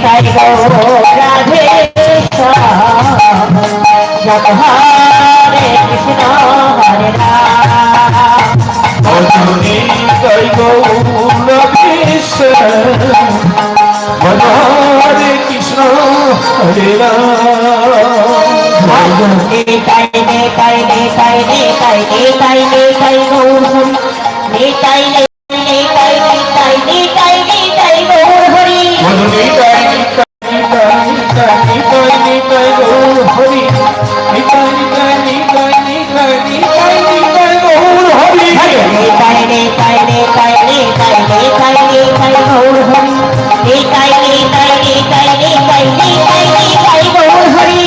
নিতাই গৌর রাধে হরে কৃষ্ণ হরে রাম নিতাই গৌর কৃষ্ণ হরে কৃষ্ণ হরে রাম নিতাই নিতাই নিতাই নিতাই নিতাই নিতাই গৌর নিতাই নিতাই নিতাই নিতাই নিতাই গৌর হরি নিতাই নিতাই নিতাই নিতাই নিতাই গৌর হরি নিতাই নিতাই নিতাই নিতাই নিতাই নিতাই গৌর হরি নিতাই নিতাই নিতাই নিতাই নিতাই নিতাই গৌর হরি নিতাই নিতাই নিতাই নিতাই নিতাই নিতাই গৌর হরি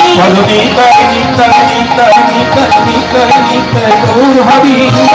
নিতাই নিতাই নিতাই নিতাই নিতাই নিতাই গৌর হরি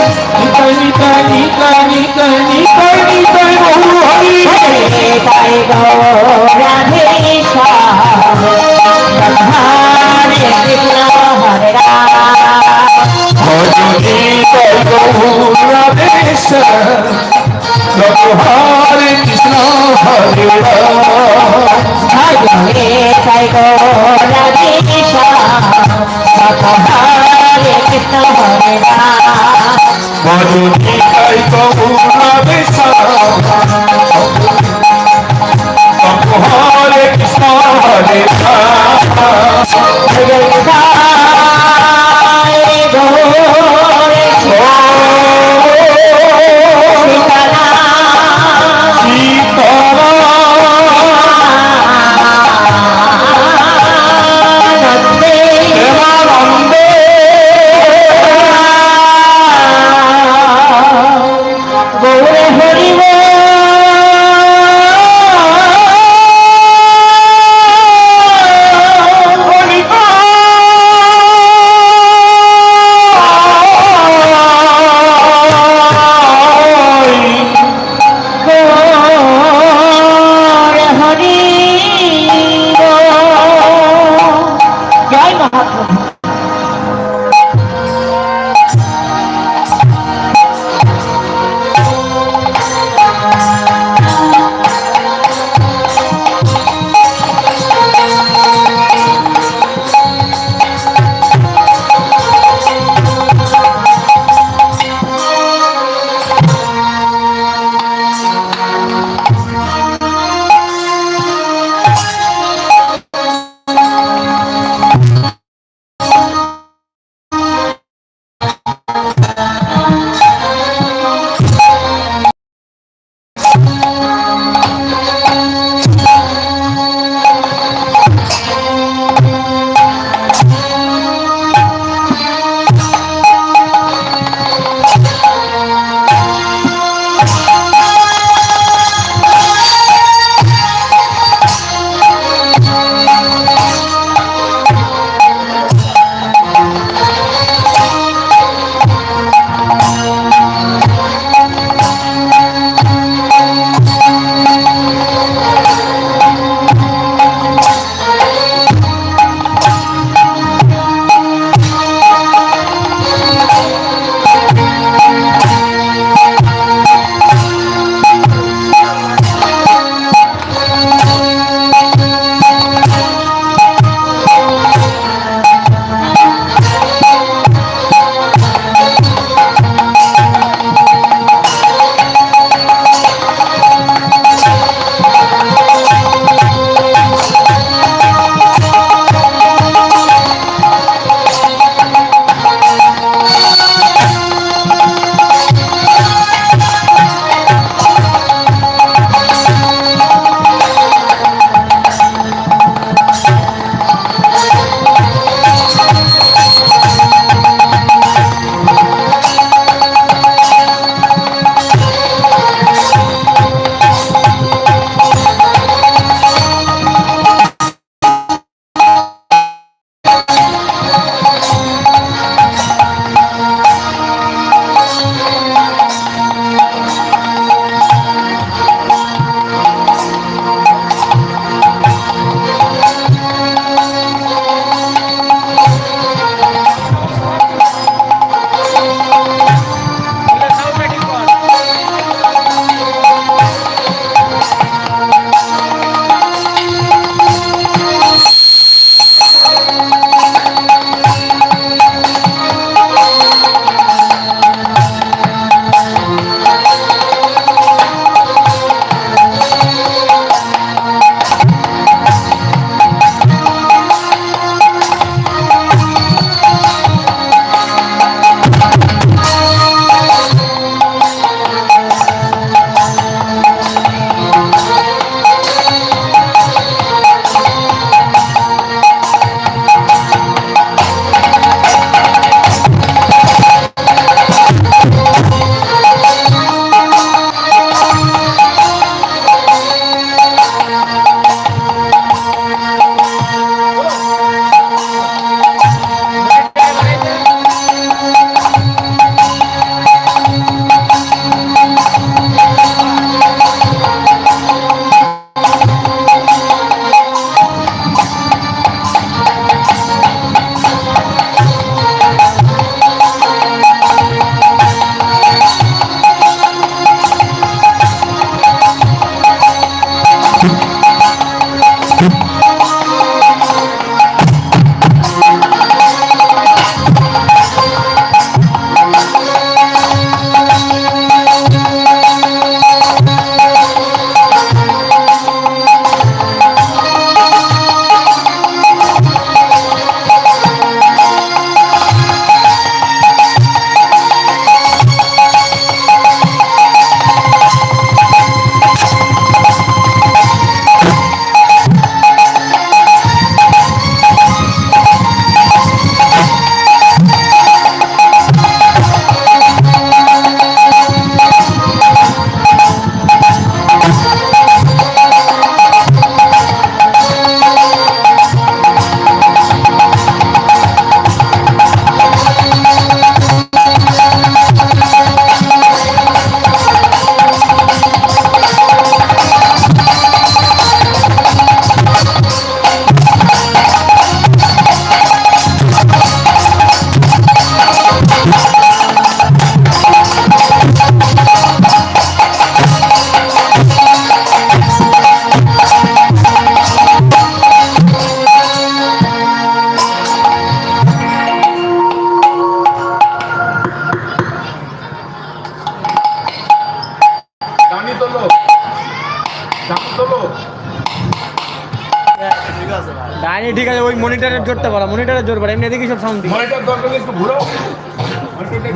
ডাইনি ঠিক আছে, ওই মনিটরের জোরটা বলা, মনিটরের জোর বলা, এমনি দেখি সব সাউন্ড মনিটর দরকার হলে একটু ঘুরাও।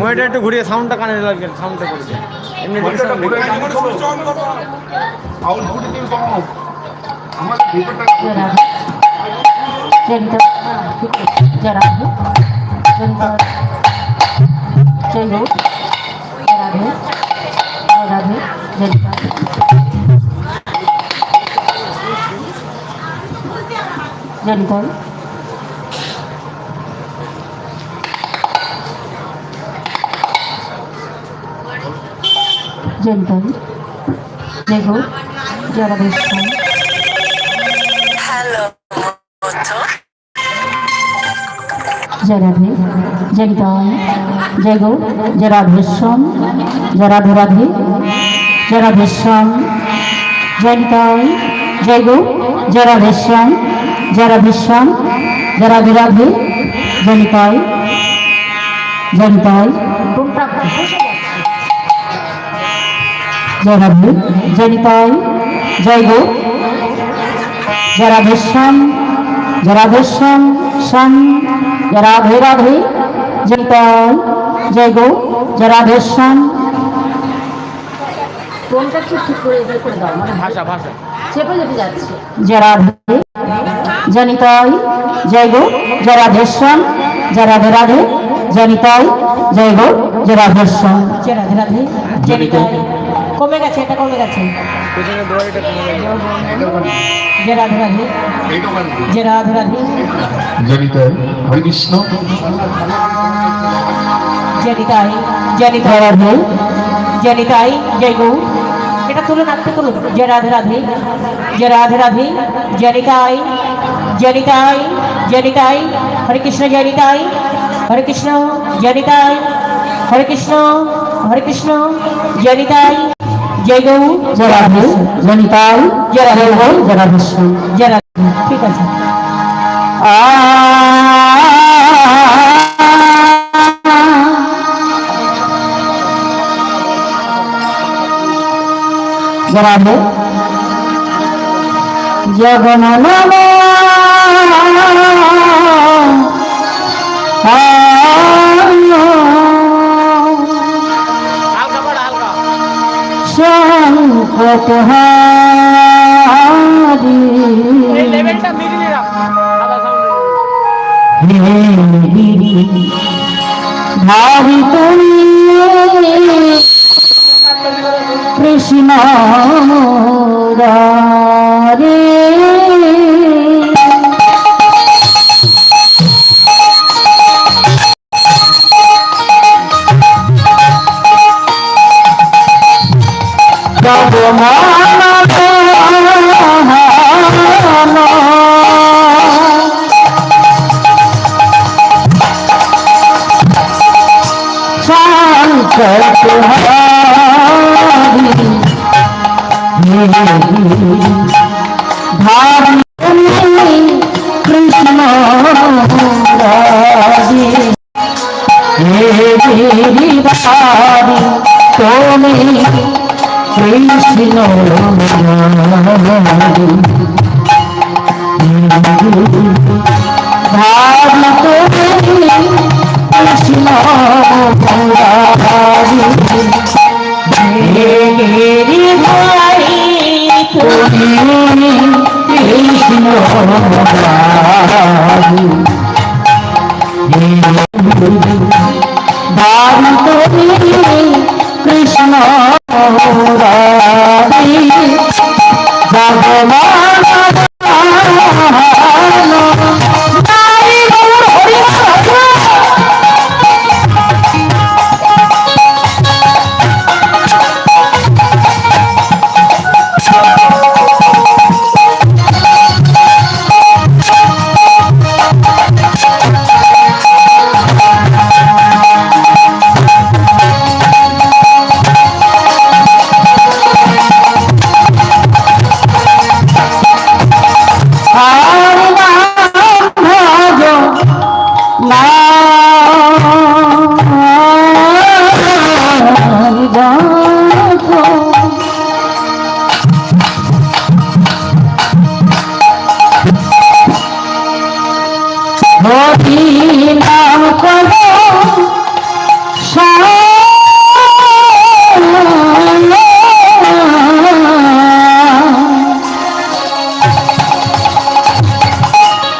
মনিটর একটু ঘুরিয়ে সাউন্ডটা কানে লাগবে, সাউন্ডটা করবে এমনি দেখি মনিটরটা sound ঘুরে দেখি। গান করো। আউটপুট দিন কমাও। আমার ভিতরটা जरा जरा चलो राधे राधे जनता जनता जनता देखो जरा देखो जय राधे जय गीताय जय गौ जय राधेश्याम जय राधे राधे जय राधेश्याम जय गीताय जय गौ जय राधेश्याम जय राधेश्याम जय राधे राधे जय गीताय जय गीताय जय राधे जय गीताय जय गौ जय राधेश्याम जय राधेश्याम श्याम जय राधे राधे जय ताल जय गौ जय राधेश्याम কোনটা ঠিক করে এবার করে দাও মানে ভাষা ভাষা চেপে যেতে যাচ্ছে जय राधे जय निताई जय गौ जय राधेश्याम जय राधे राधे जय निताई जय गौ जय राधेश्याम जय राधे राधे जय निताई কমে গেছে এটা কমে গেছে পেছনে দোয়ারিটা কমে গেছে। जय राधे राधे जय राधे राधे জনিতাই হরে কৃষ্ণ जय निताई जय निताई राधे जय निताई जय गौ এটা তুলুন আপনি তুলুন जय राधे राधे जय राधे राधे जय निताई जय निताई जय निताई हरे कृष्ण जय निताई हरे कृष्ण जय निताई हरे कृष्ण जय निताई जय गौ जय राधे जय निताई जय राधे गौ जय राधे जय राधे ठीक আছে जराधे जगन नमो হালকা পড়া হালকা संकटहारी এই লেভেলটা মিডিলে রাখ আলাদা সাউন্ড भारी तुम कृष्ण रे कृष्ण तुम्हें कृष्ण भारी तुम्हें कृष्ण मेरी भाई तुम्हें कृष्ण भारी तुम्हें कृष्ण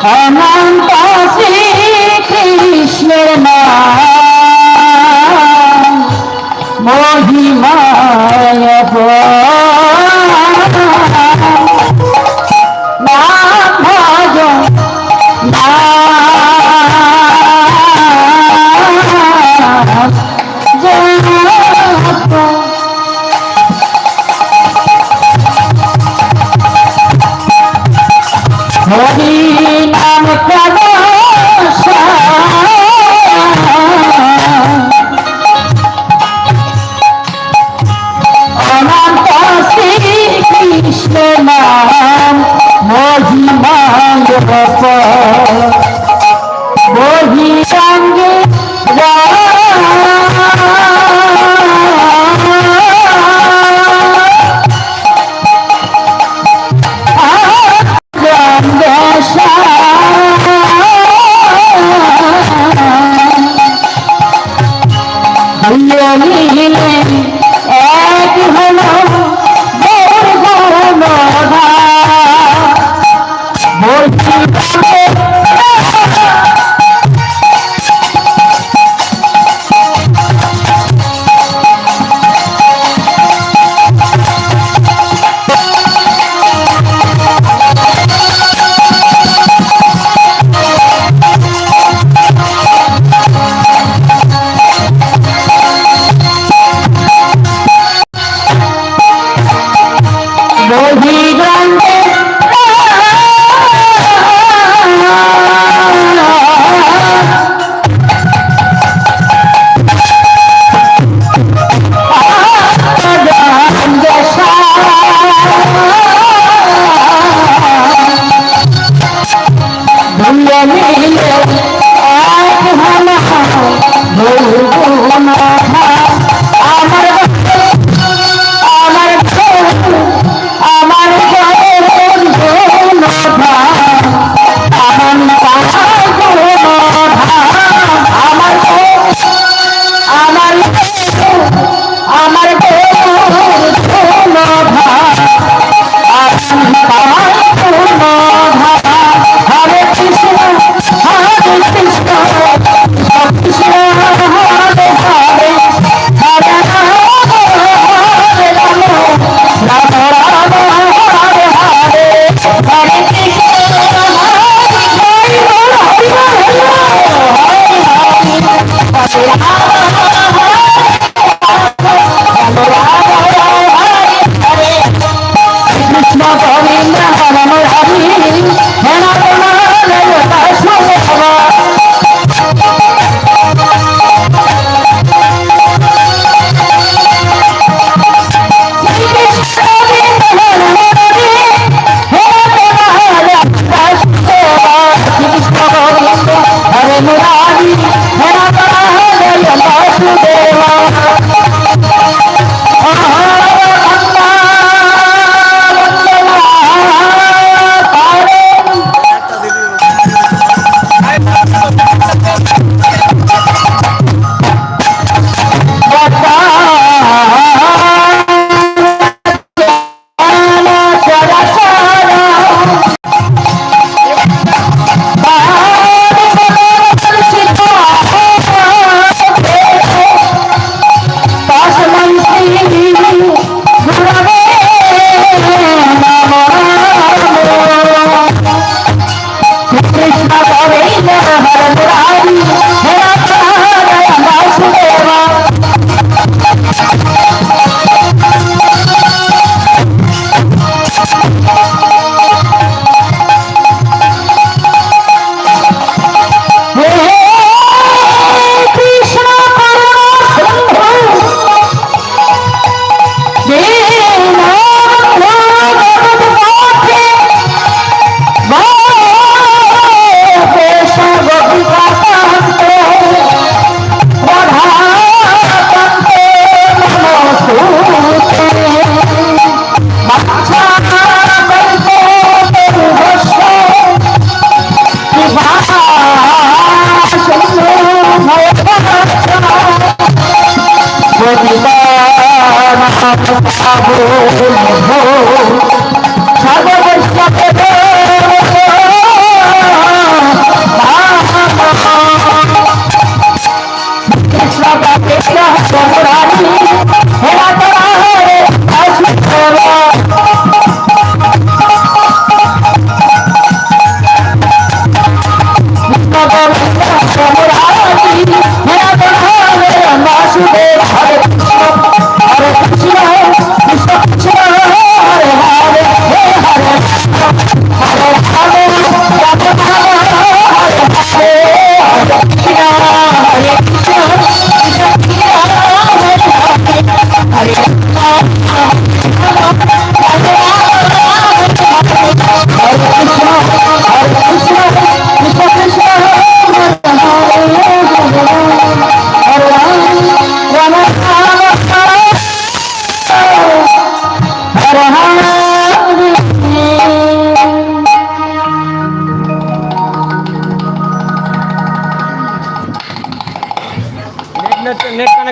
অনন্ত শ্রীকৃষ্ণের নাম মহিমায় নাম ভজ নাম জপ হরি নাম প্রদর্শন অনন্ত শ্রীকৃষ্ণ নাম মহিমাঙ্গ বহিরঙ্গে মিলে এক হলো বহিরঙ্গে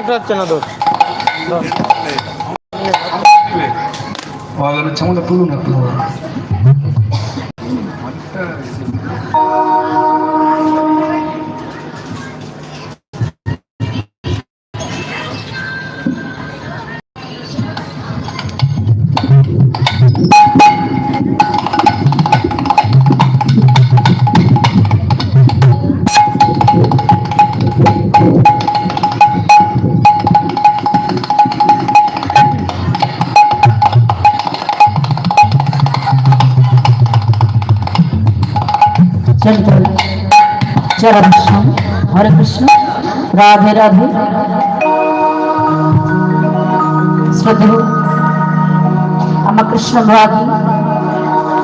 কানেক্ট হচ্ছে না তোর। চামড়া তুলুন একটু। চল চল কৃষ্ণ, হরে কৃষ্ণ, রাধে রাধে। শ্রদ্ধেয় আমার কৃষ্ণ ভাগী,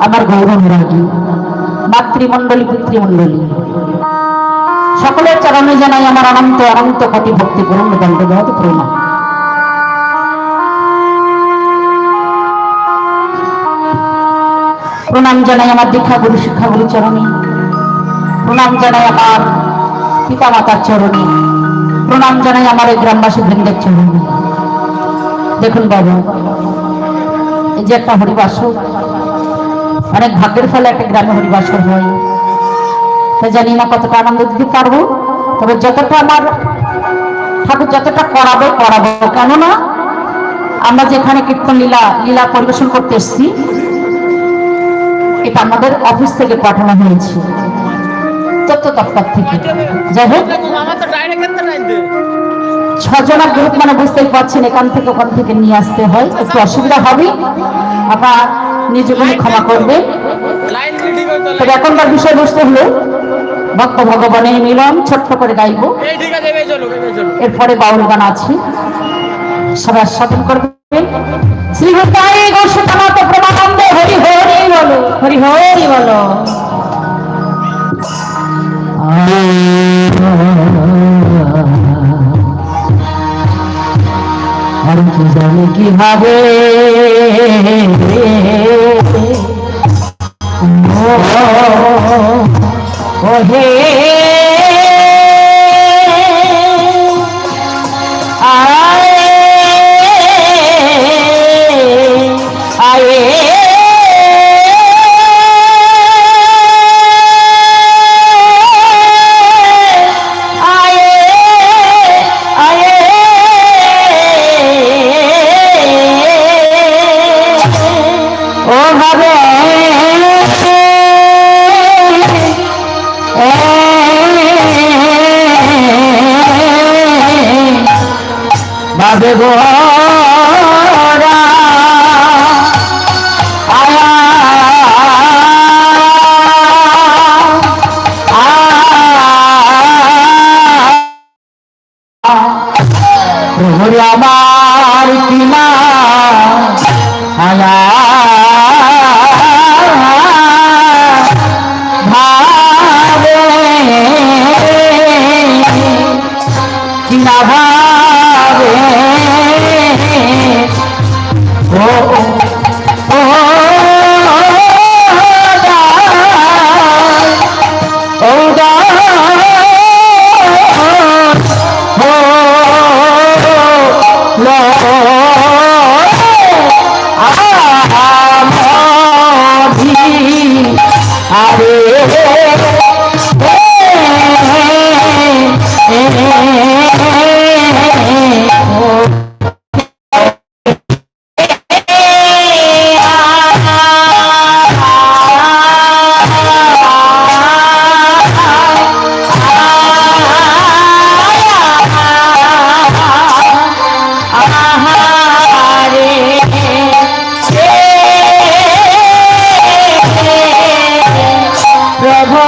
আমার গৌরব রাগী, মাতৃমণ্ডলী পিতৃমণ্ডলী সকলের চরণে জানাই আমার অনন্ত অনন্ত কোটি ভক্তি পূর্ণ দণ্ডবোধ প্রণাম। প্রণাম জানাই আমার দীক্ষাগুরু শিক্ষাগুরু চরণে, প্রণাম জানাই আমার পিতা মাতার চরণে, প্রণাম জানাই আমার এই গ্রামবাসী বৃন্দের চরণে। দেখুন বাবা, এই যে একটা হরিবাসর, অনেক ভাগ্যের ফলে একটা গ্রামে হরিবাসর হয়, তা জানি না কতটা আনন্দ দিতে পারবো, তবে যতটা আমার ঠাকুর যতটা করাবো করাবো। কেননা আমরা যেখানে কীর্তন লীলা পরিবেশন করতে এসেছি, এটা আমাদের অফিস থেকে পাঠানো হয়েছে, তথ্য দপ্তর থেকে। যাই হোক, 6 জনের গ্রুপ, মানে বুঝতেই পারছেন এখান থেকে ওখান থেকে নিয়ে আসতে হয়, একটু অসুবিধা হবে, আপনার নিজেকে ক্ষমা করবে। তবে এখনকার বিষয়বস্তু হলো ভক্ত ভগবানের মিলন, ছোট্ট করে গাইব, এরপরে বাউল গান আছে, সবাই সাধন করবেন। শ্রী হরি গোস্বামী প্রমানন্দে হরি হরি বলো, হরি হরি বলো। আর কি জানি কিভাবে ও হে বাবে গোরা আয়া প্রভু আমার কিনা আয়া ভাবে কিনা ভাবে ও ও প্রভু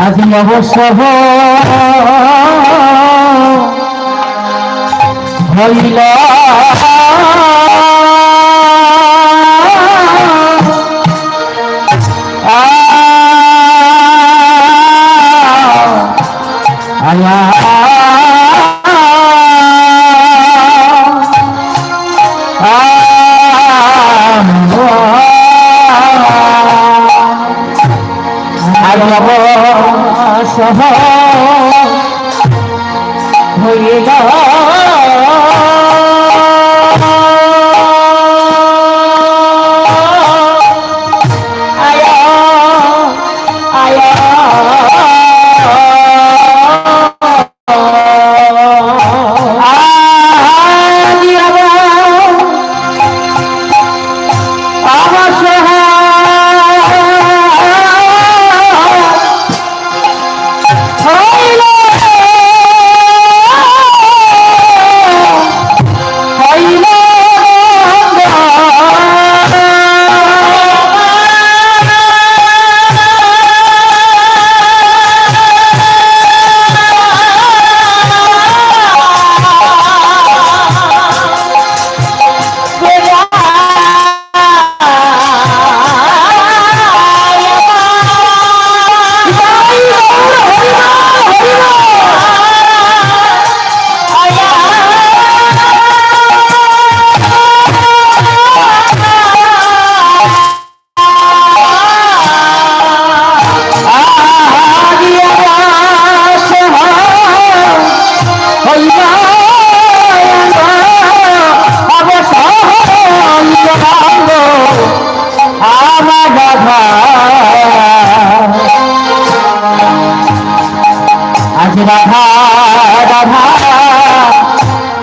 আজি অবশ্য হইল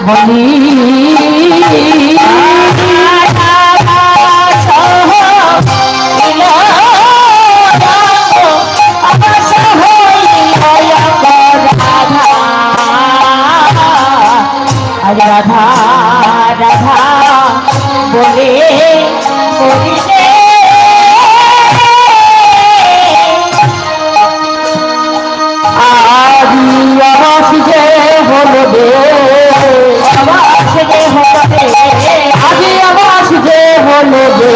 বলি রাধা রাধা বলে বলিলে আদি আবাস যে হলো রে আবাস যে হলো রে আদি আবাস যে হলো রে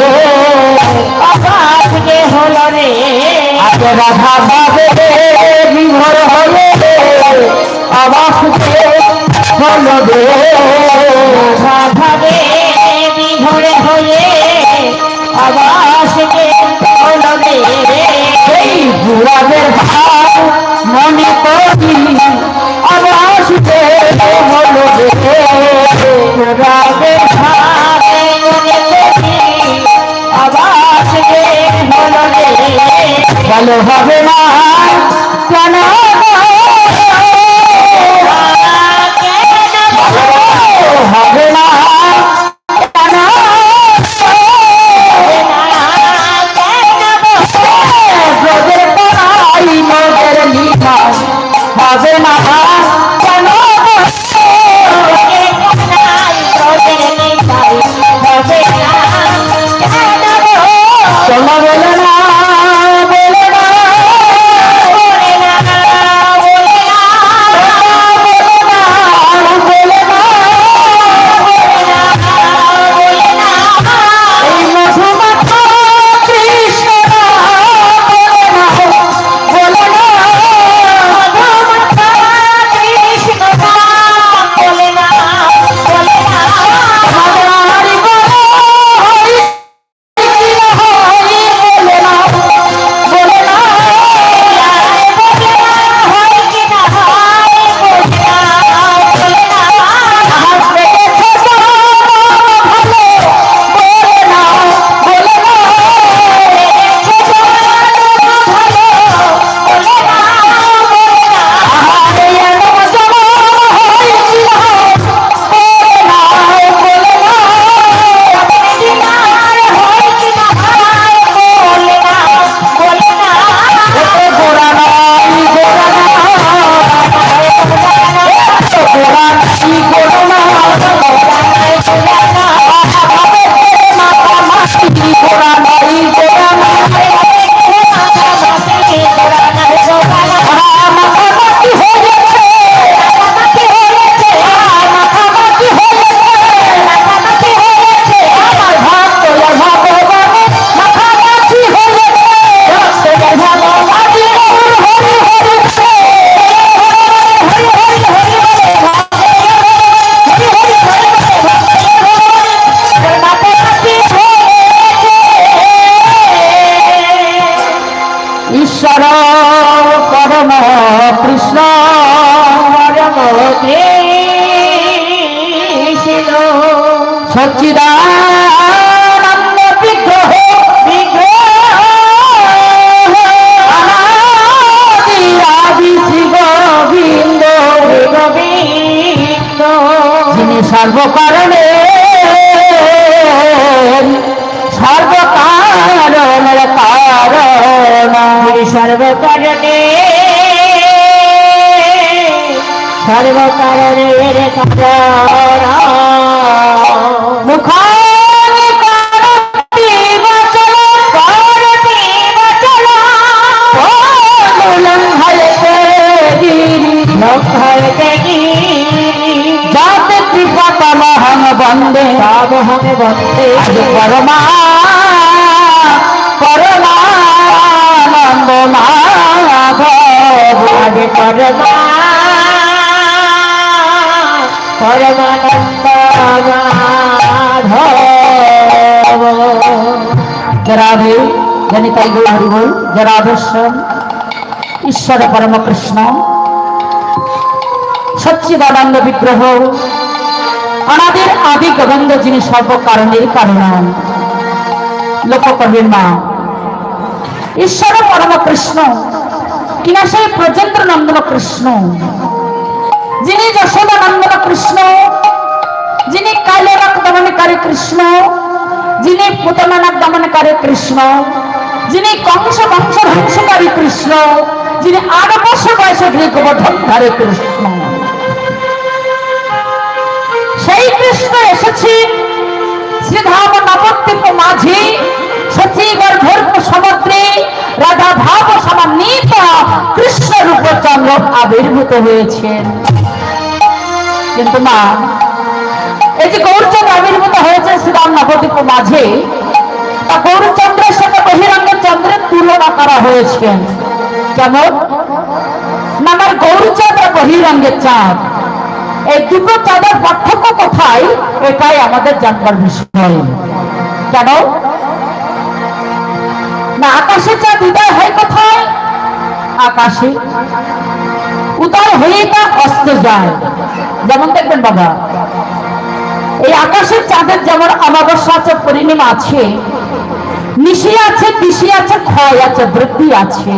আবাস যে হলো রে আগে রাধা ভাবে বিভোর হয়ে আবাস যে হলো রে রাধা ভাবে বিভোর হয়ে আবাস যে হলো রে সেই বুড়াদের ভাব মনে করি আবাস যে হলো রে বুড়াদের ভাব মনে করি আবাস যে হলো রে ভালো হবে না কেন হবে না কেন ব্রজের পড়াই মনের লিখাই হবে না কেন চলো বলে না বলে না ঈশ্বর পরম কৃষ্ণ পরম কৃষ্ণ সচ্চিদানন্দ বিগ্রহ বিগ্রহ অনাদি আদি শ্রী গোবিন্দ গোবিন্দ যিনি সর্বকারণে সর্বকারণের কারণ সর্বকারণে সর্বকারণের কারণ মুখানি করতি বচন করতি বচন লঙ্ঘয়তে গিরি লঙ্ঘয়তে গিরি যাতে কৃপা তমহং বন্দে তমহং বন্দে পরমা পরমানন্দ মাধব আগে পরমানন্দ মাধব রাধে জনিতাই গো হরি বল জরাধস্যম ঈশ্বর পরম কৃষ্ণ সচ্চিদানন্দ বিগ্রহ অনাদির আদি গোবিন্দ যিনি সর্বকারণের কারণ লক্ষ্য করবেন মা ঈশ্বর পরম কৃষ্ণ কিনা সেই ব্রজেন্দ্র নন্দন কৃষ্ণ যিনি যশোদা নন্দন কৃষ্ণ যিনি কালেরাক দমনকারী কৃষ্ণ যিনি পুতনানাক দমনকারী কৃষ্ণ যিনি কংস বংশ ধ্বংসকারী কৃষ্ণ যিনি 8 বছর বয়সে গৃহগোবর্ধনকারী কৃষ্ণ সেই কৃষ্ণ এসেছেন শ্রীধাম নবদ্বীপ মাঝে সচি গর্ভর সমুদ্রে রাধা ভাব সমন্বিত কৃষ্ণ রূপচন্দ্র আবির্ভূত হয়েছেন। কিন্তু মা, এই যে গৌরচন্দ্র আবির্ভূত হয়েছে শ্রীধাম নবদ্বীপ মাঝে, তা গৌরচন্দ্রের সাথে বহিরঙ্গ চন্দ্রের তুলনা করা হয়েছে। যেমন আমার গৌরচাঁদ আর বহিরঙ্গের চাঁদ, এই দুটো চাঁদের পার্থক্য কোথায়, এটাই আমাদের জানবার বিষয়। কেন না আকাশে চাঁদ উদয় হয় কোথায়? আকাশে উদয় হয়ে তা অস্ত যায়। যেমন দেখবেন বাবা, এই আকাশের চাঁদের যেমন অমাবস্যা আছে, পূর্ণিমা আছে, নিশি আছে, দিশি আছে, ক্ষয় আছে, বৃদ্ধি আছে।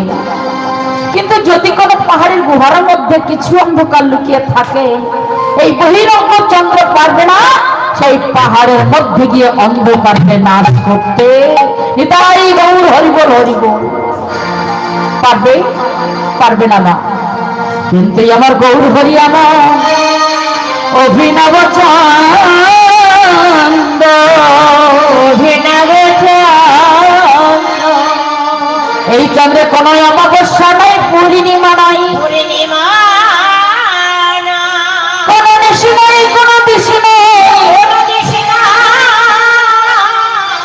কিন্তু যদি কোনো পাহাড়ের গুহার মধ্যে কিছু অন্ধকার লুকিয়ে থাকে, এই বহিরঙ্গ চন্দ্র পারবে না সেই পাহাড়ের মধ্যে গিয়ে অন্ধকারকে নাশ করতে। নিতাই গৌর হরিবল হরিবল। পারবে? পারবে না। কিন্তু আমার গৌর হরি আমার অভিনব চন্দ্র, অভিনব এই চন্দ্রে কোন অমাবস্যা নাই, পূর্ণিমা নাই, কোন নিশি নাই, কোন দিশি নাই,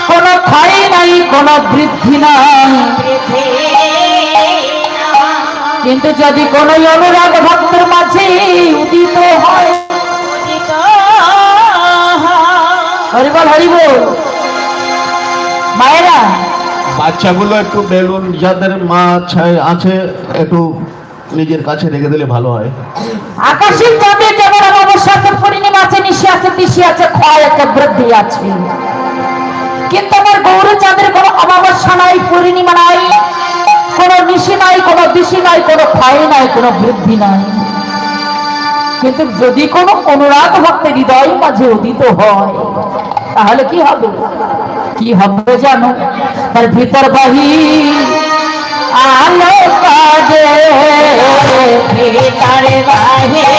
কোন ক্ষয় নাই, কোন বৃদ্ধি নাই। কিন্তু যদি কোন অনুরাগ ভক্তের মাঝে উদিত হয়, হরিবল হরিবল। মায়েরা, বাচ্চাগুলো একটু বেলুন যাদের মা আছে একটু নিজের কাছে রেখে দিলে ভালো হয়। আকাশের চাঁদে যেমন অমাবস্যা আছে, পূর্ণিমা আছে, নিশি আছে, দিশি আছে, ক্ষয় আছে, বৃদ্ধি আছে। কিন্তু আমার গৌর চাঁদের কোনো অমাবস্যা নাই, পূর্ণিমা নাই, কোনো নিশি নাই, কোনো দিশি নাই, কোনো ক্ষয় নাই, কোনো বৃদ্ধি নাই। কিন্তু যদি কোনো অনুরাগ ভক্তের হৃদয় মাঝে উদিত হয়, তাহলে কি হবে? কি হবে জানো? তার ভিতর বাহির আলো কাজে, ভিতর বাহির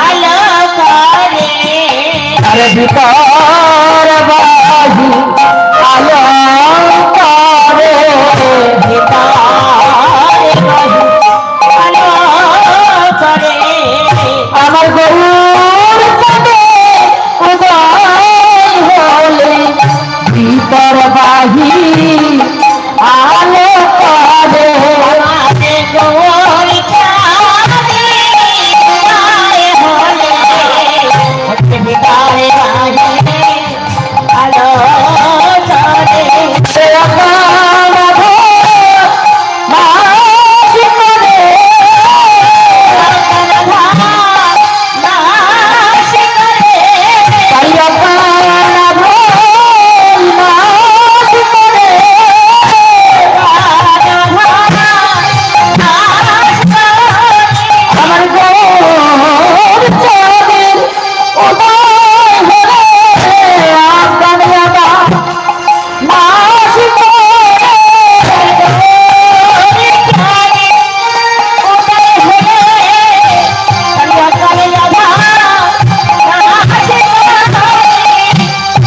আলো করে, তার ভিতর বাহির আলো করে, ভিতর বাহির আলো করে। আমার গৌর চাঁদে উদয় হলে ভিতর বাহির আলো করে, গৌর চাঁদে উদয় হলে ভিতর বাহির আলো করে।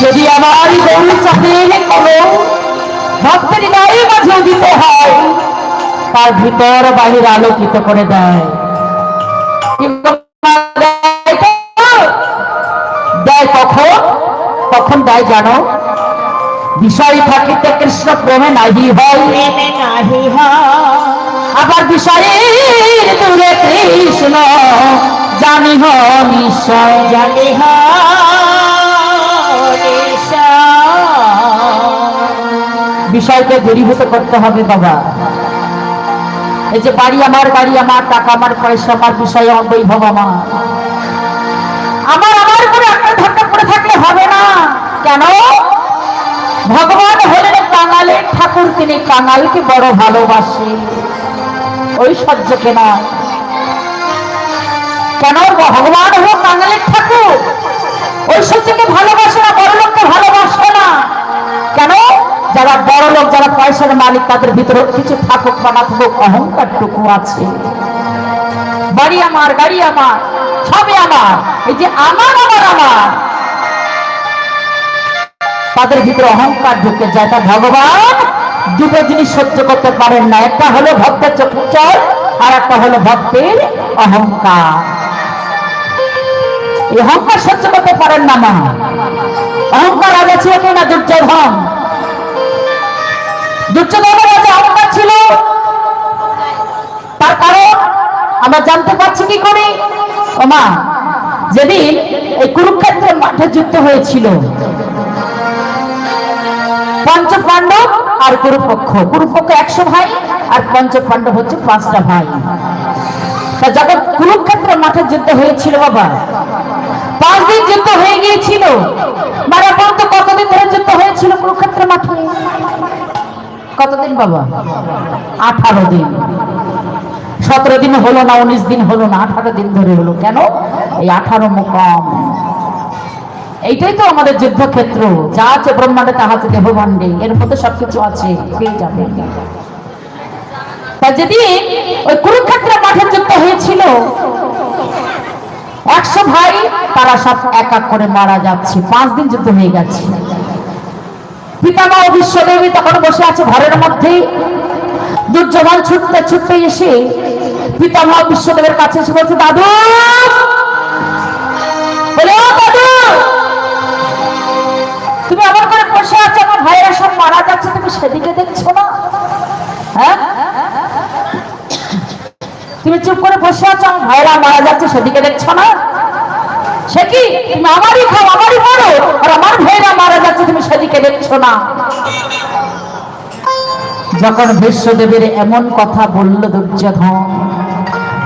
যদি আমার গৌর চাঁদের কোনো ভক্তের হৃদয়ের মাঝে উদিত হয়, তার ভিতর বাহির আলোকিত করে দেয়। দেয় কখন? তখন দেয় জানো? বিষয় থাকিতে কৃষ্ণ প্রেমে নাহি হয়, আবার বিষয়ের দূরে কৃষ্ণ জানিহ নিশ্চয়, জানিহ বিষয়কে দূরীভূত করতে হবে বাবা। এই যে বাড়ি আমার, গাড়ি আমার, টাকা আমার, পয়সা আমার, বিষয় আমার, বৈভব আমার, আমার আমার করে একটা ধাক্কা পড়ে থাকলে হবে না। কেন? ভগবান হলেন কাঙালের ঠাকুর, তিনি কাঙালকে বড় ভালোবাসে, ঐশ্বর্যকে নয়। কেন? ভগবান হলো কাঙালের ঠাকুর, ঐশ্বর্যকে ভালোবাসে না, বড় লোককে ভালোবাসে না। কেন? যারা বড় লোক, যারা পয়সার মালিক, তাদের ভিতরে কিছু থাকুক বা না থাকুক অহংকারটুকু আছে। বাড়ি আমার, গাড়ি আমার, সবই আমার। এই যে আমার আমার আমার, তাদের ভিতরে অহংকার ঢুকে যায়। তা ভগবান দুটো জিনিস সহ্য করতে পারেন না, একটা হলো ভক্তের চোখের জল, আর একটা হলো ভক্তের অহংকার। এই অহংকার সহ্য করতে পারেন না মা। অহংকার রাজা ছিল কেউ না, দুর্যোধন। দুর্যোধনের রাজা অহংকার ছিল। তার কারণ আমরা জানতে পারছি কি করে? ও মা, যেদিন এই কুরুক্ষেত্রের মাঠে যুদ্ধ হয়েছিল, পঞ্চ পাণ্ডব আর কুরুপক্ষ, কুরুপক্ষ 100 ভাই আর পঞ্চ পাণ্ডব হচ্ছে 5টা ভাই। তা যখন কুরুক্ষেত্রের মাঠে যুদ্ধ হয়েছিল বাবা, 5 দিন যুদ্ধ হয়ে গিয়েছিল। মানে এখন তো কতদিন ধরে যুদ্ধ হয়েছিল কুরুক্ষেত্রের মাঠে? কতদিন বাবা? 18 দিন। 17 দিন হলো না, 19 দিন হলো না, 18 দিন ধরে হলো। কেন? এই 18 মুকাম। এইটাই তো আমাদের যুদ্ধক্ষেত্র। যা আছে ব্রহ্মাণ্ডে তাহা আছে দেহভাণ্ডে, এর মধ্যে সবকিছু আছে, পেয়ে যাবে। তা যেদিন ওই কুরুক্ষেত্রের মাঠে যুদ্ধ হয়েছিল, 100 ভাই তারা সব এক এক করে মারা যাচ্ছে। 5 দিন যুদ্ধ হয়ে গেছে। পিতামহ বিশ্বদেবী তখন বসে আছে ঘরের মধ্যে। দুর্যোধন ছুটতে ছুটতে এসে পিতামহ বিশ্বদেবের কাছে এসে বলছে, দাদু, বলে, ও দাদু, তুমি আমার ঘরে বসে আছো, আমার ভাইয়েরা সব মারা যাচ্ছে, তুমি সেদিকে দেখছো না? হ্যাঁ, তুমি চুপ করে বসে আছো, আমার ভাইয়েরা মারা যাচ্ছে, সেদিকে দেখছো না? সে কি, তুমি আমারই খাও, আমারই মারো, আর আমার ভাইয়েরা মারা যাচ্ছে, তুমি সেদিকে দেখছো না? যখন বিশ্বদেবের এমন কথা বলল দুর্যোধন,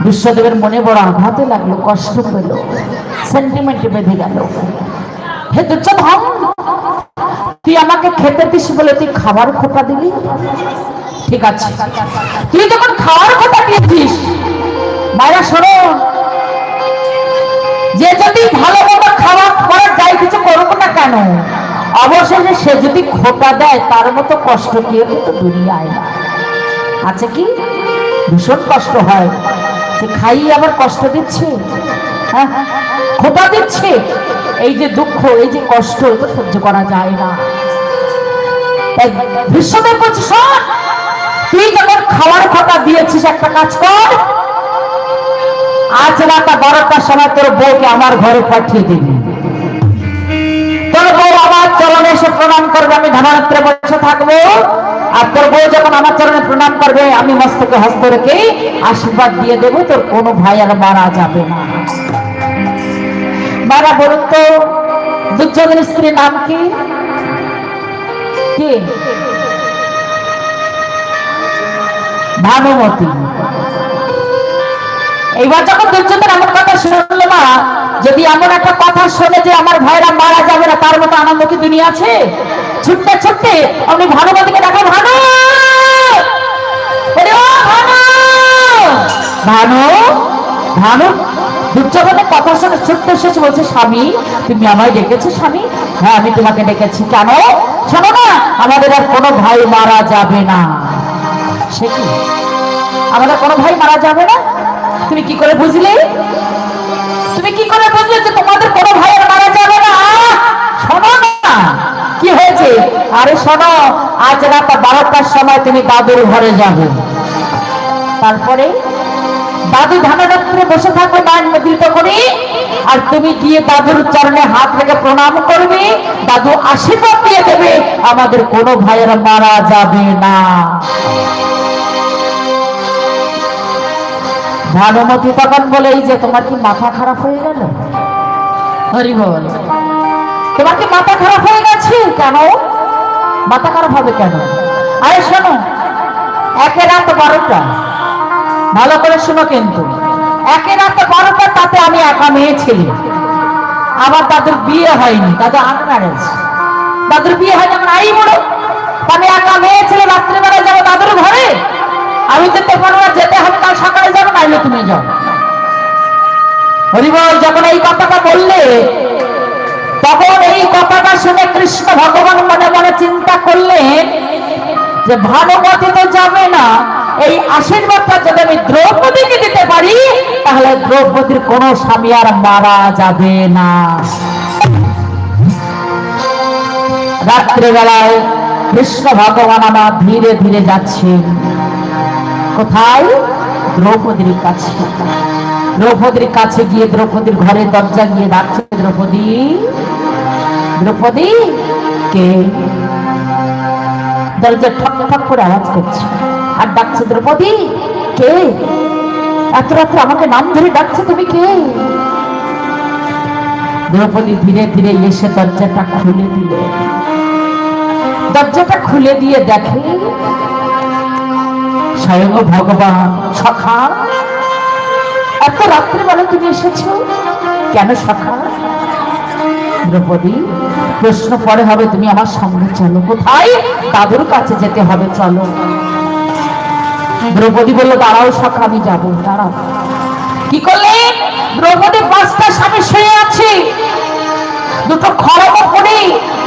বিশ্বদেবের মনে বড় আঘাতে লাগলো, কষ্ট পেল, সেন্টিমেন্টে বেঁধে গেল। হে দুর্যোধন, তুই আমাকে খেতে দিস বলে তুই খাবার খোটা দিবি? ঠিক আছে, তুই যখন খাওয়ার খোটা দিয়েছিস, মায়েরা শোনো, যে যদি ভালো মতো খাওয়া করার যাই কিছু করবো না কেন, অবশেষে সে যদি খোটা দেয়, তার মতো কষ্ট কেউ কিন্তু দুনিয়ায় না। আছে কি? ভীষণ কষ্ট হয়। যে খাইয়ে আবার কষ্ট দিচ্ছে, হ্যাঁ, খোটা দিচ্ছে, এই যে দুঃখ, এই যে কষ্ট, এটা সহ্য করা যায় না। বিশ্বদেব বলছে, শোন, তুই যখন খাওয়ার খোটা দিয়েছিস, একটা কাজ কর, আজ রাত 12টার সময় তোর বউকে আমার ঘরে পাঠিয়ে দিবি। তোর বউ আমার চরণে এসে প্রণাম করবে, আমি ধ্যানাত্রে বসে থাকবো, আর তোর বউ যখন আমার চরণে প্রণাম করবে, আমি মস্তকে হস্ত রেখে আশীর্বাদ দিয়ে দেবো, তোর কোনো ভাই আর মারা যাবে না। মারা বলুন তো, দুর্যোধনের স্ত্রীর নাম কি? কি? ভানুমতি। এইবার যখন দুর্যোধন এমন কথা শুনলো, মা, যদি এমন একটা কথা শোনে যে আমার ভাইরা মারা যাবে না, তার মতো আনন্দ কি দুনিয়া আছে? ছুটতে ছুটতে আপনি ভানুমতিকে দেখো, ভানু, ভানু, ভানু। দুর্যোধনের কথা শুনে ছুটতে এসেছে, বলছে, স্বামী, তুমি আমায় ডেকেছো? স্বামী, হ্যাঁ, আমি তোমাকে ডেকেছি। কেন? শোনো না, আমাদের আর কোনো ভাই মারা যাবে না। সে কি, আমাদের কোনো ভাই মারা যাবে না? তুমি কি করে বুঝলে? তুমি কি করে বুঝলে যে তোমাদের কোনো ভাইয়ের মারা যাবে না? শোনো না, কি হয়েছে? আরে শোনো, আজ রাত 12টার সময় তুমি দাদুর ঘরে যাবে। তারপরে দাদু ধ্যানরাত্রে বসে থাকবে, মায়ের মুদ্রিত করে, আর তুমি গিয়ে দাদুর চরণে হাত রেখে প্রণাম করবে, দাদু আশীর্বাদ দিয়ে দেবে, আমাদের কোনো ভাইয়ের মারা যাবে না। ভানুমতি তখন বলে, এই যে তোমার কি মাথা খারাপ হয়ে গেল? হরি বল, তোমার কি মাথা খারাপ হয়ে গেছে? কেন মাথা খারাপ হবে কেন? আরে শোনো, একে রাত 12টা, ভালো করে শোনো কিন্তু, একে রাত 12টা, তাতে আমি একা মেয়ে ছেলে, আমার দাদুর বিয়ে হয়নি, দাদু আনম্যারেজ, দাদুর বিয়ে হয়নি, আমার আই বড়, আমি একা মেয়ে ছেলে, রাত্রিবেলায় যাবো দাদুর ঘরে? আমি যেতে পারবো না, যেতে হবে কাল সকালে যাবো, নাইলে তুমি যাও। হরিবল যখন এই কথাটা বললে, তখন এই কথাটা শুনে কৃষ্ণ ভগবান মনে মনে চিন্তা করলেন যে ভানুমতি তো যাবে না, এই আশীর্বাদটা যদি আমি দ্রৌপদীকে দিতে পারি তাহলে দ্রৌপদীর কোনো স্বামী আর মারা যাবে না। রাত্রিবেলায় কৃষ্ণ ভগবান আমার ধীরে ধীরে যাচ্ছেন কোথায়? দ্রৌপদীর কাছে। দ্রৌপদীর কাছে গিয়ে দ্রৌপদীর ঘরের দরজা গিয়ে ডাকছে, দ্রৌপদী, দ্রৌপদী। কে? দরজা ঠক ঠক করে আওয়াজ করছে আর ডাকছে, দ্রৌপদী কে? এত রাত্রে আমাকে নাম ধরে ডাকছে, তুমি কে? দ্রৌপদী ধীরে ধীরে এসে দরজাটা খুলে দিল। দরজাটা খুলে দিয়ে দেখে স্বয়ং ভগবান। সখা, এত রাত্রিবেলা তুমি এসেছো কেন সখা? দ্রৌপদী, প্রশ্ন পরে হবে, তুমি আমার সঙ্গে চলো। কোথায়? দাদুর কাছে যেতে হবে, চলো। দ্রৌপদী বলল, দাঁড়াও সখা, আমি যাবো, দাঁড়াও। কি করলে? দ্রৌপদী 5টা স্বামী শুয়ে আছে, দুটো খড়গ পড়ে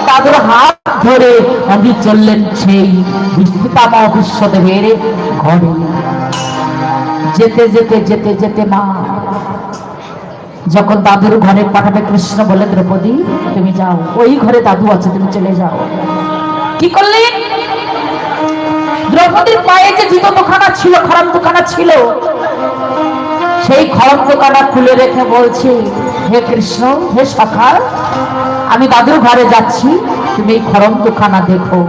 দাদুর হাত ধরে আমি চললেন সেই পিতামহ বিশ্বদেবের ঘরে। যেতে যেতে যেতে যেতে মা যখন দাদুর ঘরে পাঠাবে, কৃষ্ণ বলে, দ্রৌপদী তুমি যাও, ওই ঘরে দাদু আছে, তুমি চলে যাও। কি করলেন? দ্রৌপদীর পায়ে যে জুতো দুখানা ছিল, খড়ম দুখানা ছিল, সেই খড়ম দুখানা খুলে রেখে বলছে, হে কৃষ্ণ, হে সখা, আমি দাদুর ঘরে যাচ্ছি, তুমি এই খড়ম দুখানা দেখো।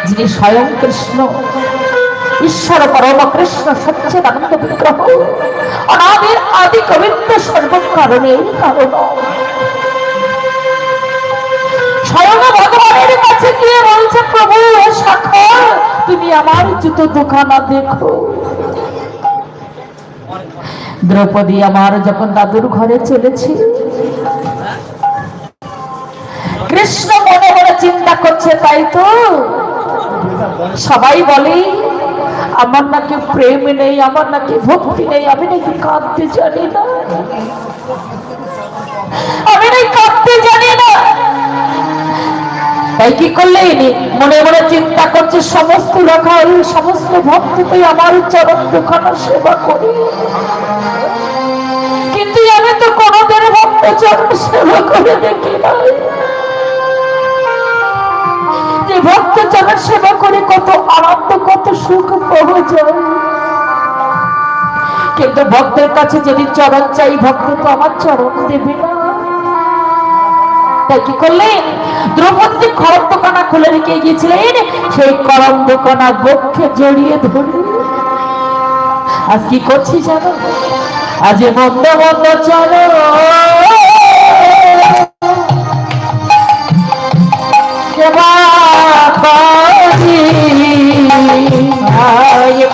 যিনি স্বয়ং কৃষ্ণ, ঈশ্বর পরম কৃষ্ণ সচ্চিদানন্দ বিগ্রহ, অনাদির আদি গোবিন্দ সর্বকারণের কারণ, স্বয়ং ভগবানের কাছে গিয়ে বলছে, প্রভু সখা, তুমি আমার জুতো দুখানা দেখো। দ্রৌপদী আমার যখন দাদুর ঘরে চলেছে, কৃষ্ণ মনে মনে চিন্তা করছে, তাই তো সবাই বলে আমার নাকি প্রেম নেই, আমার নাকি ভক্তি নেই, আমি নাকি কাঁদতে জানি না, আমি নাকি কাঁদতে জানি না। তাই কি করলেন? মনে মনে চিন্তা করছে, সমস্ত রাখাল, সমস্ত ভক্তকে আমার চরণ দুখানা সেবা করি, কিন্তু আমি তো কোনদিন ভক্ত চরণ সেবা করে দেখি নাই। যে ভক্ত চরণ সেবা করে কত আনন্দ, কত সুখ পাওয়া যায়, কিন্তু ভক্তের কাছে যদি চরণ চাই, ভক্ত তো আমার চরণ দেবে না। তাই কি করলেন? দ্রৌপদী খড়ম দোকানা খুলে রেখে গিয়েছিলেন, সেই খড়ম দোকানা বক্ষে জড়িয়ে ধরে আজ কি করছি জানো? আজ মন্দ মন্দ চলো সেবা করি,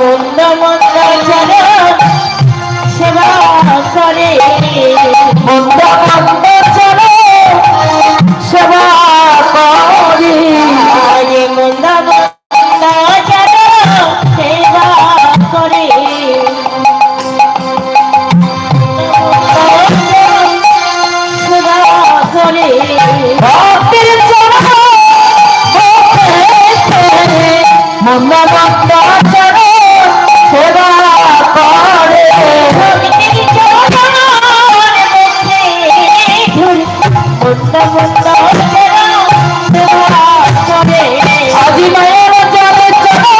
মন্দ মন্দ চলো সেবা করে, মন্দ মন্দ চলো সেবা করি, মন্দ মন্দ চলো সেবা করে, সেবা করে, ভক্তের চরণ মন্দ মন্দ চলো সেবা করে, আজি মায়ের চলে চলো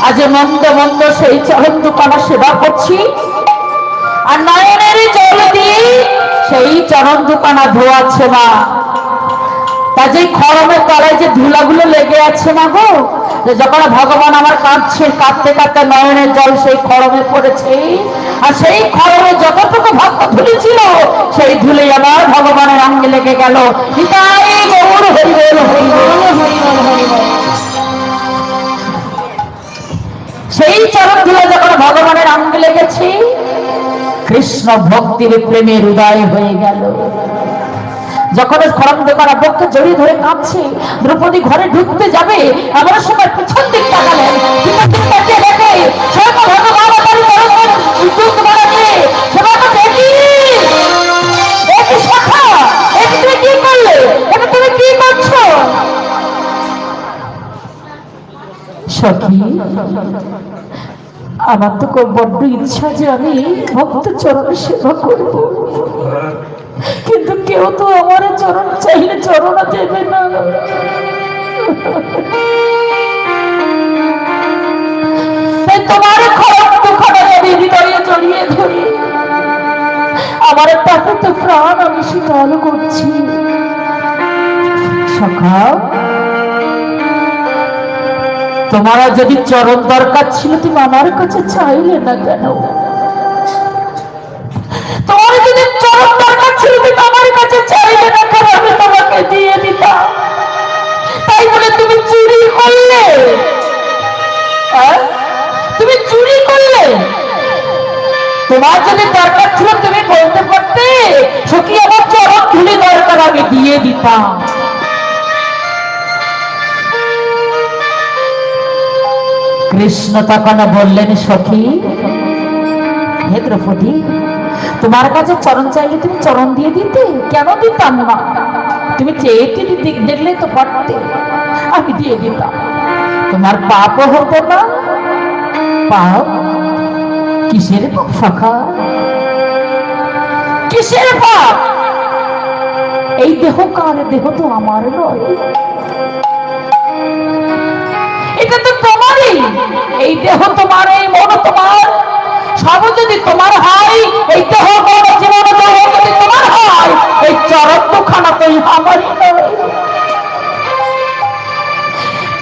আজ মন্দ মন্দ সেই চরণ দুখানা সেবা করছি, আর নয়নের জল দিয়ে সেই চরণ দুখানা ধোয়াচ্ছে মা। তা যে খড়মের তলায় যে ধুলাগুলো লেগে আছে না গো, যখন ভগবান আমার কাঁদছে, কাঁদতে কাঁদতে নয়নের জল সেই খড়মে পড়েছে, আর সেই খড়মে যতটুকু ভক্ত ধুলি ছিল, সেই ধুলে আমার ভগবানের অঙ্গে লেগে গেল। গেল। নিতাই গৌর হরি বল, হরি বল, হরি বল, হরি বল। সেই চরণ ধুলো যখন ভগবানের আঙ্গে লেগেছে, কৃষ্ণ ভক্তির প্রেমের উদয় হয়ে গেল। যখন খড়গ করা বক্ষ জড়িয়ে ধরে কাঁদছে, দ্রৌপদী ঘরে ঢুকতে যাবে, এমন সময় পিছন দিক তাকালেন, পিছন দিক তাকিয়ে দেখে স্বয়ং ভগবান তার চরণের চুল ধরে নিয়ে সবাই বলছে, কি শাখা, তুমি কি করলে, এটা তুমি কি করছো? সখী, আমার তো বড্ড ইচ্ছা যে আমি ভক্ত চরণে সেবা করব, কিন্তু কেউ তো আমার চরণ চাইলে চরণ দেবে না। তাই তোমার খড়গ দুখানা আমি হৃদয়ে জড়িয়ে ধরি, আমার তাকে তো প্রাণ আমি শীতল করছি। সখা, তোমার যদি চরণ দরকার ছিল তুমি আমার কাছে চাইলে না কেন? তোমার যদি চরণ দরকার ছিল তুমি আমার কাছে চাইলে না কেন? আমি তোমাকে দিয়ে দিতাম। তাই বলে তুমি চুরি করলে? তুমি চুরি করলে? তোমার যদি দরকার ছিল তুমি বলতে পারতে, সখী আমার চরণ ধুলি দরকার, আমি দিয়ে দিতাম। কৃষ্ণ তখন বললেন, সখী, হে দ্রৌপদী, তোমার কাছে চরণ চাইলে তুমি চরণ দিয়ে দিতে, কেন দিতাম না? তুমি চেয়ে দেখলে তো পারতে, আমি দিয়ে দিতাম, তোমার পাপও হতো না। পাপ? কিসের পাপ সখা, কিসের পাপ? এই দেহ কার? দেহ তো আমার নয়, এটা তো তোমারই। এই দেহ তোমার, এই মন তোমার, সব যদি তোমার হয়, এই দেহ মন জীবন যদি তোমার হয়, এই চরণ দুখানা তো আমারই নয়।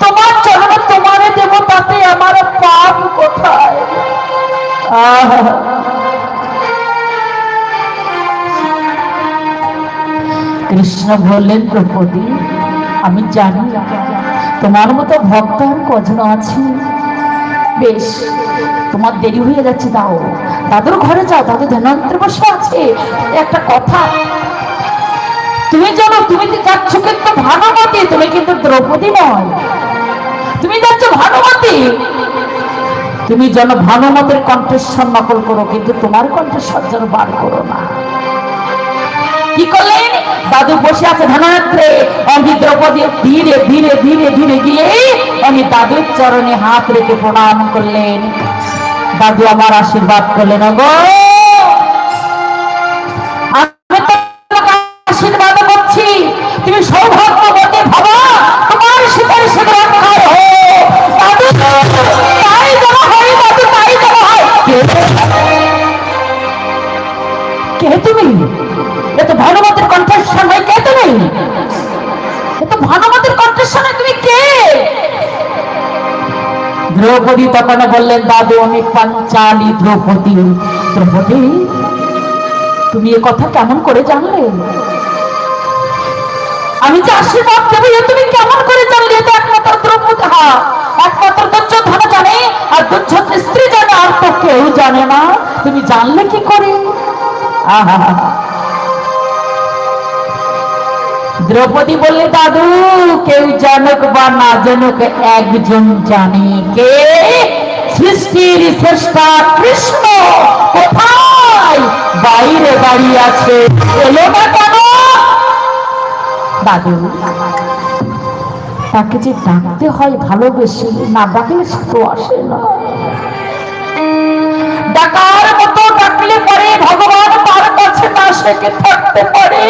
তোমার চরণ তোমারে দেব, তাতে আমার পাপ কোথায়? কৃষ্ণ বললেন, দ্রৌপদী, আমি জানি তোমার মতো ভক্ত আর কজন আছে। বেশ, তোমার দেরি হয়ে যাচ্ছে, দাও দাদুর ঘরে যাও, দাদু ধ্যানান্তরে বসে আছে। একটা কথা, তুমি জানো তুমি যাচ্ছ কিন্তু ভানুমতি, তুমি কিন্তু দ্রৌপদী নয়, তুমি যাচ্ছ ভানুমতি। তুমি যেন ভানুমতির কণ্ঠস্বর নকল করো, কিন্তু তোমার কণ্ঠস্বর যেন বার করো না। কি করলেন? দাদু বসে আছে ধ্যানান্তে, আমি দ্রৌপদী ধীরে ধীরে ধীরে ধীরে গিয়ে আমি দাদুর চরণে হাত রেখে প্রণাম করলেন। দাদু আমার আশীর্বাদ করলেন, গো আমি তোমাকে আশীর্বাদ করছি, তুমি সৌভাগ্যবতী ভাবা, তোমার শীতের শীঘ্র উদ্ধার হো। দাদু তাই যেন হয়, দাদু তাই যেন হয়। কে তুমি? এত ভানুমতির কণ্ঠস্বর নয়, কে তুমি? এত ভানুমতির কণ্ঠস্বর, তুমি কে? দ্রৌপদী তখন বললেন, দাদু আমি পাঞ্চালী দ্রৌপদী। দ্রৌপদী, তুমি এ কথা কেমন করে জানলে? আমি যে আশীর্বাদ দেবো তুমি কেমন করে জানলে? এটা একমাত্র দ্রৌপদী, একমাত্র দুর্যোধন জানে, আর দুর্যোধনের স্ত্রী জানে, আর তো কেউ জানে না। তুমি জানলে কি করে? দ্রৌপদী বললে, দাদু কেউ জানুক বা না জানুক, একজন জানে। কে? সৃষ্টির শ্রেষ্ঠা কৃষ্ণ কোথায়? বাইরে দাঁড়িয়ে আছে, এলো না কেন? দাদু, তাকে যে ডাকতে হয় ভালোবেসে, না ডাকলে সে তো আসে না। ডাকার মতো ডাকলে পরে ভগবান তার কাছে না সেকে থাকতে পারে।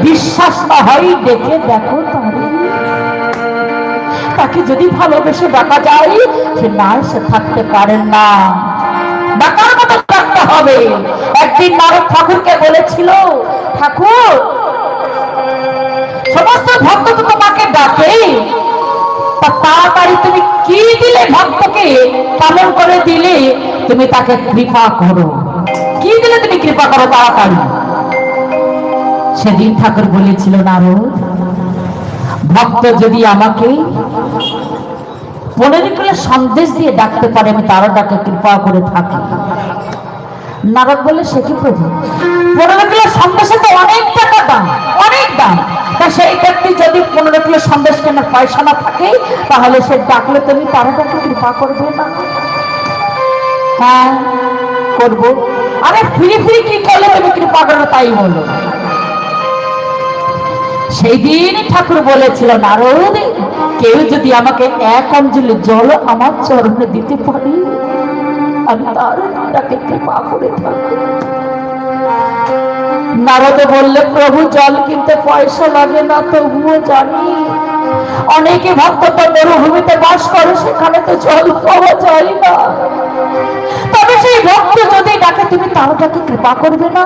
বিশ্বাস না হয় দেখে দেখো, তাকে যদি ভালোবেসে ডাকা যায়, সে না এসে থাকতে পারেন না। ডাকার মতো ডাকতে হবে। একদিন নারদ ঠাকুরকে বলেছিল, ঠাকুর সমস্ত ভক্ত তো তোমাকে ডাকে, তাড়াতাড়ি তুমি কি দিলে ভক্তকে? কেমন করে দিলে তুমি তাকে কৃপা করো? কি দিলে তুমি কৃপা করো তাড়াতাড়ি? সেদিন ঠাকুর বলেছিল, নারদ, ভক্ত যদি আমাকে 15 কিলো সন্দেশ দিয়ে ডাকতে পারে, আমি তারও ডাকে কৃপা করে থাকি। নারদ বলে, সে কি প্রভু, 15 কিলো সন্দেশে তো অনেক টাকা দাম, অনেক দাম। তা সেই ব্যক্তি যদি 15 কিলো সন্দেশ কেনার পয়সা না থাকে, তাহলে সে ডাকলে তুমি তারও ডাকে কৃপা করবে না? হ্যাঁ করব। আরে ফিরি ফিরি কি করলে তুমি কৃপা করবে, তাই বলো। সেই দিন ঠাকুর বলেছিল, নারদ, কেউ যদি আমাকে 1 অঞ্জলি জল আমার চরণে দিতে পারে, আমি তার তাকে কৃপা করে থাকবো। নারদে বললে, প্রভু, জল কিনতে পয়সা লাগে না, তবুও জানি অনেকে ভক্ত তো মরুভূমিতে বাস করে, সেখানে তো জল পাওয়া যায় না। তবে সেই ভক্ত যদি ডাকে, তুমি তার তাকে কৃপা করবে না?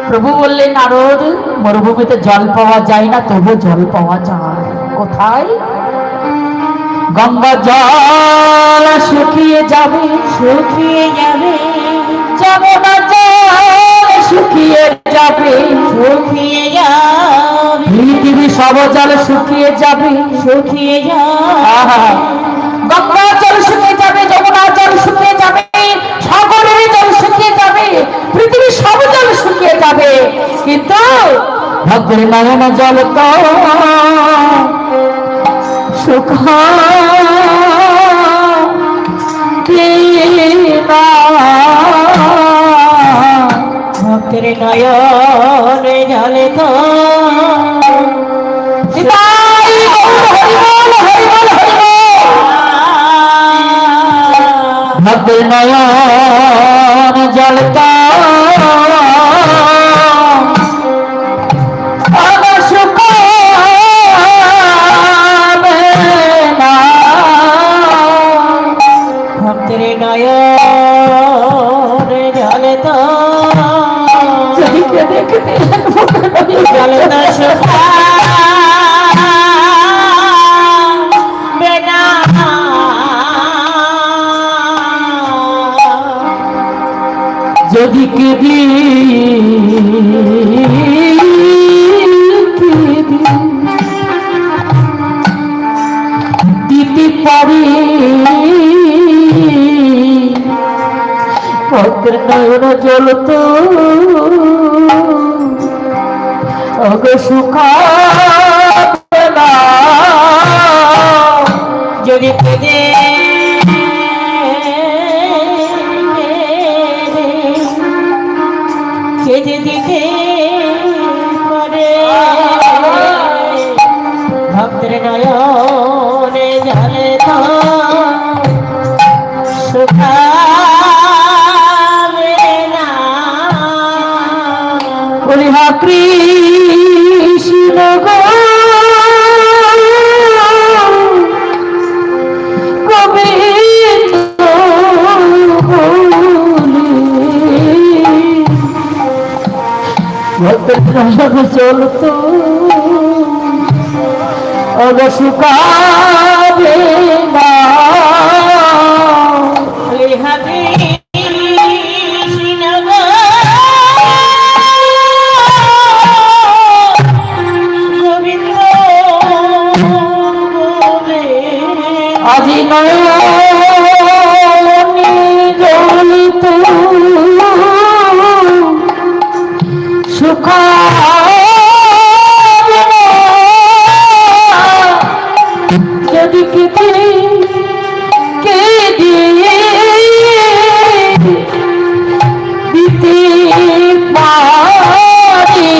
প্রভু বললেন, নারদ, মরুভূমিতে জল পাওয়া যায় না, তবু জল পাওয়া যায়। কোথায়? গঙ্গা জল শুকিয়ে যাবে, শুকিয়ে যাবে, যমুনা জল শুকিয়ে যাবে, শুকিয়ে যাবে, পৃথিবী সব জল শুকিয়ে যাবে, শুকিয়ে যাবে। গঙ্গা জল শুকিয়ে যাবে, যমুনা জল শুকিয়ে যাবে, সাগরের জল শুকিয়ে যাবে, পৃথিবীর সব জল শুকিয়ে যাবে, কিন্তু ভক্তের নয়ন জল তো ভক্তের নয়নে জলে তো ভক্তের নয়ন জল তো যদি কেঁদে দিতে পারি, ভক্তের নয়ন জল তো শুকাবে না। যদি কেঁদে কেঁদে দিতে পারে, ভক্তের নয়নে জলে তো শুকাবে না। বলি, হা কৃষ্ণ গো গোবিন্দ চলতো শুকাবে না। আজি নয়নি জলিত শুকাবে না। যদি কেঁদে কেঁদে দিতে পারি,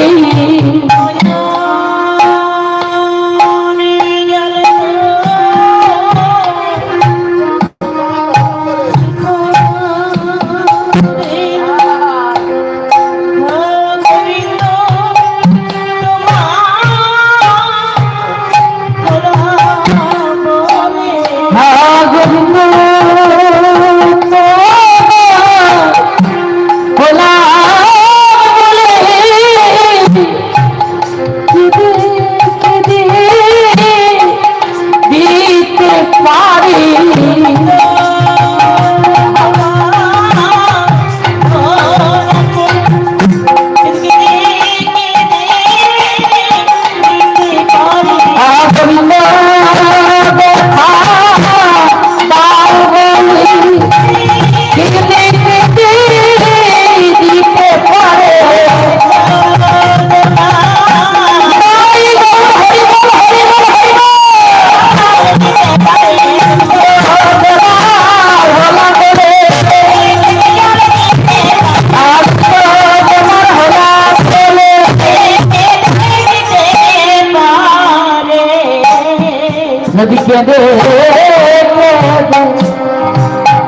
যদি কেঁদে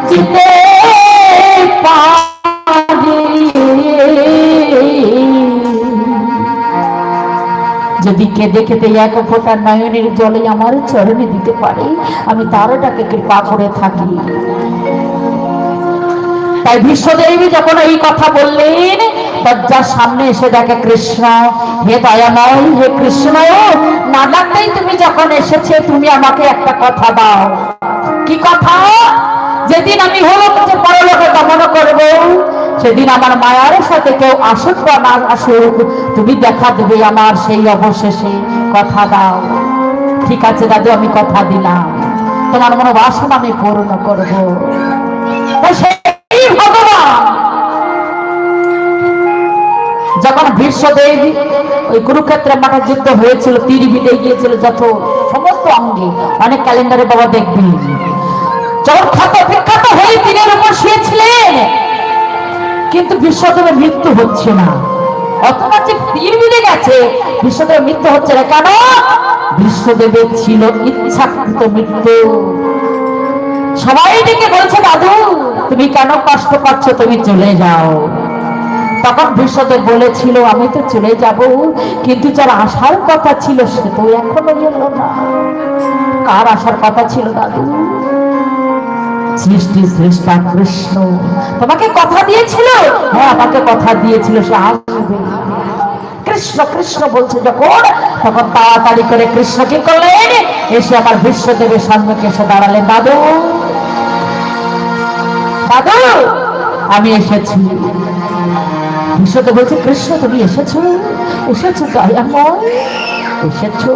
দিতে পারি, যদি কেঁদে কেঁদে এক ফোঁটা নয়নের জলে আমার চরণে দিতে পারে, আমি তারটাকে কৃপা করে থাকি। তাই বিশ্বদেবী যখন এই কথা বললেন, দরজার সামনে এসে দেখে কৃষ্ণ। হে দয়াময়, হে কৃষ্ণ, না ডাকতেই তুমি যখন এসেছে, তুমি আমাকে একটা কথা দাও। কি কথা? যেদিন আমি হলো পরলোকে গমন করব, সেদিন আমার মায়ার সাথে কেউ আসুক বা না আসুক, তুমি দেখা দেবে আমার সেই অবশেষে। কথা দাও। ঠিক আছে দাদু, আমি কথা দিলাম, তোমার মনোবাসনা আমি পূর্ণ করব। সেই ভগবান যখন ভীষ্মদেব ওই কুরুক্ষেত্রের মাঠে যুদ্ধ হয়েছিল, তীর বিঁধে গিয়েছিল যত সমস্ত অঙ্গে, অনেক ক্যালেন্ডারে বাবা দেখবি, যখন ক্ষত বিক্ষত হয়ে তীরের উপর শুয়েছিলেন, কিন্তু বিশ্বদেবের মৃত্যু হচ্ছে না। অথবা যে তীর বিঁধে গেছে, বিশ্বদেবের মৃত্যু হচ্ছে না। কেন? বিশ্বদেবের ছিল ইচ্ছাকৃত মৃত্যু। সবাই ডেকে বলছে, দাদু তুমি কেন কষ্ট পাচ্ছ, তুমি চলে যাও। তখন বিশ্বদেব বলেছিল, আমি তো চলে যাব, কিন্তু যার আসার কথা ছিল সে তো এখনো এলো না। কার আসার কথা ছিল দাদু? সৃষ্টি শ্রেষ্ঠা কৃষ্ণ তোমাকে কথা দিয়েছিল। হ্যাঁ, আমাকে কথা দিয়েছিল সে আসবে। কৃষ্ণ কৃষ্ণ বলছে যখন, তখন তাড়াতাড়ি করে কৃষ্ণ কি করলেন? এসে আমার বিশ্বদেবের সম্মুখে এসে দাঁড়ালেন। দাদু, দাদু আমি এসেছি। বিশ্বদেব বলছে, কৃষ্ণ তুমি এসেছো? এসেছো দয়াময়, এসেছো।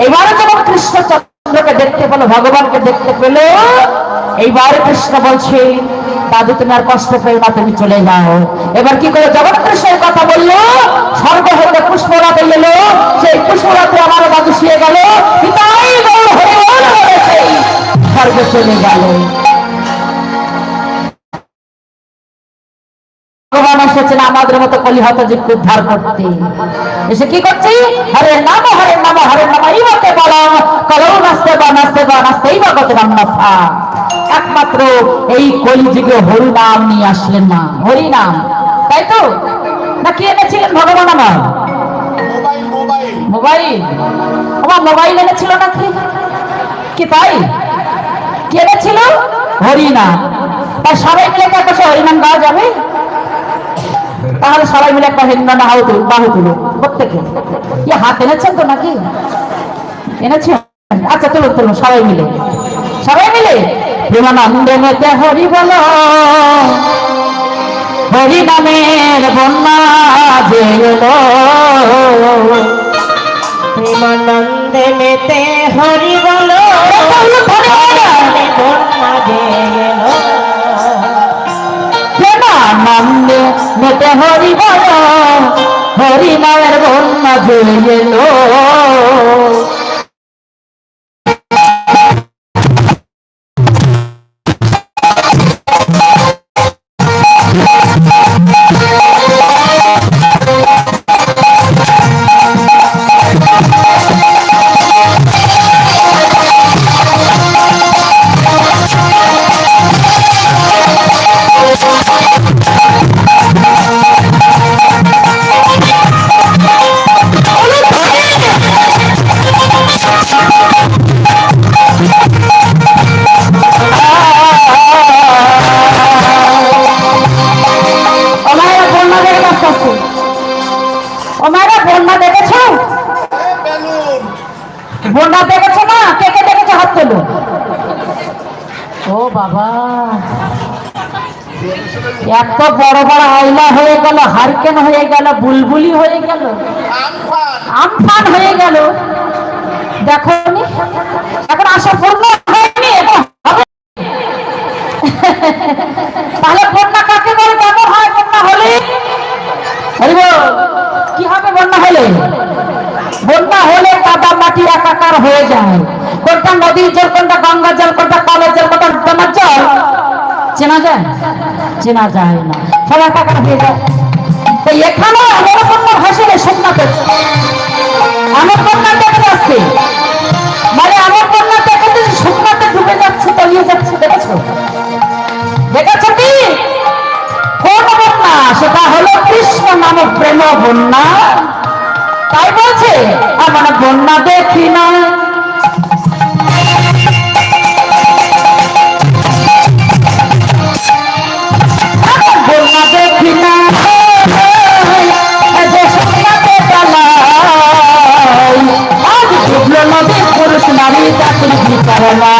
এবারে যখন কৃষ্ণ চন্দ্রকে দেখতে পেল, ভগবানকে দেখতে পেল, এইবার কৃষ্ণ বলছে, দাদু তুমি আর কষ্ট পেও না, তুমি চলে যাও। এবার কি করে জগৎ কৃষ্ণের কথা বললো, স্বর্গ হতে পুষ্পরাতে এলো, সেই পুষ্পরাতে আমার দাদু শুয়ে গেল, পিতাই গৌর হরি বল বলে সেই স্বর্গে চলে গেল। ভগবান এসেছেন আমাদের মতো কলিহত জীবকে উদ্ধার করতে। এসে কি করছে? হরে নাম হরে নাম হরে নাম ইবাকে বলা করো নাস্তে বা নাস্তে বা নাস্তে ইবাকে নাম নাথা। একমাত্র এই কলিযুগে হরি নাম নিয়ে আসলেন না, হরি নাম, তাই তো? না কি এনেছিলেন ভগবান? আমার মোবাইল, আমার মোবাইল এনেছিল নাকি? কি তাই? কি এনেছিল? হরি নাম। তাই সবাই মিলে একটা হরিনাম গাওয়া যাবে? তাহলে সবাই মিলে একটা হিন্দা না বাহু তুলো প্রত্যেকে। কি হাত এনেছেন তো নাকি? এনেছেন? আচ্ছা তুলো তুলো সবাই মিলে, সবাই মিলে প্রেমানন্দে মেতে হরি বলো, হরি নামের বন্যা যে এলো। প্রেমানন্দে মেতে হরি বলো, বন্যা যে এলো। প্রেমানন্দে মেতে হরি বলো, হরি নামের বন্যা যে এলো। বন্যা দেখেছো না? কে কে দেখেছো হাত তোলো। ও বাবা, এত বড় বড় আইলা হয়ে গেল, হারিকেন হয়ে গেল, বুলবুলি হয়ে গেল, আমফান হয়ে গেল। দেখো এখন আশা পূর্ণ হয়নি, তাহলে বন্যা কাকে বলে? কেমন হয় বন্যা হলে? কি হবে বন্যা হলে? বন্যা হলে কাদা মাটি একাকার হয়ে যায়। কোনটা নদীর জল, কোনটা গঙ্গা জল, কোনটা কলের জল, কোনটা ডোনার জল চেনা যায়? চেনা যায় না, সব একাকার হয়ে যায়। তো এখানে আমার বন্যা ভাসলে সোমনাথ, আমার বন্যা দেখে আসছে যাচ্ছে তলিয়ে যাচ্ছে, দেখেছো? দেখেছো কি? কোন বন্যা? সেটা হলো কৃষ্ণ নামে প্রেম বন্যা। তাই বলছে এমন বন্যা দেখি না। বন্যা দেখি না আজ ডুবলো নদী, পুরুষ নারী চাকরি বিচারে না।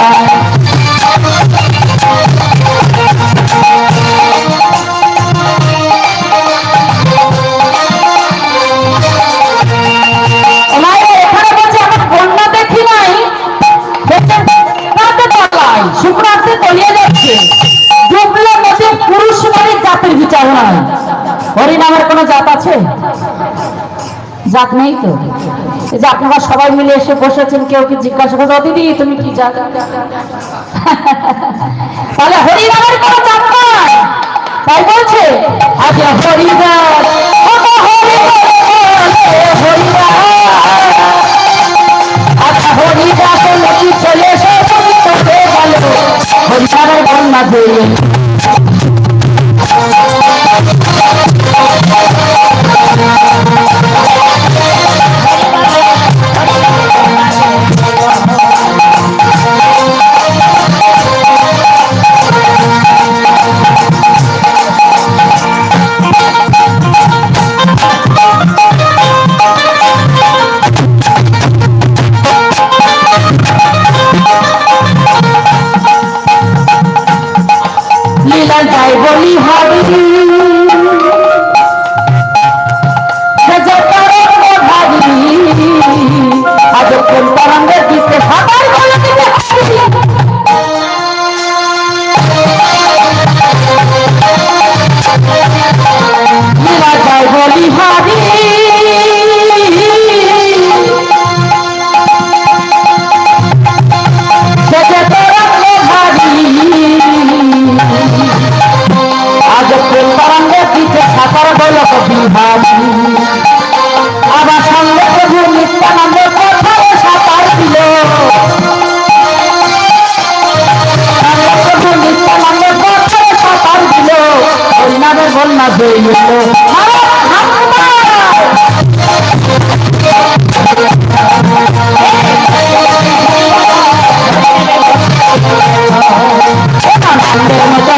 এখানে বলছে আমার বন্যা দেখি নাই, শুক্রান্তে তলিয়ে যাচ্ছে, ডুবলো নদী, পুরুষ নারী জাতির বিচার নয়। হরিনামের কোনো জাত আছে? জাত নেই তো। এই যে আপনারা সবাই মিলে এসে বসেছেন, কেউ কি জিজ্ঞাসা করছে দিদি তুমি কি জাত? তাহলে হরিনামের কোনো জাত নয়। তাই বলছে আজ হরিদাস হরিদাস নদী চলে এসে গেল হরিনামের বন্যা দিয়ে। লীলা যাই বলি হরি আজ কোন তরঙ্গের দিতে সাঁতার বলে দিতে লীলা যাই বলি হরি সে যে তরঙ্গ ভারী আজ কোন তরঙ্গের দিতে সাঁতার বলে বিহারি। আবার সঙ্গে প্রভু নিত্যানন্দ কোথায় সাঁতার দিল, প্রভু নিত্যানন্দ কোথায় সাঁতার দিল, হরিনামের বন্যা হয়ে গেল।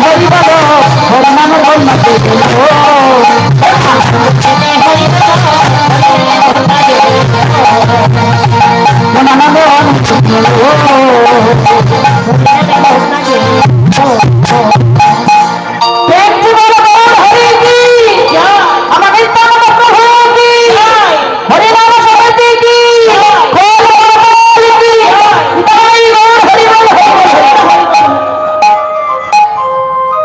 হরি বলো হরিনামের বন্যা হয়ে গেল।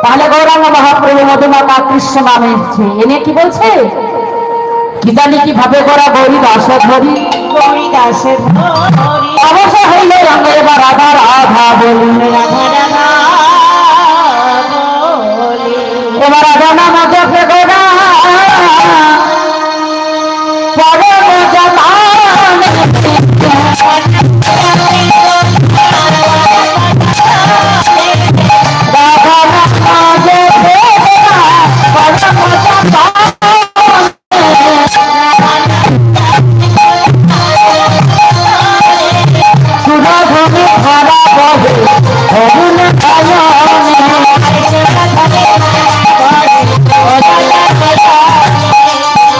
তাহলে গৌরাঙ্গ মহাপ্রভু মধুমাতা কৃষ্ণ নামে এনে কি বলছে? কি জানি কিভাবে গোরা গৌরী দাসের ধরি, গৌরী দাসের অবশ্য হইলে রঙে এবার রাধা রাধা বলি, রাধা রাধা এবার রাধা নাম জপে গোরা পরে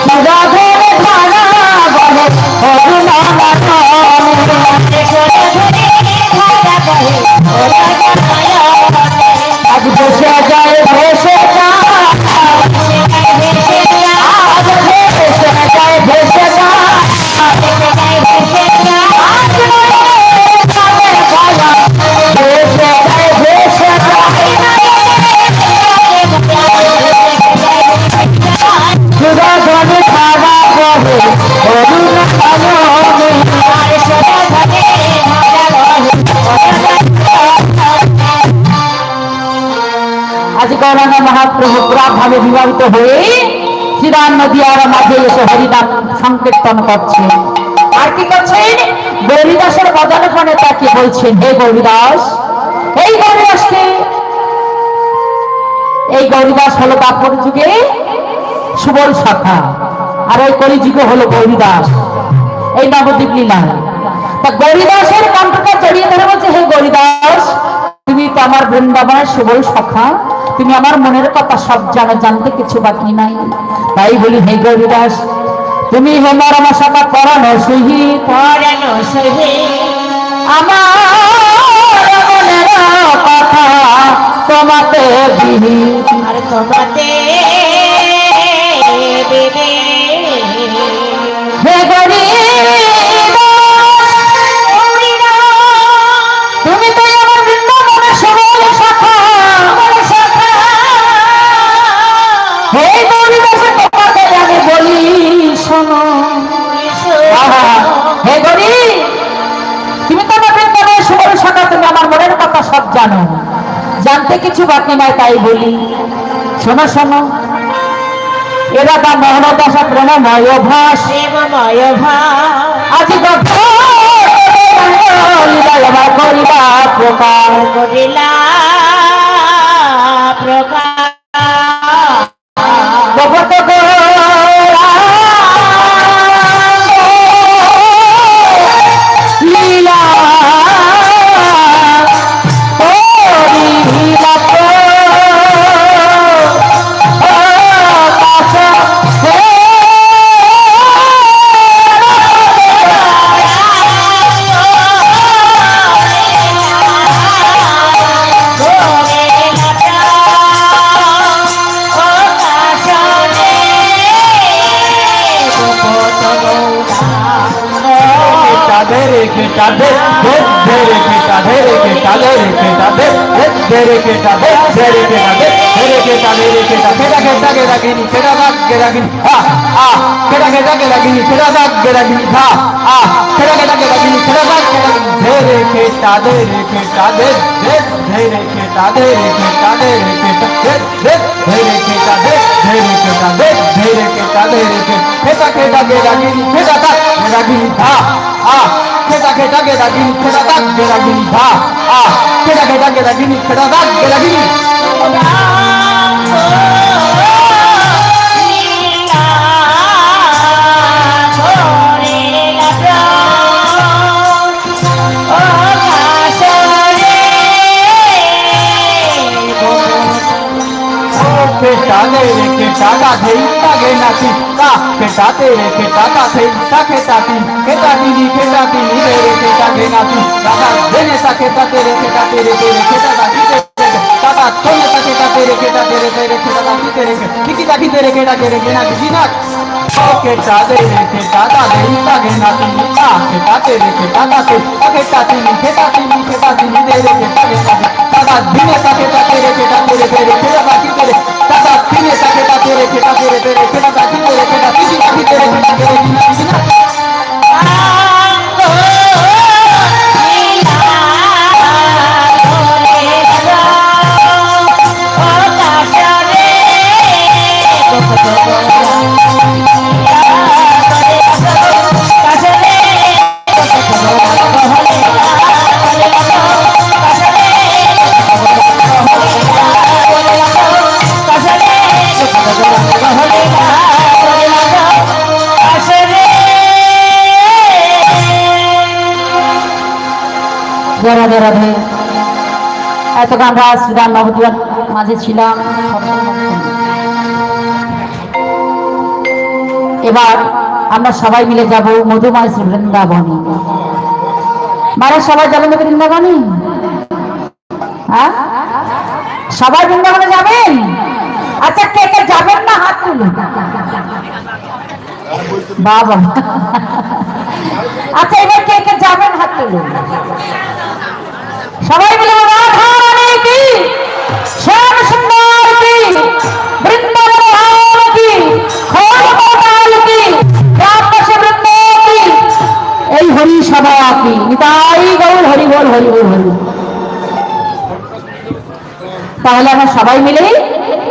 মজা গৌরাঙ্গ মহাপ্রভু পুরাভাবে বিবাহিত হয়ে শ্রীরাম নদিয়ার মাঝে এসে হরিনাম সংকীর্তন করছেন। আর কি করছেন? গৌরীদাসের বদনক্ষণে তাকে বলছেন, হে গৌরীদাস, এই গৌরীদাসকে, এই গৌরীদাস হলো দাপর যুগে সুবল শাখা, আর এই কলিযুগে হলো গৌরীদাস এই নবদ্বীপ লীলায়। তা গৌরীদাসের কণ্ঠকে জড়িয়ে ধরে বলছে, হে গৌরীদাস, তুমি তো আমার বৃন্দাবনের সুবল শাখা, তুমি আমার মনের কথা সব জানো, জানতে কিছু বাকি নাই। তাই বলি, হে গৌরীদাস, তুমি হেমার আমার শাখা পড়ানো সহিত, পরানো সহে আমার মনের কথা তোমাতে বিহিত। আর তোমাতে দেবে হে গৌরীদাস, তুমি তো আমার বৃন্দাবনের সুবল শাখা, হে গৌরীদাসের তোমাকে আমি বলি শোনো। আহা, হে গৌরী, তুমি তো আমার বৃন্দাবনের সুবল শাখা, তুমি আমার মনের কথা সব জানো, জানতে কিছু বাকি নাই। তাই বলি শোনো শোনো, এরা তা মোহনদাসা প্রেমময় ভাস, প্রেমময় ভাব আজি করিবা প্রকার, করিলা প্রকার জগত লীলা রাধে রাধে। এতক্ষণ আমরা শ্রীরাম নবদ্বীপের মাঝে ছিলাম। এবার আমরা সবাই মিলে যাব মধুময় শ্রী বৃন্দাবনে। মানে সবাই যাবেন বৃন্দাবনে? হ্যাঁ, সবাই বৃন্দাবনে যাবেন? আচ্ছা, কে কে যাবেন না হাত তুলুন। বাবা, আচ্ছা এবার কে কে যাবেন হাত তুলুন। সবাই মিলে রাধা রানী কি, শ্যাম সুন্দর কি, বৃন্দাবন ধাম কি, খড়গোপাল কি, রামদাস বৃন্দ কি, এই হরি সভা কি, নিতাই গৌর হরি বল হরি বল হরি। তাহলে আমরা সবাই মিলে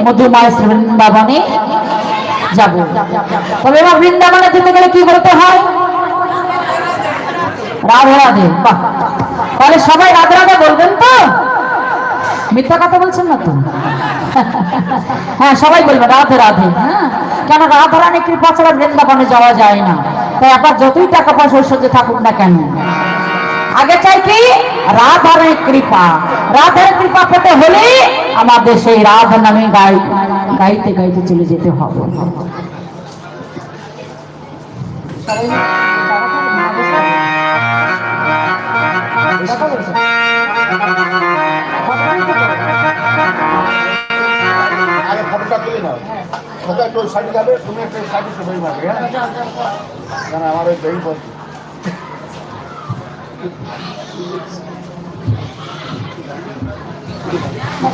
মধুময় শ্রী বৃন্দাবনে যাব। তবে এবার বৃন্দাবনে যেতে গেলে কি বলতে হয়? রাধে রাধে। বাহ, তাহলে সবাই রাধে রাধে বলবেন তো? মিথ্যা কথা বলছেন না তো? হ্যাঁ সবাই বলবে রাধে রাধে। হ্যাঁ কেন, রাধা রানী কৃপা ছাড়া বৃন্দাবনে যাওয়া যায় না। তাই আপনার যতই টাকা পয়সা ঐশ্বর্যে থাকুক না কেন, আগে চাই কি রাধার কৃপা। রাধার কৃপা পেতে হলে আমাদের সেই রাধা নামে গাইতে গাইতে চলে যেতে হবে। আগে ফটোটা তুলে নাও, সবাই একটু সাইডে যাবে, তুমি একটা সাইডে সবাই মারবে। হ্যাঁ কারণ আমার ওই দই বল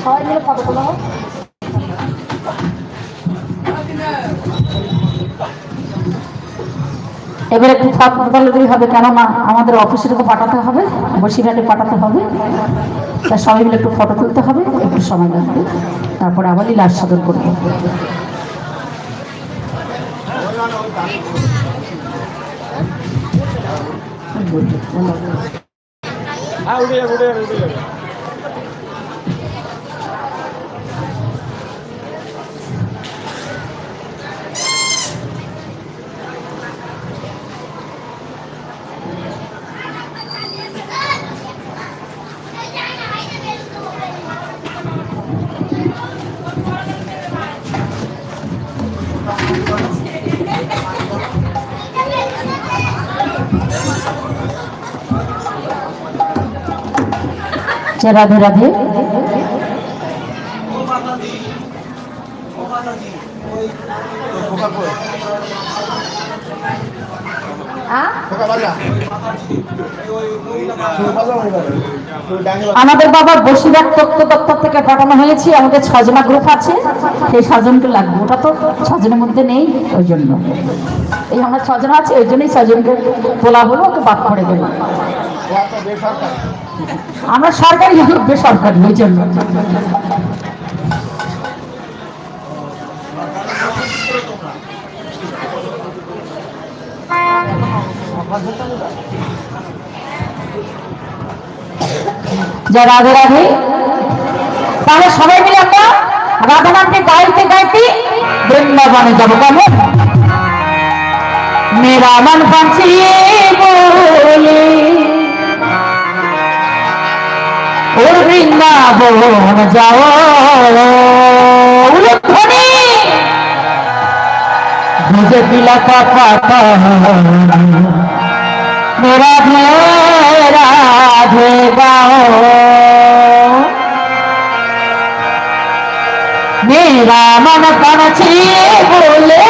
সবাই মিলে ফটো তোলা হোক। এবার একটু ফটো তুললেই হবে, কেননা আমাদের অফিসে তো পাঠাতে হবে, বসিরহাটে পাঠাতে হবে। তা সবাই মিলে একটু ফটো তুলতে হবে, একটু সময় লাগবে, তারপরে আবার লীলা আস্বাদন করবো। হ্যাঁ উঠে যাবে উঠে যাবে উঠে যাবে। রাধে রাধে। আমাদের বাবার বসিরহাট তথ্য দপ্তর থেকে পাঠানো হয়েছে, আমাদের 6 জনা গ্রুপ আছে, সেই 6 জনকে লাগবে। ওটা তো 6 জনের মধ্যে নেই, ওই জন্য এই আমরা 6 জন আছে, ওই জন্যই 6 জনকে তোলা হলো, ওকে বাদ করে দেবো। আমরা সরকারি বেসরকারি, ওই জন্য। জয় রাধে রাধে। তাহলে সবাই মিলে আমরা রাধা নামকে গাইতে গাইতে বৃন্দাবনে যাবো। কেমন? মেরা মন পাঁচিয়ে বলে ওর বৃন্দাবন যাও উলুধ্বনি ভিজে পিলা পাতা মেরা রাধে গাও मेरा मन पंछी बोले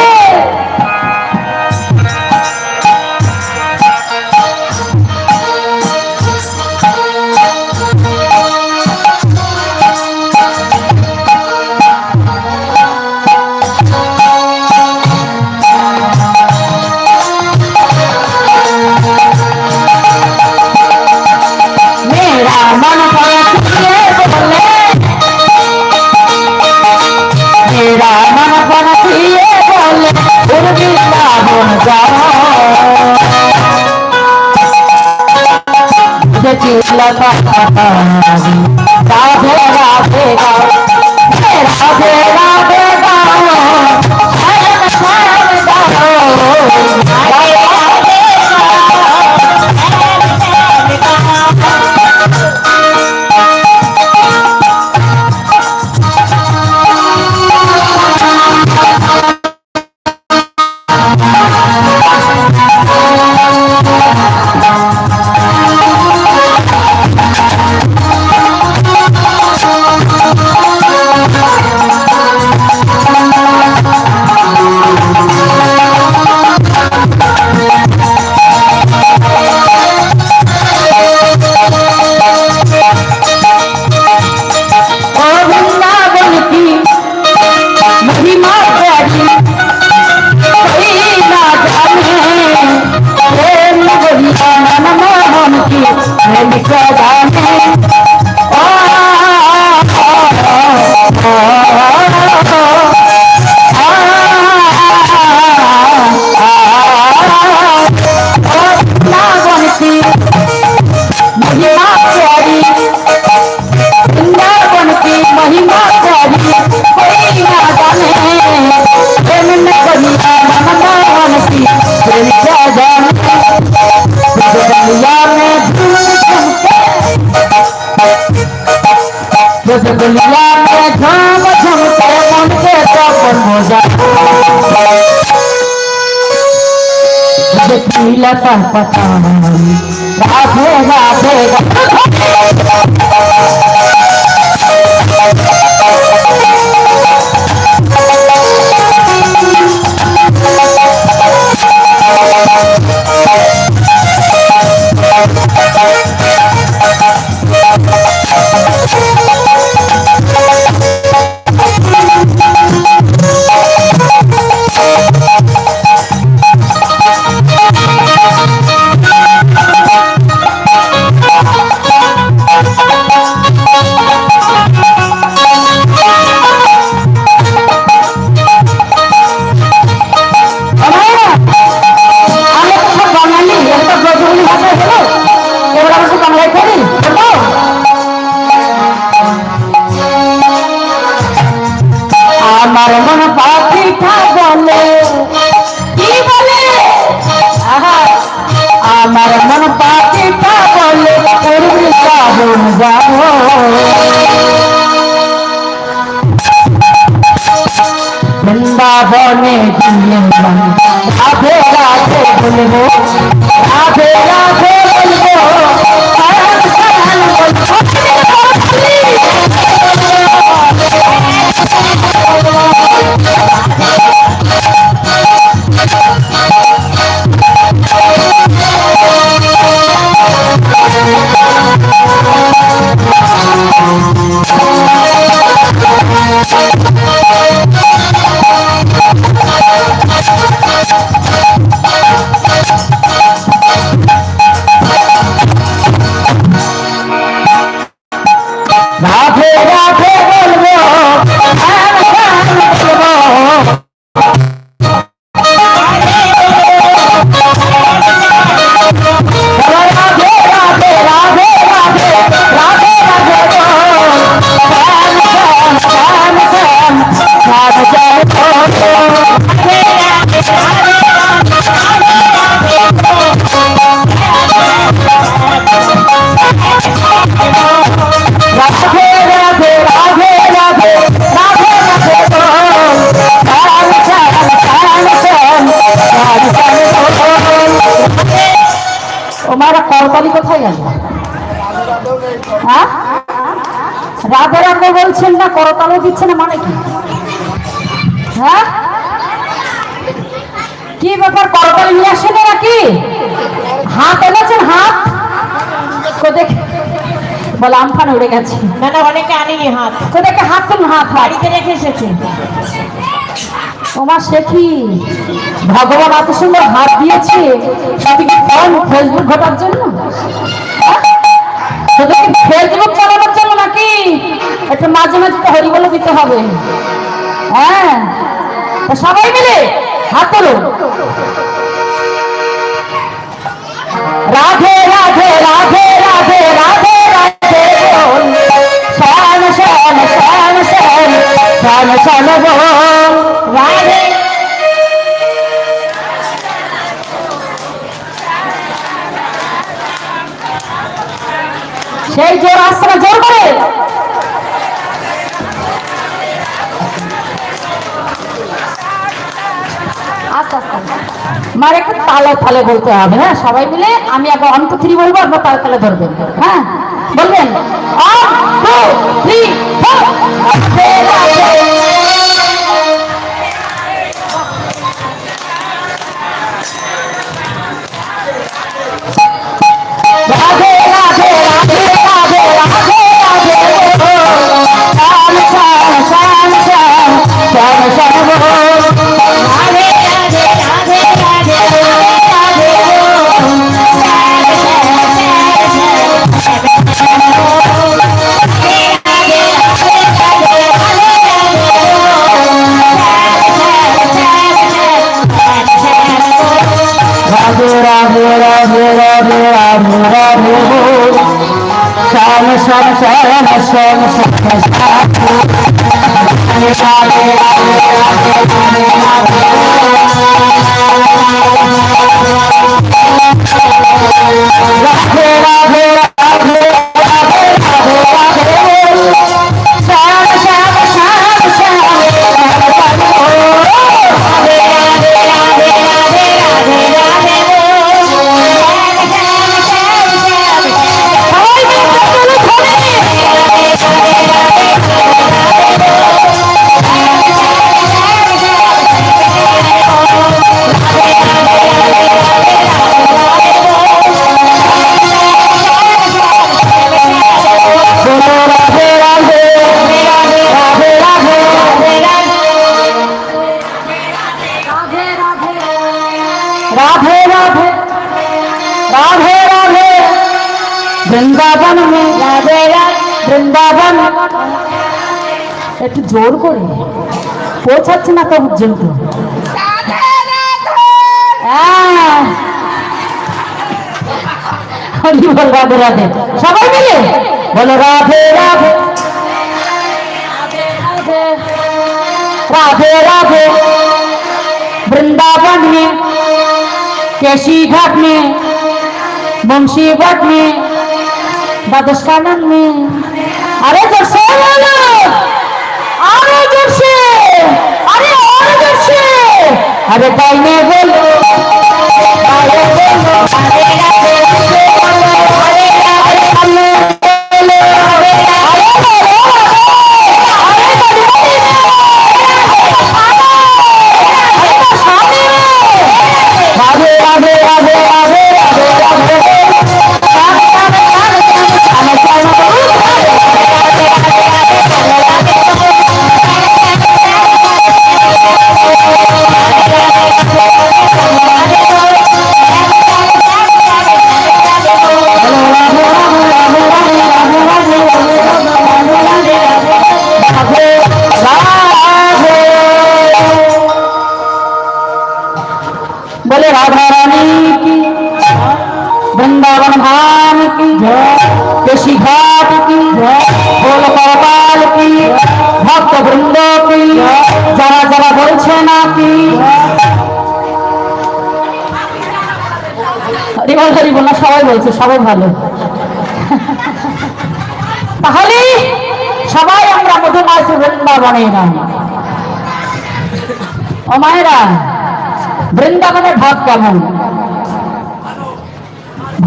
मेरा मन पंछी बोले मेरा मन पंछिए बोले वृंदावन जाओ राधे राधे गाओ राधे राधे गाओ शरण शरण गाओ Oh लता पता राधे राधे আমার মন পাখিটা বলে কি বলে আমার মন পাখিটা বলে করবি শ্রাবণ যাব বৃন্দাবনে দিলে রাধে রাধে বলবো রাধে রাধে বলবো রাধে রাধে বলবো তোমার করতালি কোথায় গেল? হ্যাঁ, রাধে রাধে বলছেন না, করতালও দিচ্ছে না, মানে কি? হ্যাঁ, কি ব্যাপার? করতালি নিয়ে আসেন নাকি? হাত এনেছেন? হাত দেখে বলে আমফান উড়ে গেছে। না না, অনেকে আনেনি হাত। দেখে হাত তুলুন, হাত বাড়িতে রেখে এসেছে। তোমার সে কি ভগবান এত সুন্দর হাত দিয়েছে, সাথে কি ফোন ফেসবুক ঘটার জন্য? ফেসবুক চালানোর জন্য নাকি? একটু মাঝে মাঝে তো হরি বলে দিতে হবে। হ্যাঁ, সবাই মিলে হাত তোলো। রাধে রাধে রাধে রাধে রাধে রাধে বল, শান শান শান শান শান শান বল রাধে। সেই জোর আসছে না, জোর করে আস্তে আস্তে মার একটা তালে তালে বলতে হবে। হ্যাঁ, সবাই মিলে আমি আগে 1 2 3 বলবো, আপনার তালে তালে ধরবেন। হ্যাঁ, বলবেন 1 2 3 4। রাধে রাধে রাধে রাধে রাধে রাধে শান শান শান শান শান শান বল রাধে রাধে রাধে রাধে রাধে রাধে রাধে রাধে রাধে রাধে শ্যাম শ্যাম শ্যাম শ্যাম শ্যাম রাধে রাধে রাধে রাধে রাধে রাধে শ্যাম শ্যাম শ্যাম শ্যাম রাধে রাধে রাধে রাধে রাধে রাধে राधे राधे राधे राधे वृंदावन में राधे राधे वृंदावन একটু জোর করে পৌঁছাচ্ছে না তো পর্যন্ত হরি বল রাধে রাধে সবাই মিলে বলো রাধে রাধে राधे राधे वृंदावन में केशी घाट में मुंशी भट्ट में द्वादश कानन में अरे जोर से बोलो अरे जोर से अरे और जोर से अरे दाहिने बोलो बाएं बोलो अरे राधे राधे बोलो अरे राधे बोलो अरे बोले राधा रानी की वृंदावन धाम की केशी घाट की बोल गोपाल की भक्त वृंदों की जरा जरा बोलছে না কি হরি বল না সবাই বলছে সবাই ভালো তাহলে সবাই আমরা মধুমাস বৃন্দাবনে এলাম ও মায়েরা বৃন্দাবনের ভাব কেমন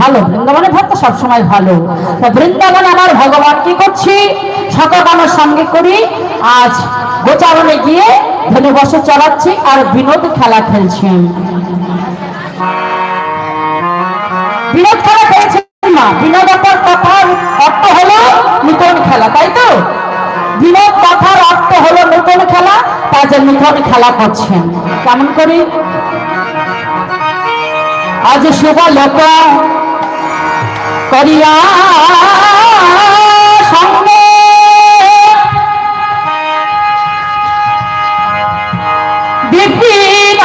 ভালো বৃন্দাবনের ভাব তো সবসময় ভালো বৃন্দাবন আমার ভগবান কি করছি সকলের সঙ্গে করি আজ গোচারণে গিয়ে ধনু বসে চালাচ্ছি আর বিনোদ খেলা খেলছি বিনোদ খেলা খেলছি না বিনোদ কথার অর্থ হলো নূতন খেলা তাই তো বিনোদ কথার অর্থ হলো নূতন খেলা তাই যে নূতন খেলা করছেন কেমন করি आज शुभ लोक करिया संगे विपिन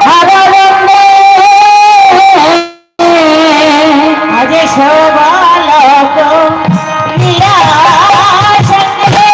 हरवंदे आज शुभ लोक करिया संगे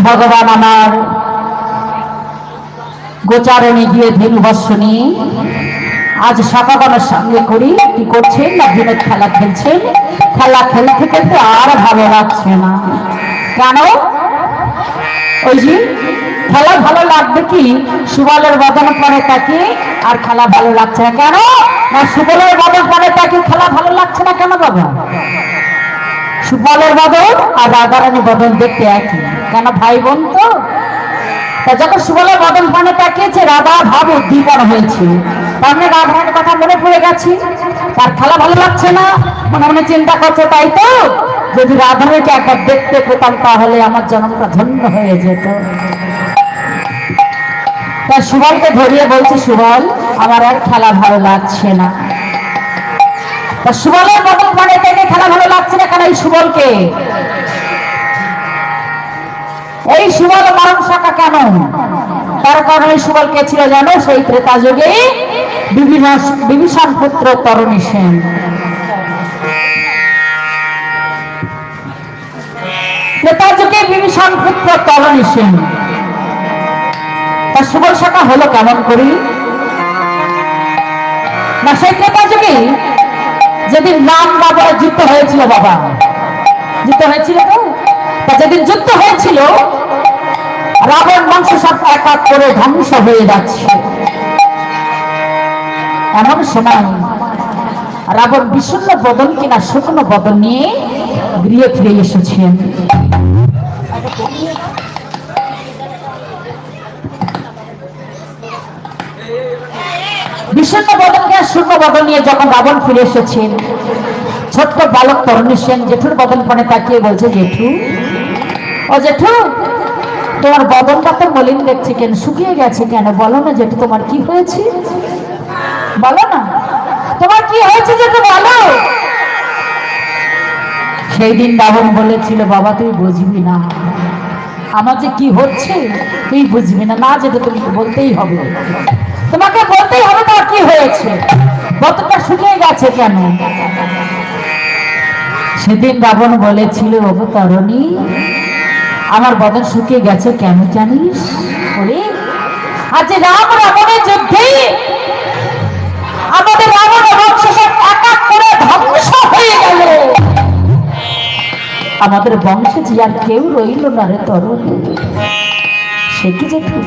ভগবান আমার গোচারণে গিয়ে ধেনুবর্ষ নিয়ে আজ সকাগণের সঙ্গে করি কি করছেন না দিনের খেলা খেলছেন। খেলা খেলতে খেলতে আর ভালো লাগছে না। কেন? ওই যে খেলা ভালো লাগবে কি সুবলের বদন পরে তাকে আর খেলা ভালো লাগছে না। কেন না সুবলের বদন পরে তাকে খেলা ভালো লাগছে না কেন বাবা? সুবলের বদন আর রাধারানী বদন দেখতে একই। কেন? ভাই বোন তো। তা যখন সুবলের বদন পানে তাকিয়েছে রাধা ভাব উদ্দীপন হয়েছে, তার মানে রাধারানীর কথা মনে পড়ে গেছে, তার খেলা ভালো লাগছে না, মনে মনে চিন্তা করছে তাই তো যদি রাধারানীকে একবার দেখতে পেতাম তাহলে আমার জন্মটা ধন্য হয়ে যেত। তা সুবলকে ধরিয়ে বলছে সুবল আমার আর খেলা ভালো লাগছে না। তা সুবলের বদন পানে থেকে খেলা ভালো লাগছে না কেন? এই সুবলকে, এই সুবল মরণ শাখা কেন? তার কারণে সুবল কে ছিল জানো? সেই ত্রেতা যুগে বিভীষণ পুত্র তরণী সেন। ত্রেতা যুগে বিভীষণ পুত্র তরণী সেন। তার সুবল শাখা হলো কেমন করি না সেই ত্রেতা যুগে যেদিন রাম রাবণের যুদ্ধ হয়েছিল বাবা, যুদ্ধ হয়েছিল তো, তা যেদিন যুদ্ধ হয়েছিল রাবণ বংশ সব এক এক করে ধ্বংস হয়ে যাচ্ছে। এমন সময় রাবণ বিষণ্ণ বদন কিনা শুকনো বদন নিয়ে গৃহে ফিরে এসেছেন। বিষণ্ণ বদন কিনা শুকনো বদন নিয়ে যখন রাবণ ফিরে এসেছেন, ছোট্ট বালক তরণী সেন জেঠুর বদন পানে তাকিয়ে বলছে জেঠু, ও জেঠু তোমার বদনটা তো মলিন দেখছি কেন, শুকিয়ে গেছে কেন? বলো না জেঠু তোমার কি হয়েছে, বলো না তোমার কি হয়েছে জেঠু বলো। সেই দিন রাবণ বলেছিল বাবা তুই বুঝবি না আমার যে কি হচ্ছে, তুই বুঝবি না। না জেঠু তুমি বলতেই হবে, তোমাকে বলতেই হবে তোমার কি হয়েছে, বদনটা শুকিয়ে গেছে কেন? সেদিন রাবণ বলেছিল ওগো তরণী আমার বদন শুকিয়ে গেছে কেন জানিস? ওরে আজ রাম রাবণের যুদ্ধে আমাদের রাবণ বংশ সব এক এক করে ধ্বংস হয়ে গেল, আমাদের বংশে যে আর কেউ রইল না রে তরণী। সে কি জেঠু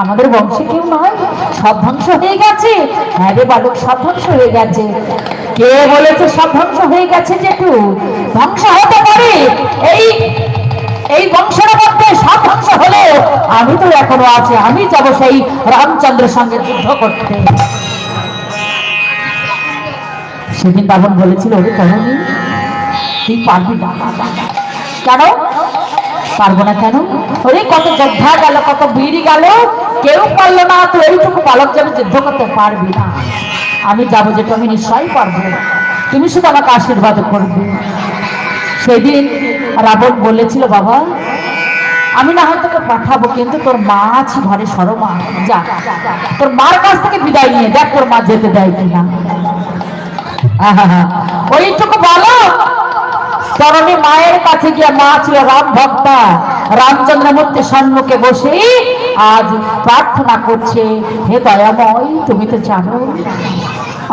আমাদের বংশে কেউ নয়, সব ধ্বংস হয়ে গেছে? হ্যাঁ রে বালক সব ধ্বংস হয়ে গেছে। কে বলেছে সব ধ্বংস হয়ে গেছে জেঠু? ধ্বংস হতে পারে এই বংশের মধ্যে সব ধ্বংস হলে আমি তো এখনো আছে, আমি যাব সেই রামচন্দ্রের সঙ্গে যুদ্ধ করতে। সেদিন রাবণ বলেছিল ওরে তরণী তুই পারবি না। কেন পারবো না কেন? ওরে কত যোদ্ধা গেল, কত বীরই গেল, কেউ পারলো না, তো এইটুকু বালক যাবে যুদ্ধ করতে পারবি না। আমি যাবো যেটা আমি নিশ্চয়ই পারবো, তুমি শুধু আমাকে আশীর্বাদ করবে। সেদিন রাবণ বলেছিল বাবা আমি না হয় তোকে পাঠাবো, কিন্তু তোর মা আছে ঘরে, সরমা যা তোর মার কাছ থেকে বিদায় নিয়ে দেখ তোর মা যেতে দেয় কিনা। ওইটুকু বলো তরণী মায়ের কাছে গিয়ে, মা ছিল রাম ভক্তা, রামচন্দ্র মূর্তি সম্মুখে বসে আজ প্রার্থনা করছে হে দয়াময় তুমি তো জানো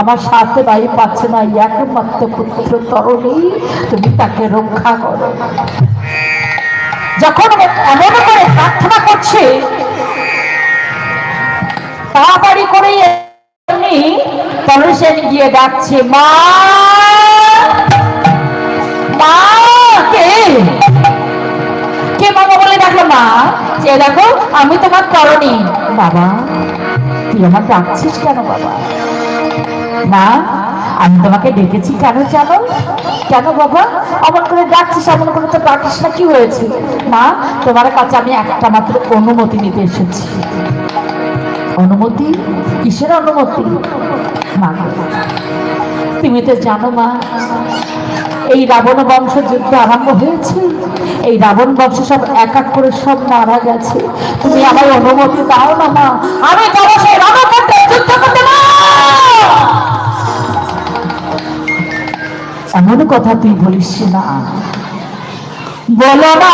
আমার সাথে ভাই পাচ্ছে না, একমাত্র পুত্র তরণী তুমি তাকে রক্ষা করো। যখন এমন করে প্রার্থনা করছে তাড়াতাড়ি করে তরণী সেন গিয়ে ডাকছে মা, মা কে কে বাবা বলে ডাকলো, মা যে দেখো আমি তোমার তরণী। বাবা তুই আমার ডাকছিস কেন বাবা? না আমি তোমাকে ডেকেছি কেন জানো? কেন বাবা এমন করে ডাকছিস, এমন করে তো ডাকিস না, কি হয়েছে? মা তোমার কাছে আমি একটা মাত্র অনুমতি নিতে এসেছি। অনুমতি? কিসের অনুমতি? মা তুমি তো জানো মা এই রাবণ বংশ যুদ্ধ আরম্ভ হয়েছে, এই রাবণ বংশ সব এক এক করে সব মারা গেছে, তুমি আমার অনুমতি দাও না মা, আমি যাবো সেই রাবণকে যুদ্ধ করতে। না এমন কথা তুই বলিস না, বলো না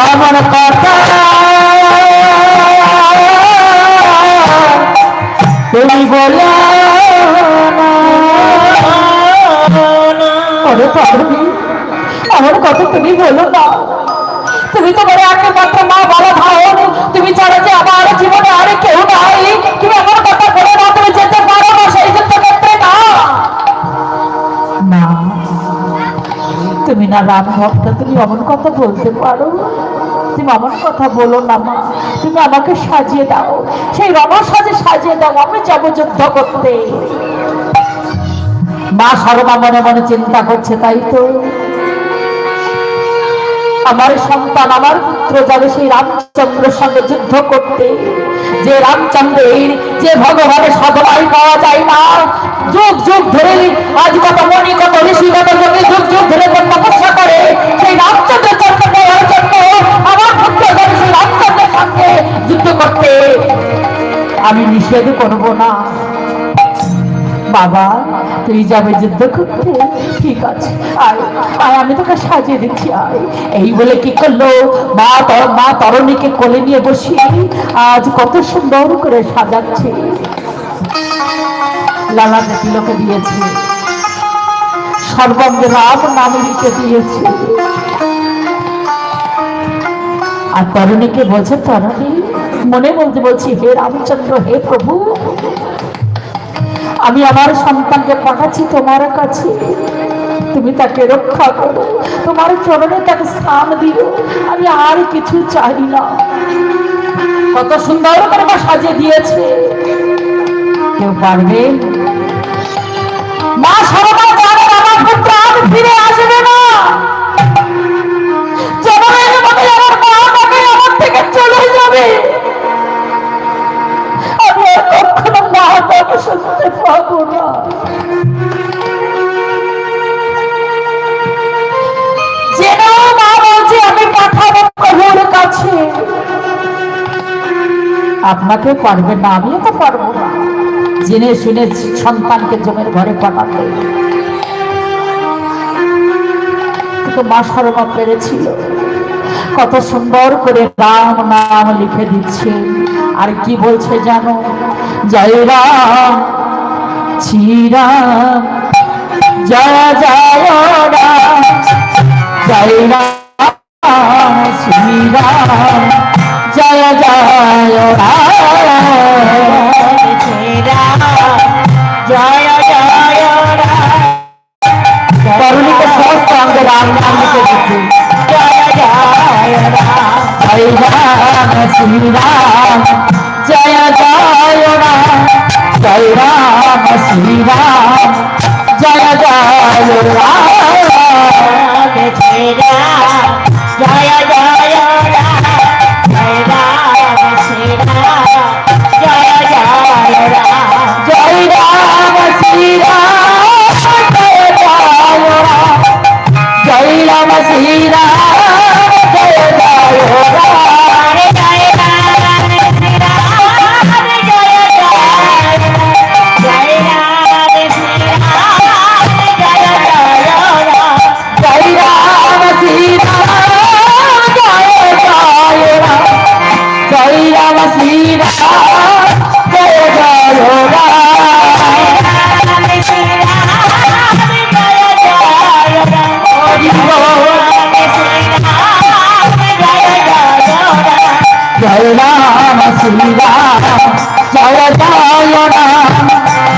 আমার কথা তুমি বলো আমার কথা তুমি বলো না। তুমি তোমার একমাত্র মা বলো ভাও, তুমি ছাড়া যে আমার জীবনে আর কেউ নাই। তুমি আমার কথা বলো না, তুমি যেতে পারো না সেই যুদ্ধ ক্ষেত্রে না। না তুমি না রাম ভক্ত, তুমি এমন কথা বলতে পারো? তুমি আমার কথা বলো না মা, তুমি আমাকে সাজিয়ে দাও, সেই রমা সাজিয়ে দাও, আমি যাবো যুদ্ধ করতে। মা সর্বা মনে মনে চিন্তা করছে, তাই তো আমার সন্তান আমার পুত্র যাবে সেই রামচন্দ্রের সঙ্গে যুদ্ধ করতে, যে রামচন্দ্রের যে ভগবানের সাধনায় পাওয়া যায় না। যুগ যুগ ধরে আজ কত মণি কত ঋষি কত যোগী যুগ যুগ ধরে তপস্যা করে সেই রামচন্দ্রের জন্ম পাওয়ার জন্য আমার পুত্র যাবে সেই রামচন্দ্রের সঙ্গে যুদ্ধ করতে। আমি নিষেধ করবো না। বাবা তুই যাবে যুদ্ধ করতে, ঠিক আছে আয় আয়, আমি তোকে সাজিয়ে দিচ্ছি আয়। এই বলে কি করলো, মা তরণীকে কোলে নিয়ে বসিয়ে আজ কত সুন্দর করে সাজাচ্ছে। লালা তিলকে দিয়েছে, সর্বাঙ্গে রাম নাম লিখে দিয়েছে। আর তরণীকে বলছে, তরণী মনে বলতে বলছি, হে রামচন্দ্র, হে প্রভু, আমি আমার সন্তানকে পাঠাচ্ছি তোমার কাছে, তুমি তাকে রক্ষা করো, তোমার চরণে তাকে স্থান দিও, আমি আর কিছু চাই না। কত সুন্দর করে মা সাজিয়ে দিয়েছে। কেউ পারবে? মা সর্বদা জানেন আমার পুত্র আর ফিরে আসবে না। চরণের মধ্যে আমার মা আমাকে আমার থেকে চলে যাবে। আমি আর কখনো মা বাবা শুনতে পাবো না। জেনেও মা বলছে আমি পাঠাবো প্রভুর কাছে। আপনাকে পারবে না, আমিও তো পারবো না জেনে শুনে সন্তানকে জমের ঘরে পাঠাতে। কিন্তু মা সর্বা পেরেছিল, কত সুন্দর করে রাম নাম লিখে দিচ্ছে। আর কি বলছে জানো? জয় রাম শ্রীরাম জয় জয় রাম, জয় রাম শ্রীরাম জয় জয় রাম, জয় জয় রাম। তরুণীকে সমস্ত অঙ্গে রাম নাম লিখে দিচ্ছে। জয় জয় রাম, জয় রাম শ্রীরাম জয় জয় রাম, জয় রাম শ্রীরাম জয় জয় রাম, শ্রীরাম জয় জয় রাম, জয় রাম শ্রীরাম জয় জয় রাম, জয় রাম শ্রীরাম জয় জয় রাম, জয় রাম শ্রীরাম জয় জয় রাম, জয় রাম শ্রীরাম জয় জয়, জয় রাম শ্রীরাম জয় জয় রাম, জয় রাম শ্রীরাম জয় জয় রাম, জয় রাম শ্রীরাম জয় জয় রাম, জয় জয় রাম,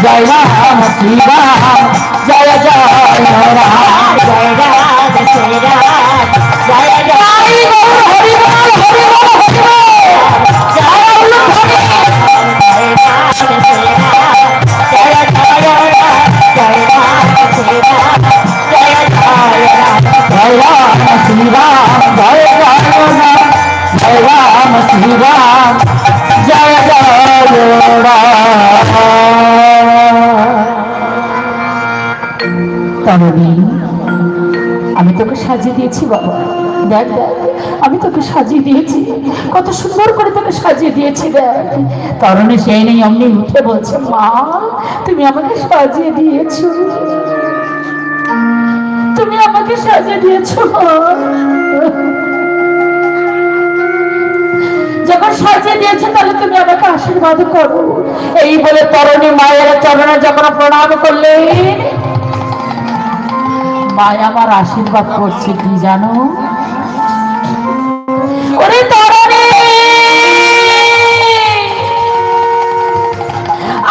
জয় রাম শ্রীরাম জয় জয় রাম, জয় রাম শ্রীরাম জয় জয় রাম, হরি বল হরি বল হরি বল হরি বল, জয় রাম শ্রীরাম জয় জয় রাম, জয় রাম শ্রীরাম জয় জয় রাম, জয় রাম শ্রীরাম জয় জয় রাম, জয় রাম শ্রীরাম জয় জয় রাম। তরুণী, আমি তোকে সাজিয়ে দিয়েছি বাবা, দেখ দেখ আমি তোকে সাজিয়ে দিয়েছি, কত সুন্দর করে তোকে সাজিয়ে দিয়েছি দেখ। তরুণী সেই নেই অমনি উঠে বলছে, মা তুমি আমাকে সাজিয়ে দিয়েছো, তুমি আমাকে সাজিয়ে দিয়েছো মা। যখন সাজিয়ে দিয়েছে তাহলে তুমি আমাকে আশীর্বাদ করো। এই বলে তরুণী মায়ের চরণে যখন প্রণাম করলে, মায়া আমার আশীর্বাদ করছে কি জানো? ওরে তরুণী,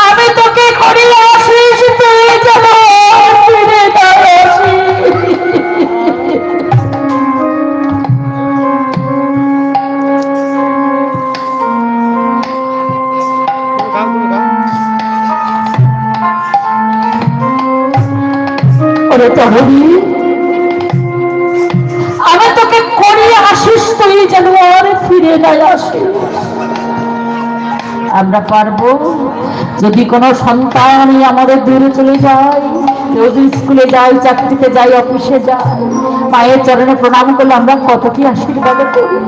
আমি তোকে করি আশিস, তুই যেন ফিরে না আসিস। ওরে তরুণী, আমি তোকে করিয়ে আসিস, তুই যেন আর ফিরে না আসিস। আমরা পারবো যদি কোনো সন্তান আমাদের দূরে চলে যায়, কেউ যদি স্কুলে যায়, চাকরিতে যায়, অফিসে যায়, মায়ের চরণে প্রণাম করলে আমরা কত কি আশীর্বাদ করি।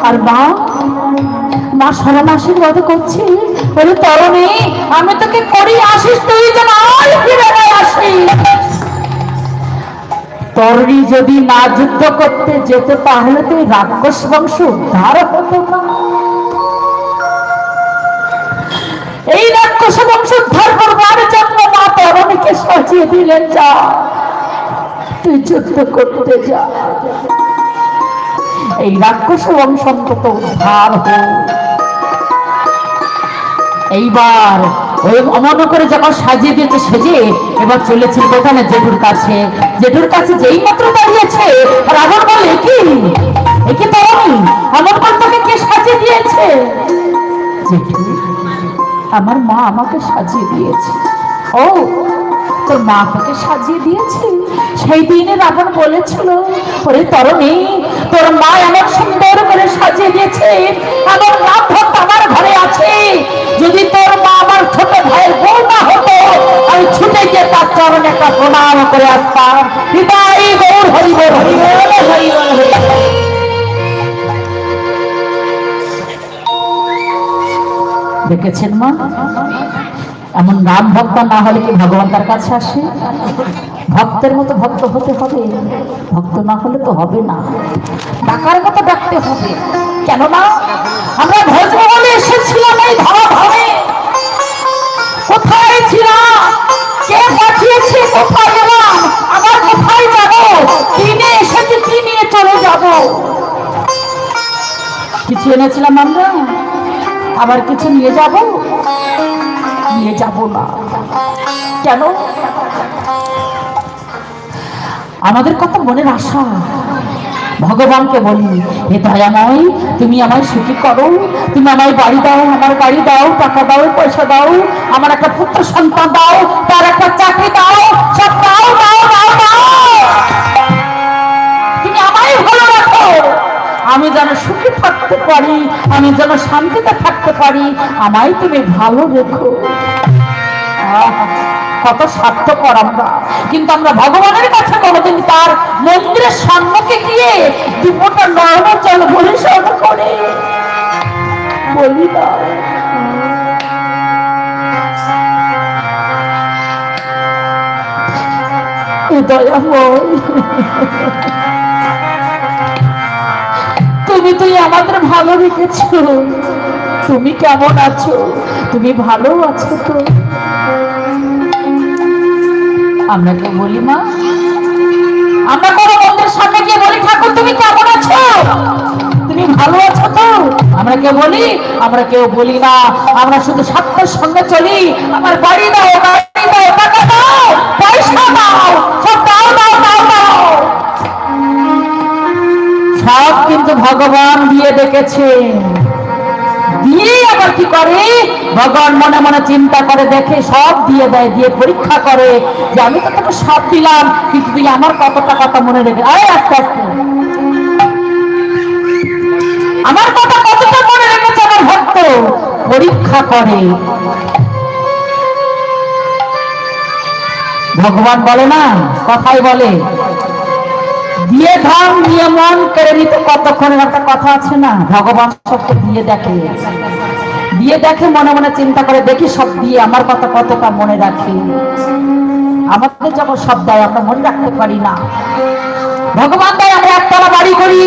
আর মা, মা সরম আশীর্বাদ করছি, বলে তরুণী আমি তোকে করিয়ে আসিস, তুই যেন আর ফিরে না আসিস। তরুণী যদি না যুদ্ধ করতে যেত তাহলে তো রাক্ষস বংশ উদ্ধার হতো না। এই রাক্ষস বংশ উদ্ধার করবার জন্য মা তরুণীকে সাজিয়ে দিলেন, যা তুই যুদ্ধ করতে যা, এই রাক্ষস বংশ অন্তত উদ্ধার হোক। এইবার ওই অমন করে যখন সাজিয়ে দিয়েছে, সেজে এবার চলেছে কোথায় জেঠুর কাছে। জেঠুর কাছে যেই মাত্র দাঁড়িয়েছে, রাবণ বলে একে তরুণী এমন করে তোকে কে সাজিয়ে দিয়েছে? জেঠু, আমার মা আমাকে সাজিয়ে দিয়েছে। ও তোর মা তোকে সাজিয়ে দিয়েছে? সেই দিনে রাবণ বলেছিল, ওরে তরুণী তোর মা এমন সুন্দর করে সাজিয়ে দিয়েছে, আমার নাম ভক্ত আমার ঘরে আছে, যদি তোর মা আমার ছোট ভাইয়ের বউ না হতো আমি ছুটে গিয়ে তার চরণে একটা প্রণাম করে আসতাম। হৃদয় গৌর হরি বল, হরি বল, হরি বল, হরি বল। দেখেছেন মা, এমন নাম ভক্ত না হলে কি ভগবান তার কাছে আসে? ভক্তের মতো ভক্ত হতে হবে, ভক্ত না হলে তো হবে না, ডাকার মতো ডাকতে হবে। কেননা আমরা ভোজমহলে এসেছিলাম এই ধরাধামে, কোথায় ছিলাম, কে পাঠিয়েছে, কোথায় গেলাম, আবার কোথায় যাবো, কি নিয়ে এসেছি, কি নিয়ে চলে যাব। কিছু এনেছিলাম আমরা, আবার কিছু নিয়ে যাব? নিয়ে যাব না। কেন? আমাদের কত মনের আশা, ভগবানকে বলি, হে দয়াময় তুমি আমায় সুখী করো, তুমি আমায় বাড়ি দাও, আমার গাড়ি দাও, টাকা দাও, পয়সা দাও, আমার একটা পুত্র সন্তান দাও, তার একটা চাকরি দাও, সব দাও দাও দাও দাও, তুমি আমায় ভালো রাখো, আমি যেন সুখী থাকতে পারি, আমি যেন শান্তিতে থাকতে পারি, আমায় তুমি ভালো রেখো। কত স্বার্থপর আমরা, কিন্তু আমরা ভগবানের কাছে কোনোদিন তার মন্দিরের সম্মুখে গিয়ে দুপোটা নয়নের জল পরিশোধ করে বলি না। দয়াময় তুমি তুই আমাদের ভালো রেখেছ, তুমি কেমন আছো, তুমি ভালো আছো তো? আমরা কেউ বলি মা, আমরা কোনো মন্দিরের সামনে গিয়ে বলি ঠাকুর তুমি কেমন আছো, তুমি ভালো আছো তো? আমরা কেউ বলি? আমরা কেউ বলি না, আমরা শুধু স্বার্থের সঙ্গে চলি, আমার বাড়ি দাও, গাড়ি দাও, টাকা দাও, পয়সা দাও, সব দাও দাও দাও দাও। সব কিন্তু ভগবান দিয়ে দেখেছেন, দিয়ে আবার কি করে, ভগবান মনে মনে চিন্তা করে দেখে, সব দিয়ে দেয়, দিয়ে পরীক্ষা করে যে আমি তো তোকে সব দিলাম, কিন্তু তুই আমার কত টাকাটা মনে রেখে, আরে আস্তে আস্তে আমার কথা কতটা মনে রেখেছে আমার ভক্ত, পরীক্ষা করে। ভগবান বলে না, কথাই বলে দিয়ে ধাম দিয়ে মন কেড়ে নিতে কতক্ষণের একটা কথা আছে না, ভগবান সবকে দিয়ে দেখে, দিয়ে দেখে মনে মনে চিন্তা করে দেখি সব দিয়ে আমার কথা কতটা মনে রাখে। আমাদের যখন সব দেয় আমরা মনে রাখতে পারি না। ভগবান দেয় আমরা একতলা বাড়ি করি,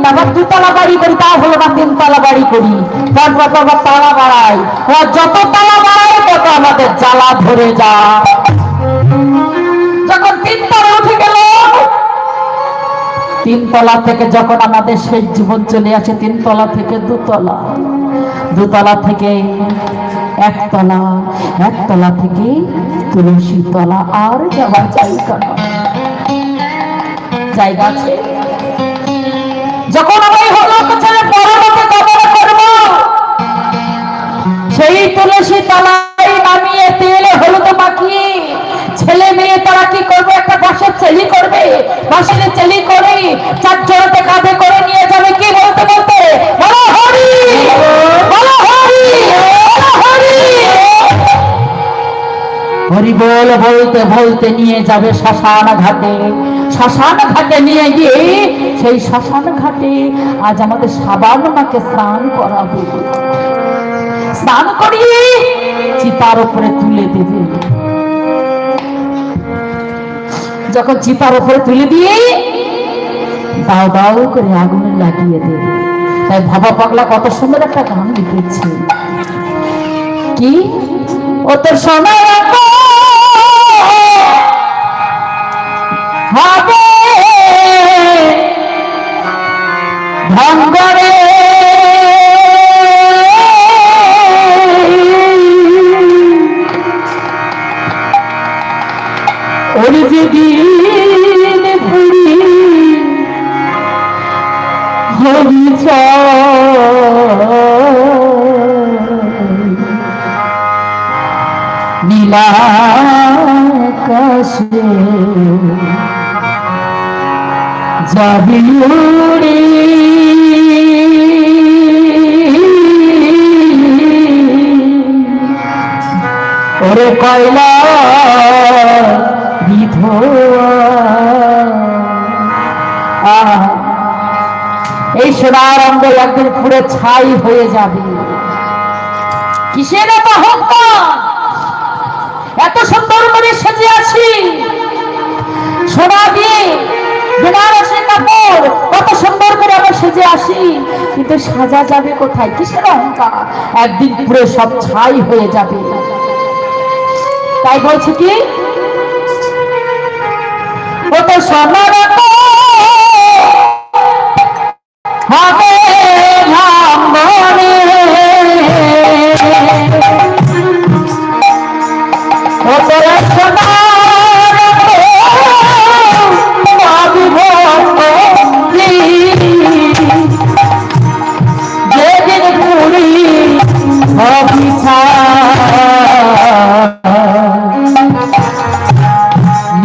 তারপর দুতলা বাড়ি করি, তা হলো না তিনতলা বাড়ি করি, তারপর তালা বাড়াই, যত তালা বাড়াই তত আমাদের জ্বালা ধরে যায়। যখন তিনতলা উঠে গেল, তিনতলা থেকে যখন আমাদের শেষ জীবন চলে আসে, তিনতলা থেকে দুতলা, দুতলা থেকে একতলা, একতলা থেকে তুলসী তলা, আর যাওয়ার জায়গা না, জায়গা আছে। যখন আমি হলক ছেড়ে পরলোকে গমন করব, সেই তুলসী তলায় নামিয়ে তেল হলুদ মাখিয়ে ছেলে মেয়ে তারা কি করবে, একটা বাঁশের চেলি করবে, বাঁশের চেলি করে চারজনকে কাঁধে করে নিয়ে যাবে, কি বলতে বলতে বলো হরি, বলো হরি, বলো হরি, হরি বল বলতে বলতে নিয়ে যাবে শ্মশান ঘাটে। শ্মশান ঘাটে নিয়ে গিয়ে সেই শ্মশান ঘাটে আজ আমাদের সাবান মাকে স্নান করাবে, স্নান করিয়ে চিতার উপরে তুলে দেবে। যখন চিতার উপরে তুলে দিয়ে দাও দাও করে আগুনে লাগিয়ে দেবে। তাই ভাবা পাগলা কত সুন্দর একটা গান লিখেছে, কি ও তোর সময় হবে ভঙ্গরে, ওর যেদিন পুরী হরিচ নীলাকাশে যাবি উড়ি, ওরে কয়লা বিধবা। এই সোনার অঙ্গ একদিন পুরো ছাই হয়ে যাবে। কিসের এত অহংকার, এত সুন্দর করে সেজে আছি সোনা দিয়ে, বেনারসি কাপড় কত সুন্দর করে আমরা সেজে আসি, কিন্তু সাজা যাবে কোথায়? কিসের অহংকার, একদিন পুরো সব ছাই হয়ে যাবে। তাই বলছে কি ও তো সোনার হবে ভাঙ্গনে, ও তোর সোনার যেদিন পুরী অভিছা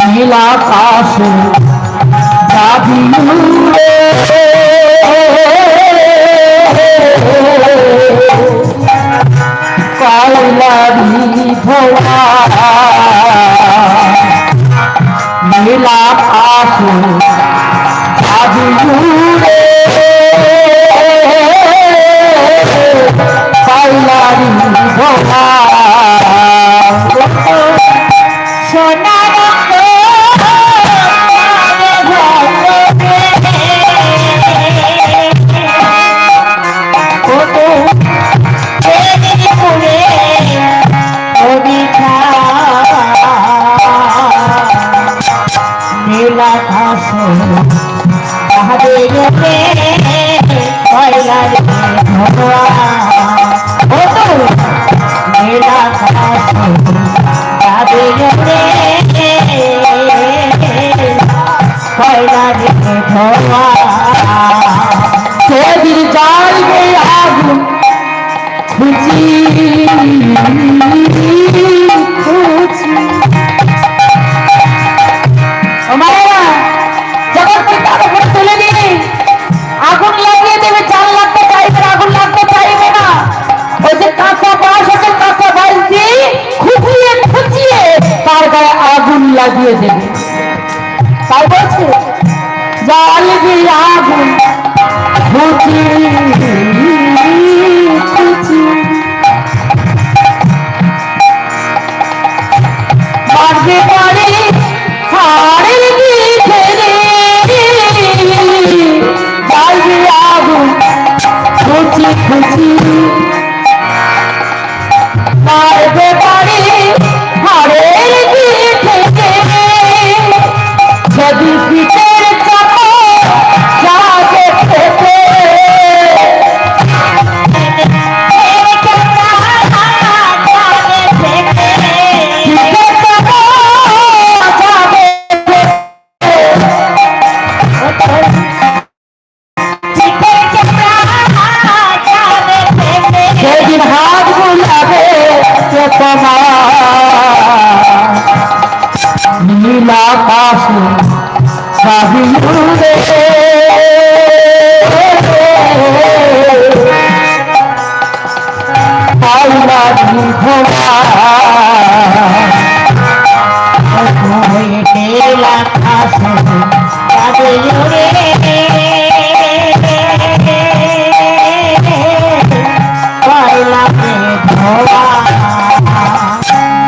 নীলাকাশে যাবি উড়ে, কয়লা বিধবা নীলাকাশে যাবি উড়ে, কয়লা বিধবা সোনার সেদিন যাইবে আগুন খুঁজি খুঁজি, যখন তার উপরে তুলে দিয়ে আগুন লাগিয়ে দেবে, চাল লাগতে চাইবে, আগুন লাগতে চাইবে না, ওই যে কাঁচা বাঁশ আছে, কাঁচা বাঁশ দিয়ে খুঁচিয়ে খুঁচিয়ে তার গায়ে আগুন লাগিয়ে দেবে। তাই বলছে জ্বালবি আগুন খুঁজি খুঁজি, মারবে পারে হাড়ের পিঠে রে, জ্বালবি আগুন খুঁজি খুঁজি, মারবে পারে হাড়ের পিঠে রে, যদি পিঠের চাপড় যাবে খেতে, সেদিন হাত বুলাবে তোমার নীল আকাশে বাহিরে, পাইলা বিধবা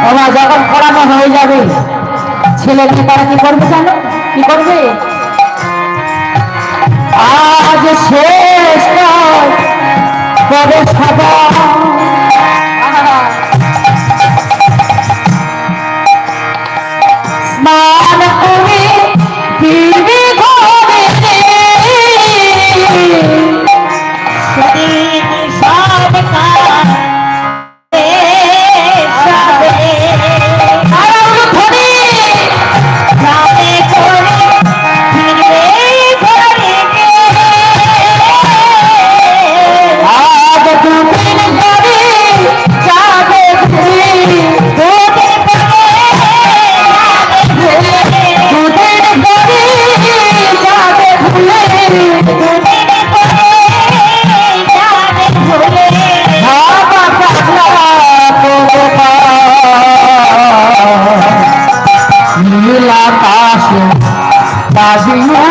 ওরা যখন পড়ানো হয়ে যাবে ছেলে মেয়ে তারা কি করবে জানো? কি করবে? আজ শেষ কবে সভা, স্নান করে ফিরবে ঘরে, নীল আকাশে বাজিয়ে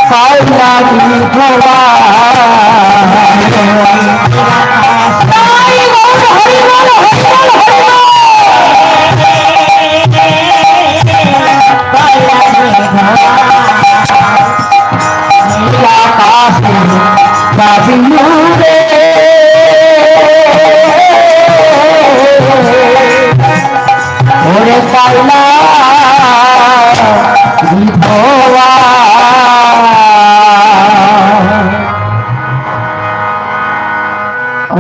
পাইলা বিধবা, নীল আকাশে বাজিয়ে ওরে পাইলা বিধবা।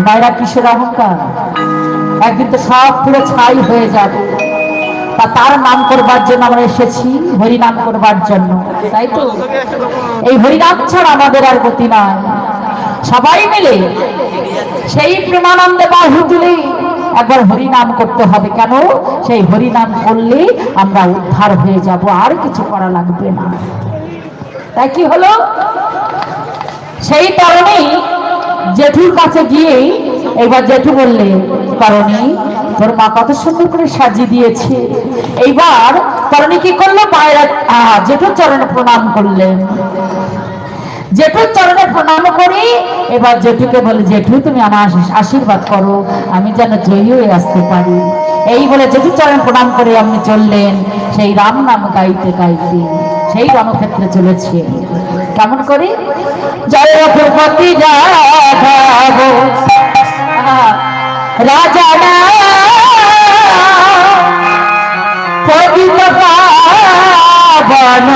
মায়েরা কিসের অহংকার, একদিন তো সব পুরো ছাই হয়ে যাবে, তা তার নাম করবার জন্য আমরা এসেছি, হরি নাম করবার জন্য, তাই তো? এই হরিনাম ছাড়া আমাদের আর গতি নাই। সবাই মিলে সেই প্রেমানন্দে বাহু তুলে একবার হরিনাম করতে হবে। কেন? সেই হরিনাম করলে আমরা উদ্ধার হয়ে যাব, আর কিছু করা লাগবে না। তাই কি হলো, সেই তরুণী জেঠুর কাছে গিয়ে এইবার জেঠু বললে, তরুণী তোর মা কত সুন্দর করে সাজিয়ে দিয়েছে। এইবার তরুণী কি করলো, পায়রা জেঠুর চরণে প্রণাম করলেন। জেঠুর চরণে প্রণাম করি এবার জেঠুকে বলে, জেঠু তুমি আমার আশীর্বাদ করো, আমি যেন জয়ী হয়ে আসতে পারি। এই বলে জেঠুর চরণে প্রণাম করে আপনি চললেন সেই রাম নাম গাইতে গাইতে, সেই রণক্ষেত্রে চলেছে। কেমন করে? জয় রঘুপতি রাঘব রাজা পবিত্র পাবন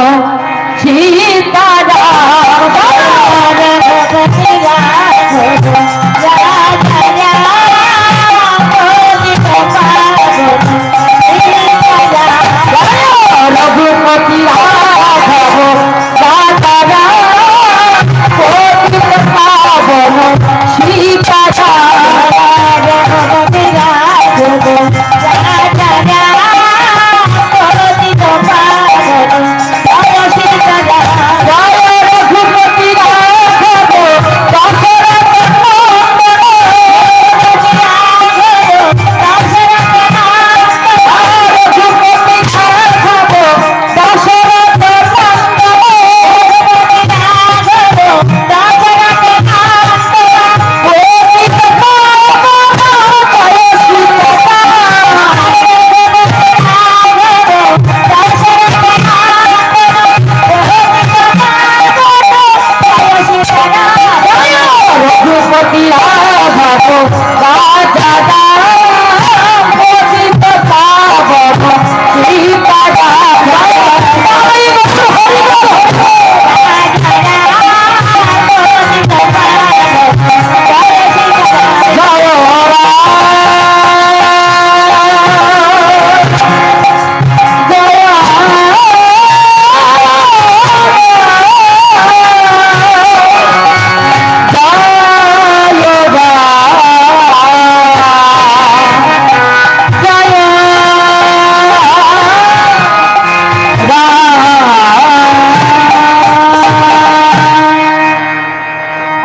সীতারাম, রঘুপতি রাঘব রাজা পবিত্র পাবন সীতারাম,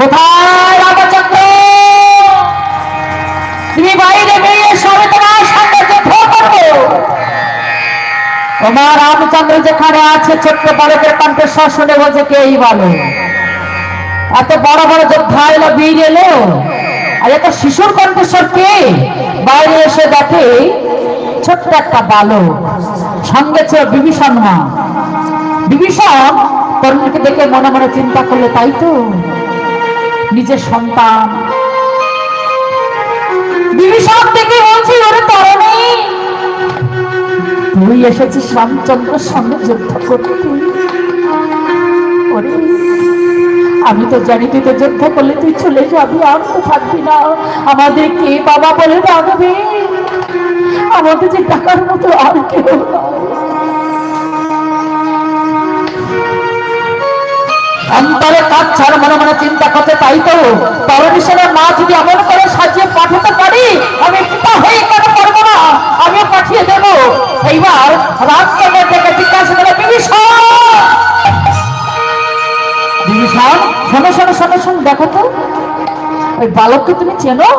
কোথায় রামচন্দ্র? তুমি বাইরে বেরিয়ে সবে তোমার সামনে যুদ্ধ করবো। তোমার রামচন্দ্র যেখানে আছে, ছোট্ট বালকের কণ্ঠস্বর শুনে বলছে, কে এই বালক? এত বড় বড় যোদ্ধা এলো, বীর এলো, আর এত শিশুর কণ্ঠস্বর কে? বাইরে এসে দেখে ছোট্ট একটা বালক, সঙ্গে ছিল বিভীষণ মা। বিভীষণ তরুণকে দেখে মনে মনে চিন্তা করলো, তাই তো নিজের সন্তান। বিভীষণ দেখে বলছে, ওরে তরুণী, তুই এসেছিস রামচন্দ্রের সঙ্গে যুদ্ধ করতে। ওরে, আমি তো জানি তুই তো যুদ্ধ করলে তুই চলে যাবি, আর তো থাকবি না। আমাদের কে বাবা বলে ডাকবে? আমাদের যে টাকার মতো আর কেউ নাই। অন্তরে কাজ ছাড়া মনে মনে চিন্তা করতে, তাই তো তরুণী সেনের মা যদি এমন করে সাজিয়ে পাঠাতে পারি, আমি পিতা হয়ে কেন পারবো না? আমিও পাঠিয়ে দেব। এইবার রাজচন্দ্র থেকে জিজ্ঞাসা করে, বিভীষণ, বিভীষণ, শোনো শোনো শোনো শোনো, দেখো তো ওই বালককে তুমি চেনো?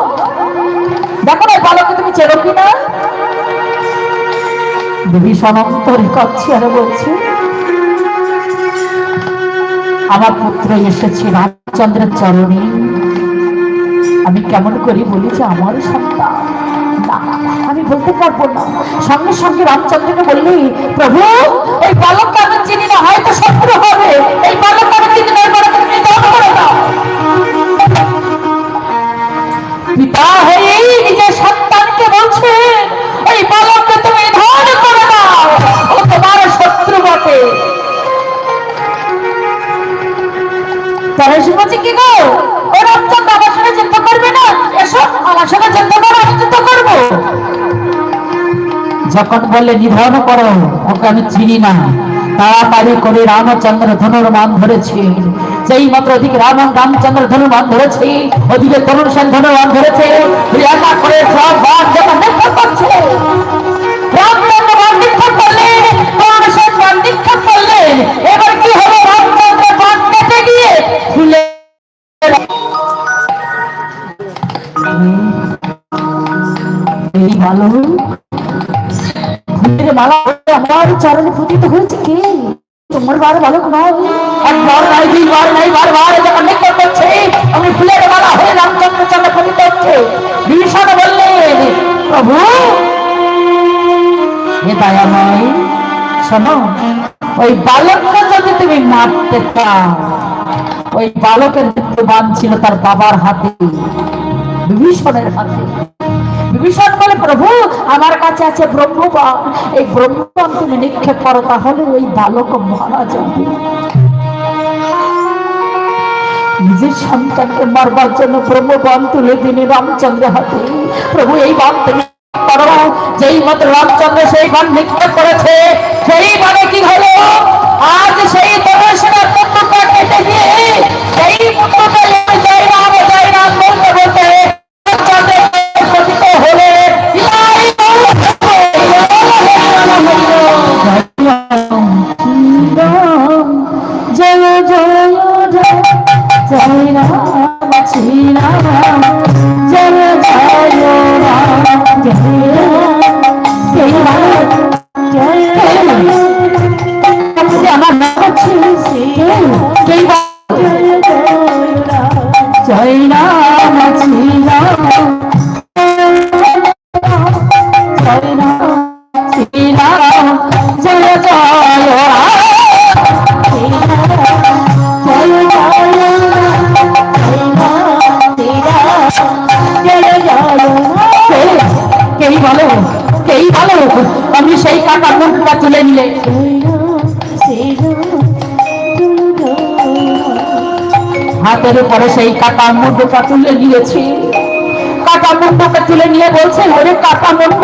দেখো না ওই বালককে তুমি চেনো কিনা? বিভীষণ অন্তরে কাঁদছে আর বলছে, আমার পুত্র এসেছে রামচন্দ্রের চরণে, আমি কেমন করে বলি যে আমার সন্তান? না, আমি বলতে পারবো না। সঙ্গে সঙ্গে রামচন্দ্রকে বললি, প্রভু ওই বালককে আমি চিনি না, হয়তো শত্রু হবে। এই বালককে আমি চিনি না, তুমি দান করে দাও। পিতা হয়ে নিজের সন্তানকে বলছে, ওই বালককে তুমি দান করে দাও, ও তোমার শত্রু বটে। বলছে, কি গো, ও রামচন্দ্র আমার সঙ্গে যুদ্ধ করবে না? এসো আমার সঙ্গে যুদ্ধ করো, আমি যুদ্ধ করবো। যখন বললে নিধন করো, ওকে আমি চিনি না, তাড়াতাড়ি করে রামচন্দ্র ধনুর্বাণ ধরেছে। সেই মাত্র ওদিকে রামচন্দ্র ধনুর্বাণ ধরেছে, ওদিকে তরুণ সেন ধনুর্বাণ ধরেছে। একা করে সব বাণ যখন নিক্ষেপ করছে, রামচন্দ্র বাণ নিক্ষেপ করলেন, তরুণ সেন বাণ নিক্ষেপ করলেন। এবার কি হলো? রামচন্দ্রের বাণ কেটে গিয়ে ফুলে এই ভালো ফুলের মালা আমার চরণে পতিত হয়েছে। কে? তোমার বার বালক নয়, একবার নাই, দুইবার নাই, বারবার যখন নিক্ষেপ করছে, আমি ফুলের মালা হয়ে রামচন্দ্র চরণে পতিত হচ্ছে। বিভীষণ বললেন, প্রভু হে দয়াময়, শোনো, ওই বালককে যদি তুমি মারতে চাও, ওই বালকের মৃত্যুবাণ ছিল তার বাবার হাতে, বিভীষণের হাতে। বিভীষণ বলে, প্রভু আমার কাছে আছে ব্রহ্মবাণ, এই ব্রহ্মবাণ তুমি নিক্ষেপ করো, তাহলে ওই বালক মারা যাবে। নিজের সন্তানকে মারবার জন্য ব্রহ্মবাণ তুলে দিনে রামচন্দ্রের হাতে। প্রভু এই বাণ তুমি করো। যেই মাত্র রামচন্দ্র সেই বাণ নিক্ষেপ করেছে, সেই বাণে কি হলো? আজ সেই তরুণের পুত্রটা কেটে গিয়ে সেই পুত্রটা জয় রাম বলতে বলতে পতিত হলে জয় জয় জয় জয় রাম শ্রী রাম, জয় জয় রাম জয় আমার জয় রাম শ্রী রাম, জয় রাম শ্রী রাম, জয় জয় কেই বলো, কেই বলো, আমি সেই কাটা মুখটা তুলে নিলে হাতের উপরে সেই কাটা মুন্ডটা তুলে নিয়েছি। কাটা মুন্ডকে তুলে নিয়ে বলছে, ওরে কাটা মুন্ড,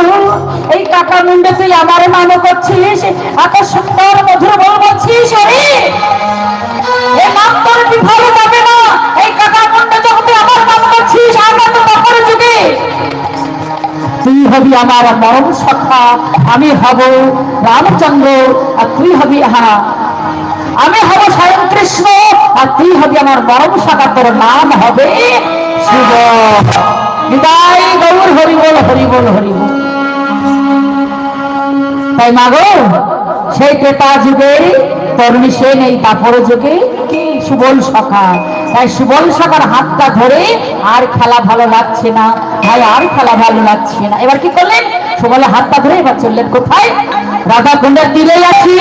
এই কাটা মুন্ডে তুই আমার নাম করছিস, এত সুন্দর মধুর বল বলছিস, এই নাম তোর ভালো যাবে না। এই কাটা মুন্ডে যখন তুই আমার নাম করছিস, আমরা তো তখন যুগে তুই হবি আমার মরম সখা, আমি হব রামচন্দ্র, আর তুই হবি আমি হব স্বয়ং কৃষ্ণ আর তুই হবি আমার মরম সাকার, তোর নাম হবে শিব। নিতাই গৌর হরি বল, হরি বল, হরি বল। তাই মাগো সেই ত্রেতা যুগে তরুণী সে নেই, তারপর যুগে কি সুবল সখা। তাই সুবল সখার হাতটা ধরে আর খেলা ভালো লাগছে না ভাই, আর খেলা ভালো লাগছে না। এবার কি করলেন? সুবলের হাতটা ধরে এবার চললেন কোথায়? রাধা কুণ্ডের তীরে আছি,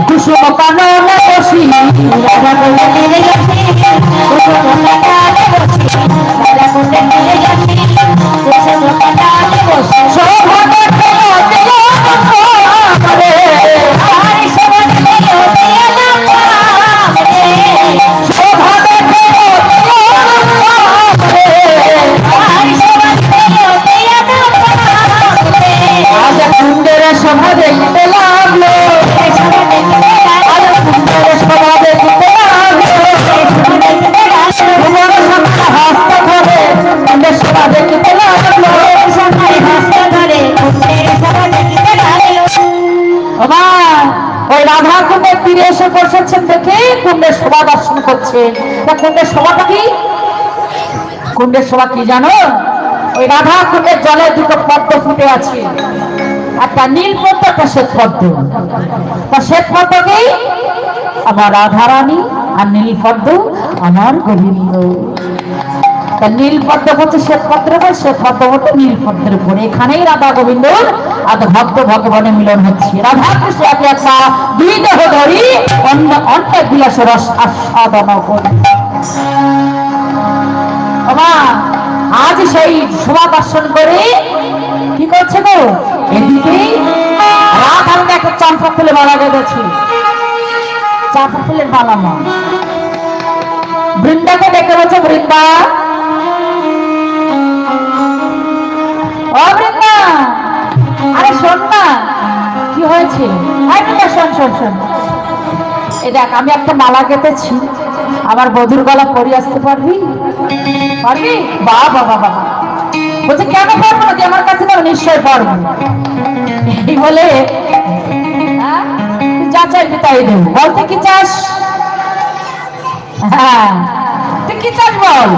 কুসুম কাননে বসি, রাধা কুণ্ডের তীরে আছি, কুসুম কাননে বসি, রাধা কুণ্ডের তীরে আছি, কুসুম কাননে বসি। সৌভাগ্য খেলা দিল আমারে, আর সৌভাগ্য খেলা দিল আমারে, সৌভাগ্য খেলা দিল আমারে, আর সৌভাগ্য খেলা দিল আমারে। আজ কুণ্ডের সভা দেখতে লাগলো, আজ কুণ্ডের সভা দেখতে লাগলো, তোমার সভা হাসতে ধরে কুণ্ডের সভা দেখতে লাগলো, সবাই হাসতে ধরে কুণ্ডের সভা দেখতে লাগলো। বাবা ওই রাধা কুণ্ডের তীরে এসে বসেছেন দেখে কুণ্ডের শোভা দর্শন করছে। তা কুণ্ডের শোভাটা কি? কুণ্ডের শোভা কি জানো? ওই রাধা কুণ্ডের জলে দুটো পদ্ম ফুটে আছে, একটা নীল পদ্ম, একটা শ্বেত পদ্ম। তা শ্বেত পদ্ম কি? আমার রাধা রানী, আর নীল পদ্ম আমার গোবিন্দ। তা নীল পদ্ম হচ্ছে শ্বেত পদ্মের উপর, শ্বেত পদ্ম হচ্ছে নীল পদ্মের উপর। এখানেই রাধা গোবিন্দ আর ভক্ত ভগবানের মিলন হচ্ছে। রাধা কৃষ্ণ একে একটা দুই দেহ ধরি অন্য অনেক বিলাস রস আস্বাদন করি। আজ সেই শোভা দর্শন করে কি করছে গো? এদিকে রাত হাতে একটা চম্পা ফুলে মালা গেছে, চাঁপা ফুলের মালা মা। বৃন্দাকে দেখতে বলছে, বৃন্দা ও বৃন্দা, আরে শোন না, কি হয়েছে? আরে বৃন্দা শোন শোন শোন, এই দেখ আমি একটা মালা গেঁথেছি, আমার বধুর গলা পরিয়ে আসতে পারবি? পারবি? বাবা বাবা বাবা। বলছে কেন পারবো না, আমার কাছে তো নিশ্চয় পারবো। এই বলে যা চাইবি তাই দেব। বলতে কি চাস? হ্যাঁ তুই কি চাস বল?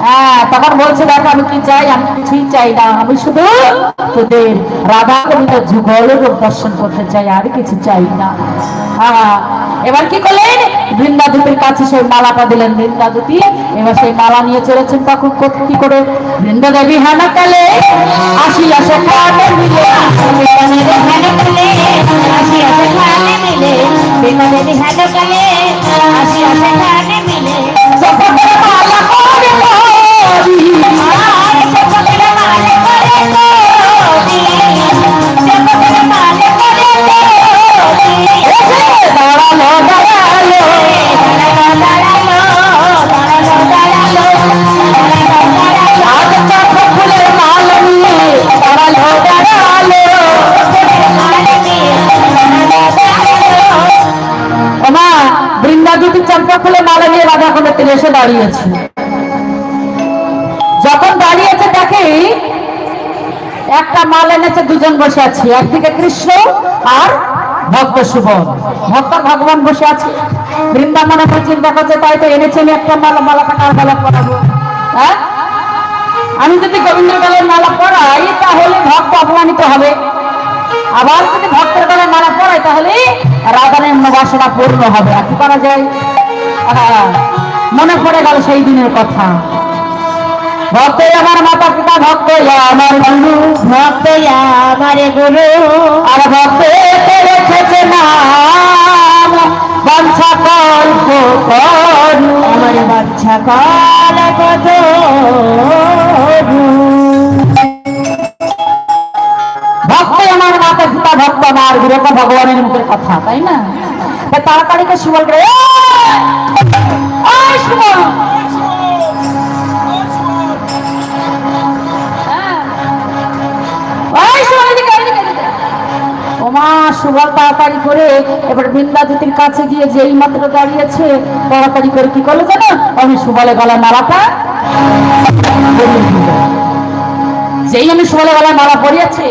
হ্যাঁ তখন বলছে দেখ আমি কি চাই? আমি কিছুই চাই না, আমি শুধু তোদের রাধা গোবিন্দের যুগলের রূপ দর্শন করতে চাই, আর কিছু চাই না। হ্যাঁ এবার কি করলেন? বৃন্দাদূতির কাছে সেই মালাটা দিলেন। বৃন্দাদূতি এবার সেই মালা নিয়ে চলেছেন। তখন কি করে? বৃন্দা দেবী হেন কালে আসি আসে খানে মিলে, হেন কালে আসি আসে খানে মিলে, বৃন্দা দেবী হেন কালে আসি আসে খানে মিলে, সকলের মালা করে করি, সকলের মালা করে করি, সকলের মালা করে করি, দাঁড়ালো দাঁড়ালো দাঁড়ালো দাঁড়ালো দাঁড়ালো দাঁড়ালো, আজ চাঁপা ফুলের মালা নিয়ে দাঁড়ালো দাঁড়ালো। ওমা বৃন্দাদূতি চাঁপা ফুলের মালা নিয়ে রাধা কুণ্ডের তীরে এসে দাঁড়িয়েছে। যখন দাঁড়িয়েছে দেখে একটা মাল এনেছে, দুজন বসে আছে, একদিকে কৃষ্ণ আর ভক্ত সুবল। ভক্ত ভগবান বসে আছে। বৃন্দাবনে চিন্তা করছে তাই তো এনেছে আমি একটা মালা, মালাটা কার গলায় পরাবো? হ্যাঁ আমি যদি গোবিন্দের গলায় মালা পরাই তাহলে ভক্ত অপমানিত হবে, আবার যদি ভক্তের গলায় মালা পরাই তাহলে রাধানের বাসনা পূর্ণ হবে। আর কি করা যায়? মনে পড়ে গেল সেই দিনের কথা। ভক্ত আমার মাতা পিতা, ভক্ত আমার গুরু, ভক্ত আমার গুরু, আর ভক্ত রেখেছে নাম বাঞ্ছা কল্প করু, আমার বাঞ্ছা কল্প করু। ভক্ত আমার মাতা পিতা, ভক্ত আমার গুরু, ভগবানের মুখের কথা, তাই না? তাড়াতাড়ি করে সুবল রে, সুবল সুবল তাড়াতাড়ি করে এবার বৃন্দাদূতির কাছে গিয়ে যেই মাত্র দাঁড়িয়েছে তাড়াতাড়ি করে কি করলো জানো? আমি সুবলের গলায় মালাটা যেই আমি সুবলের গলায় মালা পরিয়েছে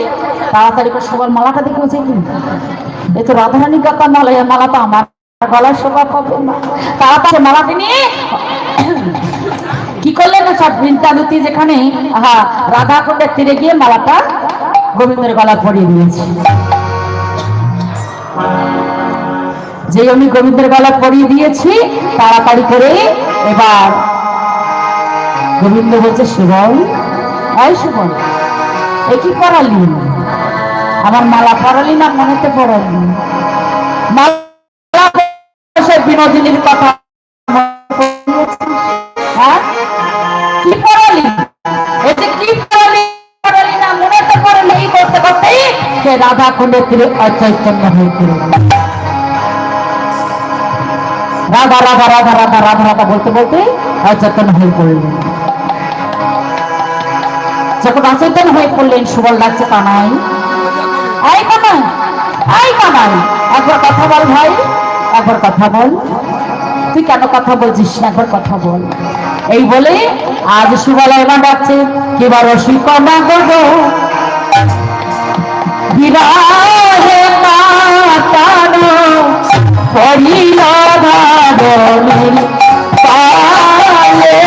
তাড়াতাড়ি করে সুবল মালাটা দেখে বলছে, এই তো রাধারানী গাতা মালা, মালাটা আমার গলার শোভা পাবে না। তাড়াতাড়ি মালাটি নিয়ে কি করলেন না সব বৃন্দাবতী যেখানে রাধা কুণ্ডের তীরে গিয়ে মালাটা গোবিন্দের গলা পরিয়ে দিয়েছে। যে আমি গোবিন্দের গলা পরিয়ে দিয়েছি তাড়াতাড়ি করে এবার গোবিন্দ বলছে সুবল, এই সুবল, এ কি পড়ালি? আমার মালা পড়ালি না মনেতে পড়ালি? বিনোদিনীর কথা হ্যাঁ কি পড়ালি? এতে কি পড়ালি না মনেতে পড়ালি? এই করতে করতেই সে রাধা কুণ্ডের তীরে অচৈতন্য হয়ে পড়ল। রাধা রাধা রাধা রাধা রাধা রাধা বলতে বলতে অচেতন হয়ে পড়লেন। যখন অচেতন হয়ে পড়লেন সুবল ডাকছে কানাই, এই কানাই, এই কানাই, একবার কথা বল ভাই, একবার কথা বল। তুই কেন কথা বলছিস? একবার কথা বল। এই বলে আজ সুবল এবার ডাকছে কিবার রসিকনা গো বিরাহে মাতানো পড়িল ভাবনির পালে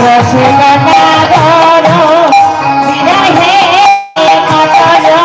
রসিকনা গো বিরাহে মাতানো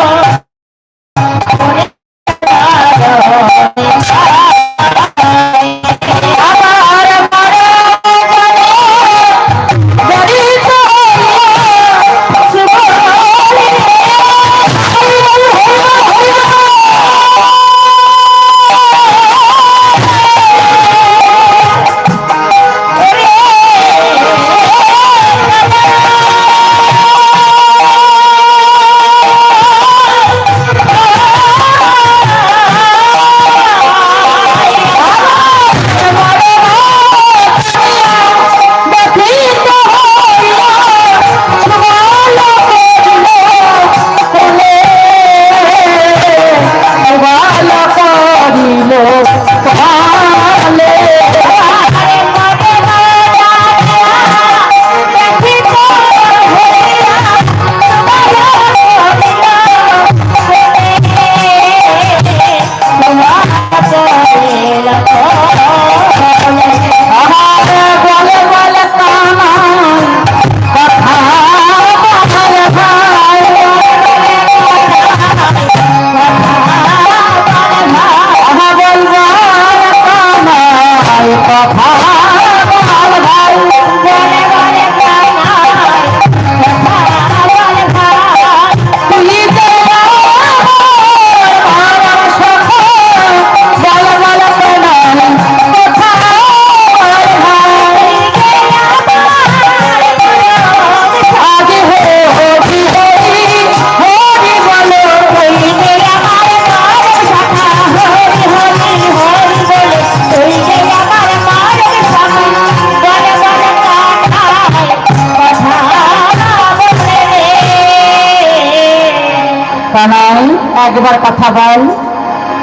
কানাই একবার কথা বল।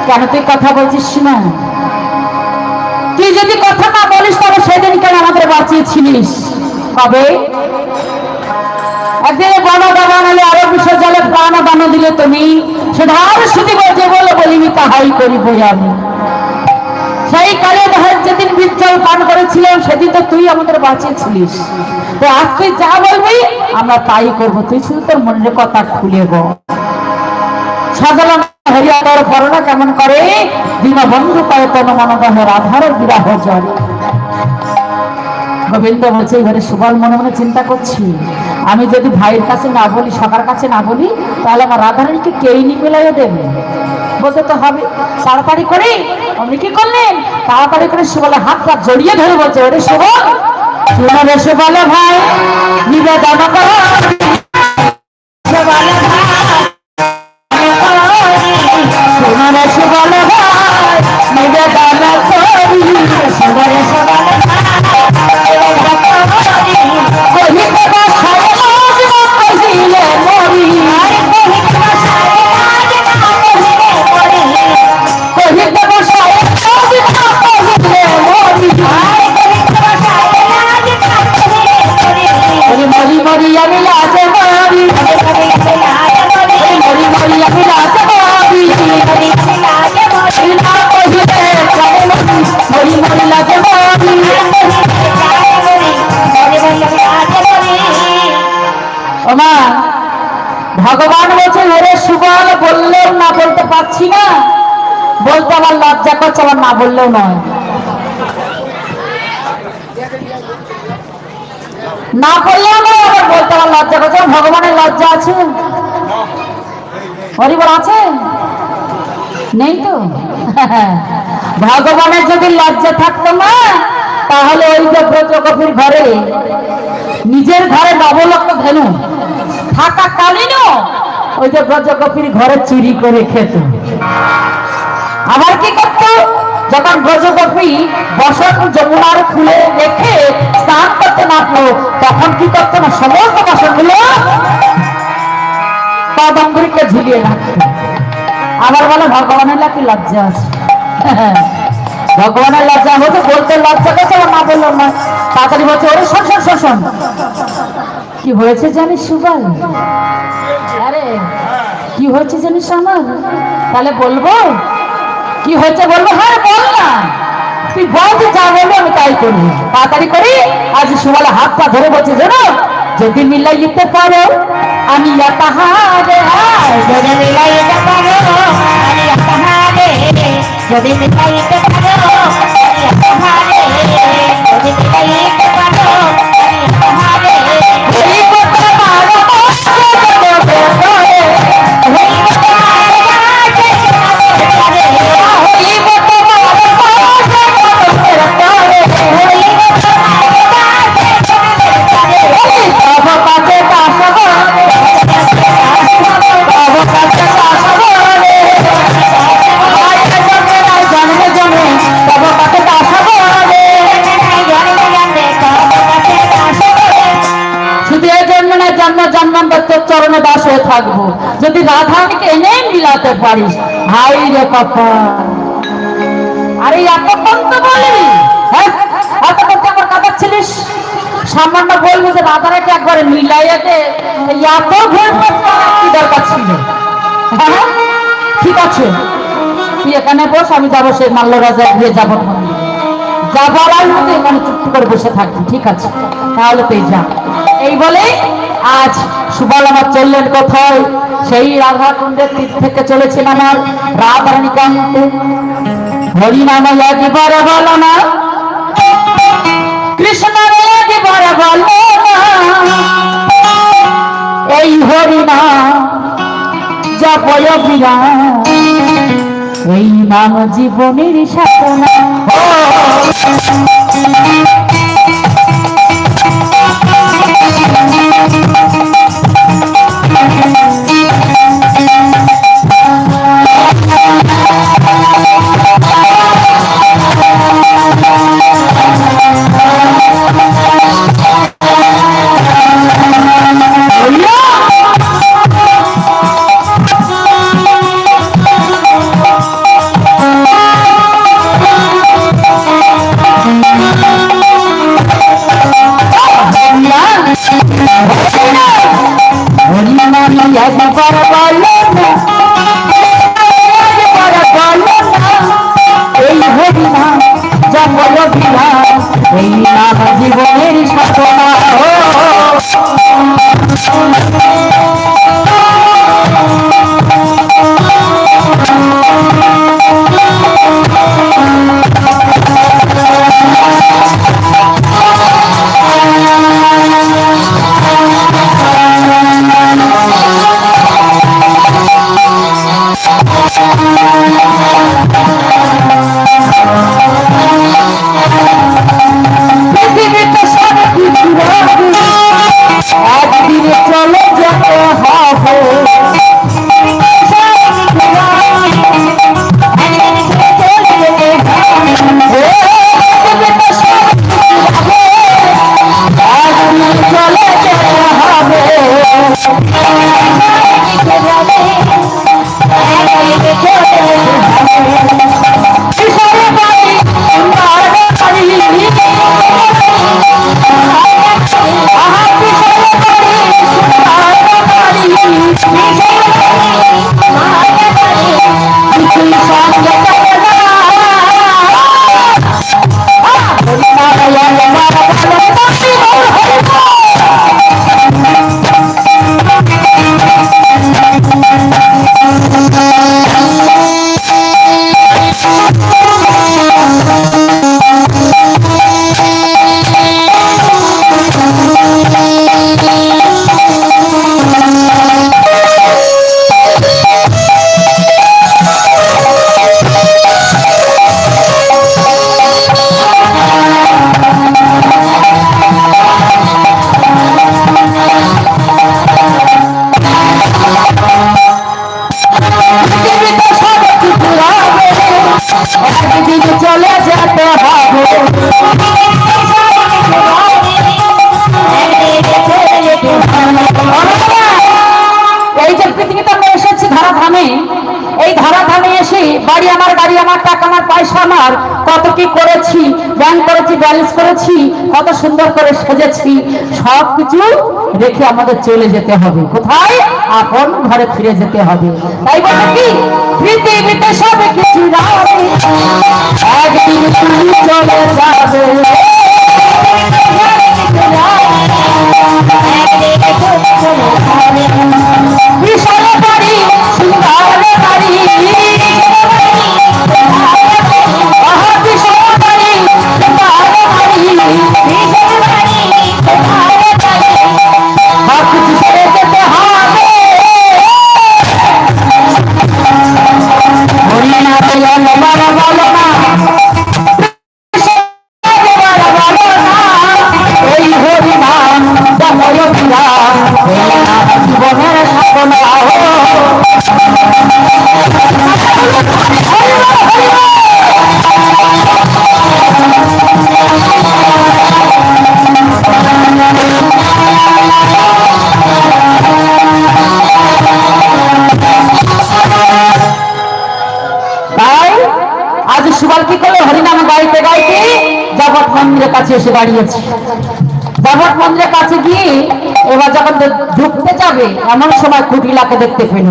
কেন তুই কথা বলছিস না? তুই যদি কথা না বলিস তবে সেদিন কেন আমাদের বাঁচিয়েছিলিস? কবে? একদিনে বন দাবান হলে আরো বিষয় জলে প্রাণ দান দিলে তুমি সেধার শুধু বলছে বলে বলিবি তাহাই করিব আমি। সেই কালে যেদিন বীজ জল পান করেছিলাম সেদিন তো তুই আমাদের বাঁচিয়েছিলিস। তো আজ তুই যা বলবি আমরা তাই করবো। তুই শুধু তোর মনের কথা খুলে বল। সাজালাম হরিয়ার করোনা কেমন করে দীনবন্ধু কয়তন মনদহ রাধার বিরাহ জলে। গোবিন্দ বলছে এবারে সুবল মনে মনে চিন্তা করছি, আমি যদি ভাইয়ের কাছে না বলি, সবার কাছে না বলি, তাহলে আমার রাধারানীকে কেই নি মিলাইয়া দেবে, বলতে তো হবে। তাড়াতাড়ি করে আপনি কি করলেন? তাড়াতাড়ি করে সুবলের হাতটা জড়িয়ে ধরে বলছে ওরে সুবল, শুনো রে সুবল ভাই, নিবেদন করো সুবল ভাই, শুনো রে সুবল ভাই, নিবেদন করি সুবল সুবল মরি মরি আমি লাজে মরি ওমা ভগবান বলছে ওরে সুবল, বললেও না বলতে পারছি না, বলতে আমার লজ্জা করছে, আবার না বললেও নয়, না বললেও নয়, আবার বলতে আমার লজ্জা করছে। ভগবানের লজ্জা আছে? হরিবল আছে? নেই তো। ভগবানের যদি লজ্জা থাকতো না, তাহলে ওই যে ব্রজগোপীর ঘরে, নিজের ঘরে নবলক্ষ ধেনু থাকাকালীনও ওই যে ব্রজগোপীর ঘরে চুরি করে খেত। আবার কি করত? যখন ব্রজগোপী বসন যমুনার ফুলে রেখে স্নান করতে নামলো, তখন কি করতো না, সমস্ত বাসনগুলো পদঙ্গুলিকে ঝুলিয়ে রাখতো। আবার বলে ভগবানের কি লজ্জা আছে? ভগবানের লজ্জা হচ্ছে, বলতে লজ্জা করছে, আবার না বললো না, তাড়াতাড়ি বলছে ওরে শোন শোন শোন শোন, কি হয়েছে জানিস সুবল? আরে কি হয়েছে জানিস আমার? তাহলে বলবো কি হয়েছে, বলবো? হ্যাঁ বল না, তুই বল, তুই যা বলবো আমি তাই করি। তাড়াতাড়ি করি। আজ সুবলে হাত পা ধরে বলছে, জানো যদি মিলাইতে পারো আমি তাহারে, যদি মিলাইতে পারো আমি তাহারে, যদি মিলাইতে পারো আমি তাহারে, যদি মিলাইতে পারো আমি তাহারে, এই কথা মারো চরণে দাস হয়ে থাকবো, যদি রাধাকে এনে মিলাতে পারিস। হাই রে পাপা, আরে এতক্ষণ তো বলবি, হ্যাঁ এতক্ষণ তো আমার কাঁদাচ্ছিলিস, সামান্য বলবো যে রাধারাকে একবারে মিলাইয়া দে, এত ভুল কি দরকার ছিল? হ্যাঁ ঠিক আছে, তুই এখানে বস, আমি যাবো সেই মাল্য রাজা গিয়ে যাবো, যাবার আর মধ্যে এখানে চুপ করে বসে থাকবি, ঠিক আছে? তাহলে তুই যা। এই বলে আজ সুবল আমার চললেন কোথায়? সেই রাধা কুণ্ডের তীর থেকে চলেছেন আমার রাধারানী কান্তে। হরিনাম একবারে বলো না, কৃষ্ণ একবারে বলো না, এই হরিনাম জপয় বিরাম, এই নাম জীবনের সাধনা। Thank you. করেছি, কত সুন্দর করে সেজেছি, সব কিছু রেখে আমাদের চলে যেতে হবে। কোথায়? আপন ঘরে ফিরে যেতে হবে। তাই বলে কি পৃথিবীতে সব কিছু যাবে, একদিন তুমি চলে যাবে। বিশাল বাড়ি, সুন্দর বাড়ি, বিশাল বাড়ি, সুন্দর বাড়ি, সব কিছু ছেড়ে যেতে হবে। হরিনা বলো না, বলো না, ওই হরিনাম বলো না, জীবনের সাধনা। তাই আজ সুবল কি করলো? হরিনাম গাইতে গাইতে জগৎ মন্দিরের কাছে এসে দাঁড়িয়েছে। জগৎ মন্দিরের কাছে গিয়ে এবার যখন ঢুকতে যাবে এমন সময় কুটিলাকে দেখতে পেল।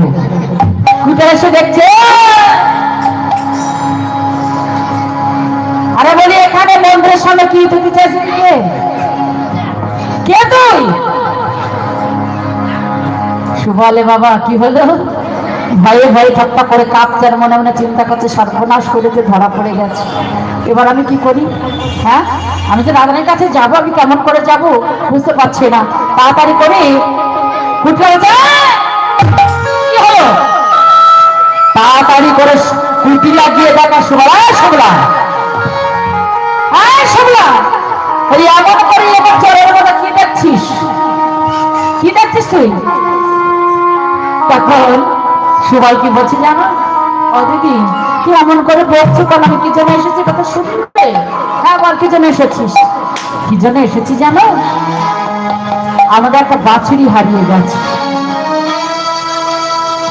কুটিলা এসে দেখছে, আরে বলি এখানে মন্দিরের সামনে কি ঢুকে চাইছিস? কে তুই? সুবলে বাবা কি হলো? ভয়ে ভয়ে ঠাট্টা করে কাঁপছে, আর মনে মনে চিন্তা করছে সর্বনাশ করেছে, ধরা পড়ে গেছে, এবার আমি কি করি? হ্যাঁ, আমি যে রাধারানীর কাছে যাবো, আমি কেমন করে যাব বুঝতে পারছি না। তাড়াতাড়ি করে কুটিলা কি হলো? তাড়াতাড়ি করে কুটিলা গিয়ে দেখা সুবলা, সুবলা, হ্যাঁ সুবলা, ওই এমন করে এবার চোরের মতো কি দেখছিস? কি দেখছিস তুই? তখন সুবল কি বলছি জানো? ও দিদি তুই এমন করে বলছো কেন? আমি কি জন্য এসেছি কথা শুনতে? হ্যাঁ বল, কি জন্য এসেছিস? কি জন্য এসেছি জানো? আমাদের একটা বাছুরি হারিয়ে গেছে।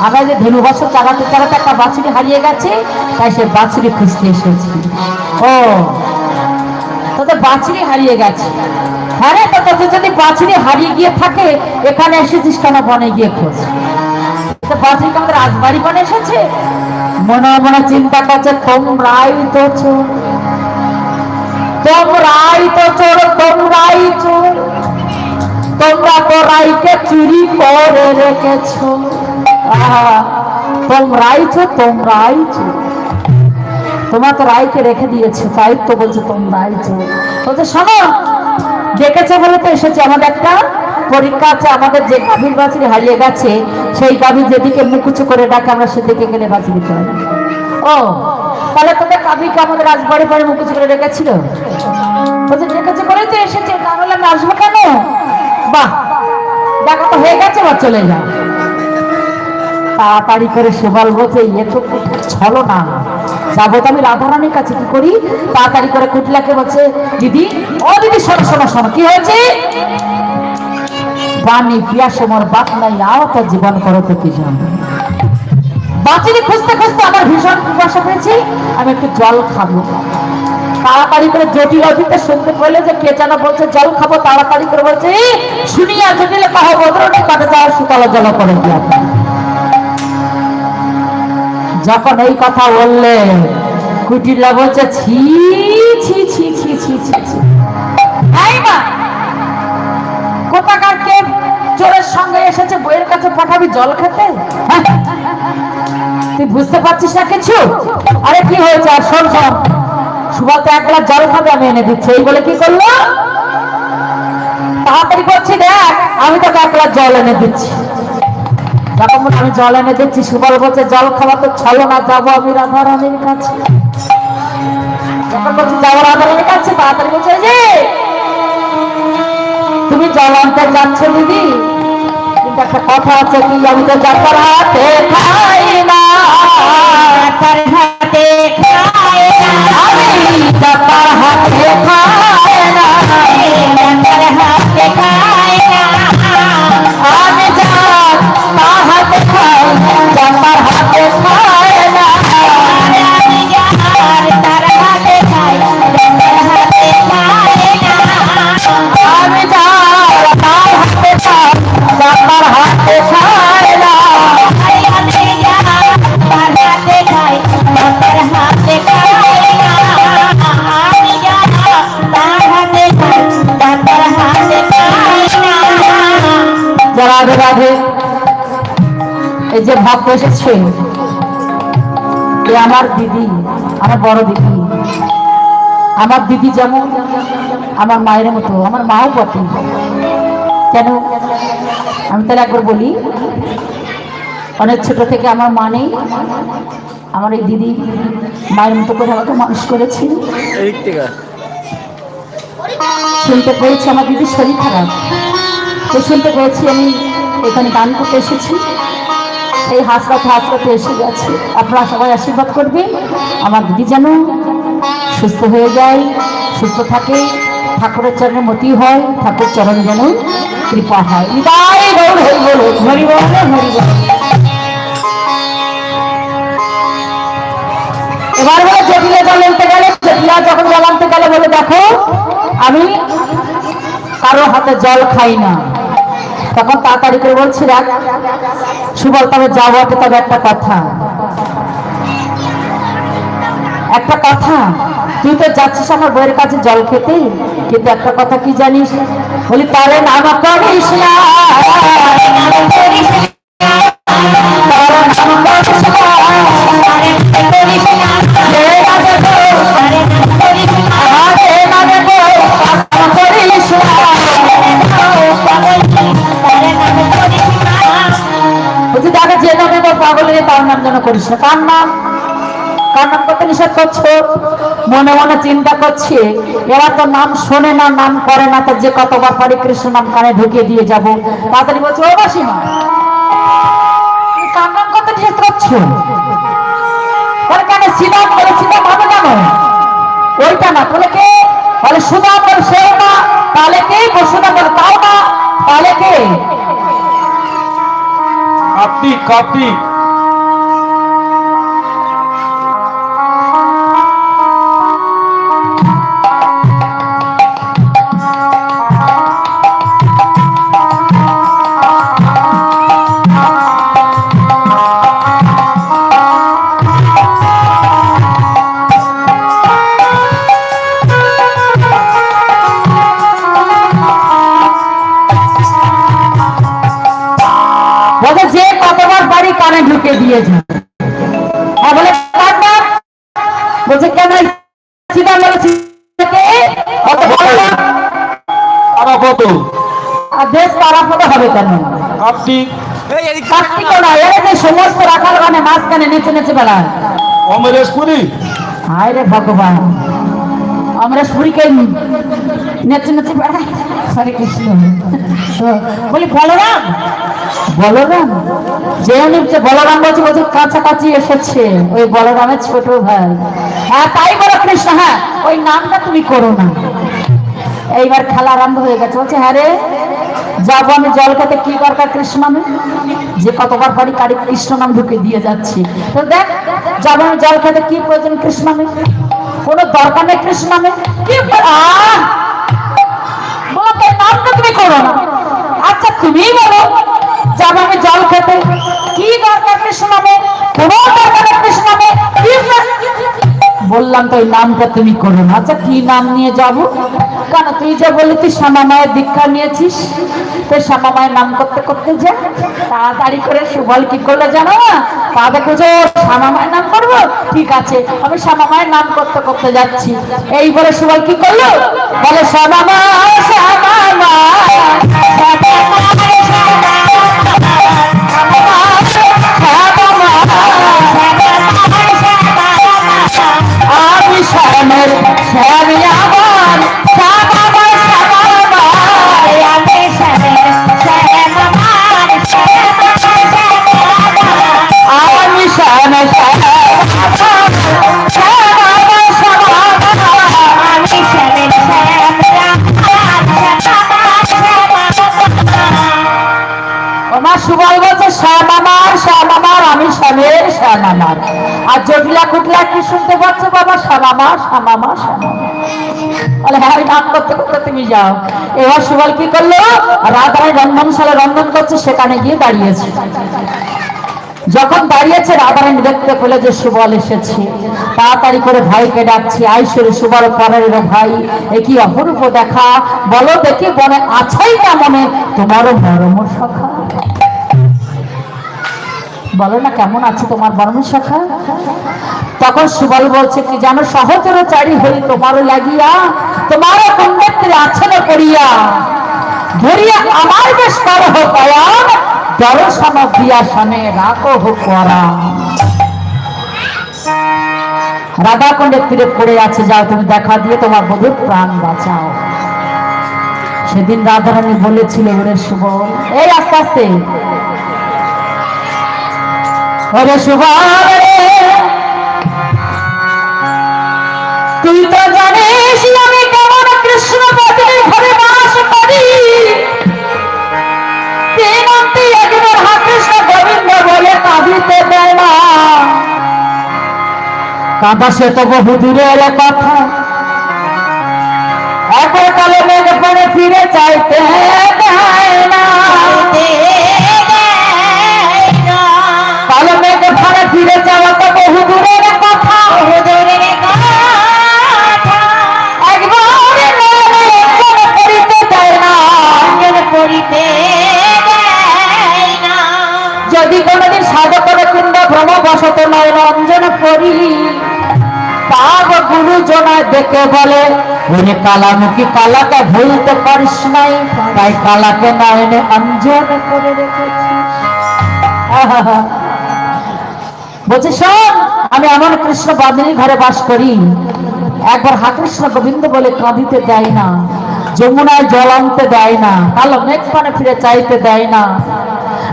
আমরা যে ধনু বছর চালাতে চালাতে একটা বাছুরি হারিয়ে গেছে, তাই সে বাছুরি খুঁজতে এসেছি। ও তোদের বাছুরি হারিয়ে গেছে? হ্যাঁ রে, তোদের যদি বাছুরি হারিয়ে গিয়ে থাকে এখানে এসেছিস কেন? বনে গিয়ে খোঁজ। বাছুরি আমাদের রাজবাড়ি বনে এসেছে। মনে মনে চিন্তা করছে, তোমরাই তো চোর, তোমরাই তো চোর, তোমরাই চোর, তোমরা তো রাইকে চুরি করে রেখেছো। তোমরাই চোর, তোমরাই চোর, তোমরা তো রাইকে রেখে দিয়েছো, তাই তো বলছো তোমরাই চোর। বলছে শোনো, ডেকেছে বলে তো এসেছে, আমাদের একটা পরীক্ষা আছে। আমাদের যে গাভীর বাছুরি হারিয়ে গেছে, সেই গাভী যেদিকে মুকুচু করে ডাকে আমরা সেদিকে গেলে বাছুরি পাই। ও তাহলে তোদের গাভীকে আমাদের রাজবাড়ি পরে মুকুচু করে রেখেছিল? বলছে ডেকেছে বলেই তো এসেছে, তাহলে আমি আসবো কেন? বাহ, দেখা তো হয়ে গেছে, বা চলে যাও। তাড়াতাড়ি করে সুবল বলছে এ তো ছলো না, যাবো তো আমি রাধারানীর কাছে, কি করি? তাড়াতাড়ি করে কুটিলাকে বলছে, দিদি, ও দিদি শোনো শোনো শোনো, কি হয়েছে? পানি পিয়াসে মোর বাপ নাই, আও তো জীবন করো তো কি জানো। বাছুরি খুঁজতে খুঁজতে আমার ভীষণ পিপাসা পেয়েছি, আমি একটু জল খাবো। তাড়াতাড়ি করে জটিল অতীতে শুনতে পেলে যে কে যেন বলছে জল খাবো। তাড়াতাড়ি করে বলছে, শুনিয়া জটিলে কাহ বদরণে কাটে যাওয়ার শীতল জল করে দিয়া। যখন এই কথা বললে কুটিলা বলছে, ছি ছি ছি ছি ছি ছি ছি, কোথাকার কে চোরের সঙ্গে এসেছে বইয়ের কাছে পাঠাবি জল খেতে? তুই বুঝতে পারছিস না কিছু? আরে কি হয়েছে? আর শোন শোন, সুবল তো এক গ্লাস জল খাবে, আমি এনে দিচ্ছি। এই বলে কি করলো? তাড়াতাড়ি করছি, দেখ আমি তোকে এক গ্লাস জল এনে দিচ্ছি। যখন আমি জল এনে দিচ্ছি, সুবল বলছে জল খাওয়া তো ছলো না, যাবো আমি রাধারানীর কাছে। যখন বলছি যাবো রাধারানীর কাছে, তাড়াতাড়ি বলছে যে তুমি জল আনতে যাচ্ছ দিদি, কিন্তু একটা কথা আছে, কি আমি তো যাত্রার হাতে খাই না, যাত্রার হাতে খাই না, আমি যাত্রার হাতে খাই না, যাত্রার হাতে খাই না, আমি যাত্রার হাতে খাই, যাত্রার হাতে খাই না, আমি যাত্রার হাতে খাই, যাত্রার হাতে খাই না। রাধে রাধে। এই যে ভক্ত এসেছে, এ আমার দিদি, আমার বড় দিদি। আমার দিদি যেমন আমার মায়ের মতো, আমার মাও বটে। কেন আমি তাহলে একবার বলি, অনেক ছোট থেকে আমার মা নেই, আমার এই দিদি মায়ের মতো করে আমাকে মানুষ করেছে। এদিক থেকে শুনতে পেয়েছি আমার দিদির শরীর খারাপ, তো শুনতে পেয়েছি আমি এখানে গান করতে এসেছি। এই হাসপাতাল হাসপাতালে এসে গেছে। আপনারা সবাই আশীর্বাদ করবেন আমার দিদি যেন সুস্থ হয়ে যায়, সুস্থ থাকে, ঠাকুরের চরণে মতি হয়, ঠাকুর চরণ যেন কৃপা হয়। নিতাই গৌর হরি বল, হরি বল, হরি বল। এবার বলে জটিলা জল আনতে গেলে, জটিলা যখন জল আনতে গেলে বলে দেখো আমি কারো হাতে জল খাই না। তখন তাড়াতাড়ি করে বলছি রাখ সুবল, তবে যাবো, তবে একটা কথা, একটা কথা, তুই তো যাচ্ছিস আমার বইয়ের কাছে জল খেতে, কিন্তু একটা কথা কি জানিস? বলি তারে নাম করিস না, তারে নাম করিস না, যে নামে পাগলের তার নাম যেন করিস না। কার নাম? কার নাম করতে নিষেধ করছো? মনে মনে চিন্তা করছে এরা তো নাম শোনে না, নাম করে না, তো যে কতবার পারি কৃষ্ণ নাম কানে ঢুকিয়ে দিয়ে যাবো। তাড়াতাড়ি বলছে ও মাসিমা, তুমি কার নাম করতে নিষেধ করছো? কেন শ্রীরাম বলে শ্রীরাম হবে কেন? ওইটা না, বলে কে? বলে সুদাম বলে সেও না, তাহলে কে? বসুদাম বলে তাও না, তাহলে কে? কার্তিক, কার্তিক। যে কতবার বাড়ি কানে ঢুকে দিয়ে যায়। বলে বলছে কেন দেশ তারাপদ হবে কেন? কার্তিক, কার্তিক না, এরা যে সমস্ত রাখাল গানে মাছ গানে নেচে নেচে বেড়ায়। অমরেশপুরি। হায় রে ভগবান, আমরা সুরিকে নেচে নেচে বেড়াই। হরে কৃষ্ণ। বলি বলরাম, বলরাম যে উনি বলরাম বলছে, বলছে কাছাকাছি এসেছে ওই বলরামের ছোট ভাই। হ্যাঁ তাই বলো কৃষ্ণ, হ্যাঁ ওই নামটা তুমি করো না। এইবার খেলা আরম্ভ হয়ে গেছে। বলছে হ্যাঁ রে যাবো আমি জল খেতে, কি দরকার কৃষ্ণ নামে? যে কতবার বাড়ি কারি কৃষ্ণ নাম ঢুকে দিয়ে যাচ্ছি। তো দেখ যাবো আমি জল খেতে, কি প্রয়োজন কৃষ্ণ নামে? কোনো দরকার নেই কৃষ্ণ নামে। কি বলো তোর নামটা তুমি করো না। আচ্ছা তুমি বলো যাবো আমি জল খেতে, কি দরকার কৃষ্ণ নামে? কোনো দরকার নেই কৃষ্ণ নামে। বললাম তো ওই নামটা তুমি করো না। আচ্ছা কি নাম নিয়ে যাবো? কেন তুই যে বললি তুই শ্যামা মায়ের দীক্ষা নিয়েছিস, তো শ্যামা মায়ের নাম করতে করতে যা। তাড়াতাড়ি করে সুবল কি করলো জানো না? তাদের খুঁজো শ্যামা মায়ের নাম করবো, ঠিক আছে আমি শ্যামা মায়ের নাম করতে করতে যাচ্ছি। এই বলে সুবল কি করলো? বলে শ্যামা মা, শ্যামা মা, আমি শ্যামের শ্যামি আমার, সুবল বলছে শ্যাম আমার, শ্যাম আমার, আমি শ্যামের শ্যাম আমার। আর জটিলা কুটলা কি শুনতে পাচ্ছ বাবা? শ্যাম আমার, শ্যাম আমার, শ্যাম আমার। বলে হ্যাঁ নাম করতে করতে তুমি যাও। এবার সুবল কি করলো? রাধারানী রন্ধনশালা রন্ধন করছে, সেখানে গিয়ে দাঁড়িয়েছে। যখন দাঁড়িয়েছে রাধারানী দেখতে পেলে যে সুবল এসেছে, তাড়াতাড়ি করে ভাইকে ডাকছে, আইসরে সুবল পরের ভাই, এ কি অপরূপ দেখা, বলো দেখি বনে আছাই না মনে তোমারও মরম সখা। বলো না কেমন আছে তোমার বর্ণ শাখা? তখন সুবল বলছে কি জানো, সহচর চারি হই তোমারও লাগিয়া, তোমারও কুণ্ডেত্রে আছেন করিয়া, ধরিয়া আমার বেশ করহ কয়ান, দর্শন দিয়া সামনে রাখো করা। রাধা কুণ্ডের তীরে পড়ে আছে, যাও তুমি দেখা দিয়ে তোমার বধূর প্রাণ বাঁচাও। সেদিন রাধারানী বলেছিল, ওরে সুবল, এই আস্তে আস্তে, ওরে সুবল তুই তো জানিস আমি কেমন কৃষ্ণ পত্নীর ঘরে বাস করি, একবার হা কৃষ্ণ গোবিন্দ বলে কাঁদিতে দেয় না, কাঁদা সে তো বহু দূরের কথা, একবার কালো মেঘ পরে ফিরে চাইতে দেয় না, কালো মেঘ পরে ফিরে যাওয়া তো বহু দূরের কথা, যদি কোনদিন সাধকের কিংবা ভ্রমবশত নয় রঞ্জন করি, পাব গুরুজনা দেখে বলে, ওরে কালামুখী কালাকে ভুলতে পারিস নাই, তাই কালাকে নয়নে অঞ্জন করে রেখেছিস। বলছে শোন, আমি এমন কৃষ্ণ বাদিনী ঘরে বাস করি, একবার হা কৃষ্ণ গোবিন্দ বলে কাঁদিতে দেয় না, যমুনায় জল আনতে দেয় না, কালো মেঘ পানে ফিরে চাইতে দেয় না,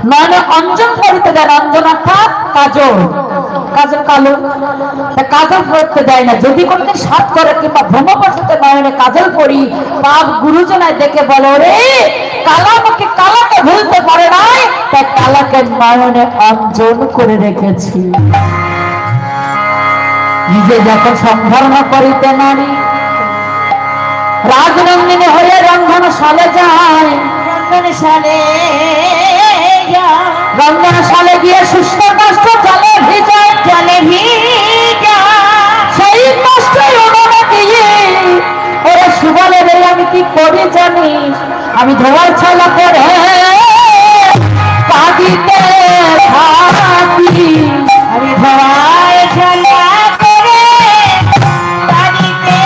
নয়নে অঞ্জন করিতে দেয় না, অঞ্জন অর্থাৎ কাজল, কাজল কালো, কাজল করতে দেয় না। যদি কোনোদিন সাত করে কিংবা ভ্রমবশতে নয়নে কাজল পড়ি, পাপ গুরুজনায় দেখে বলে, ওরে কালামুখী কালাকে ভুলতে পারে নাই, তাই কালাকে নয়নে অঞ্জন করে রেখেছি। নিজে যখন সম্ভর্ণ করিতে নারী, রাজরঙ্গিনী হয়ে রন্ধনশালে যায়, রন্ধনশালে গিয়ে শুষ্ক কষ্ট জলে ভিজায়, সেই কষ্টে উনুনে দিয়ে, ওরে সুবলে রে আমি কি করি জানিস, আমি ধোয়ার ছালা করে কাঁদিতে থাকি, আমি ধোয়ার ছালা করে কাঁদিতে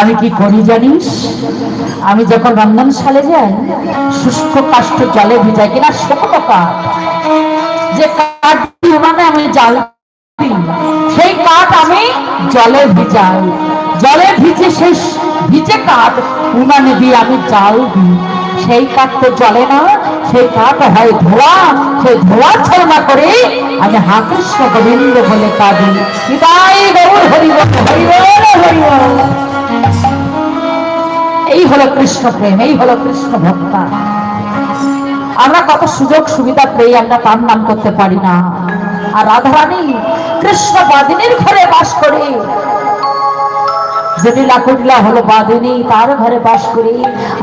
আমি কি করি জানিস, আমি যখন রন্ধনশালে যাই, শুষ্ক কাষ্ঠ জলে ভিজাই, কিনা শুকনো কাঠ, যে কাঠ দিয়ে মানে আমি জাল দিই, সেই কাঠ আমি জলে ভিজাই, জলে ভিজে সেই ভিজে কাঠ উনানে দিয়ে আমি জাল দিই, সেই কাঠ তো জলে না, সেই কাঠ হয় ধোয়া, সেই ধোয়া ছলনা করে আমি হা কৃষ্ণ গোবিন্দ বলে কাঁদি। তাই গৌর হরিবল হরিবল হরিবল। এই হলো কৃষ্ণ প্রেম, এই হলো কৃষ্ণ ভক্তা। আমরা কত সুযোগ সুবিধা পেয়ে আমরা তার নাম করতে পারি না। আর রাধারানী কৃষ্ণ বাদিনীর ঘরে বাস করে। জটিলা কুটিলা হলো বাদিনী, তার ঘরে বাস করে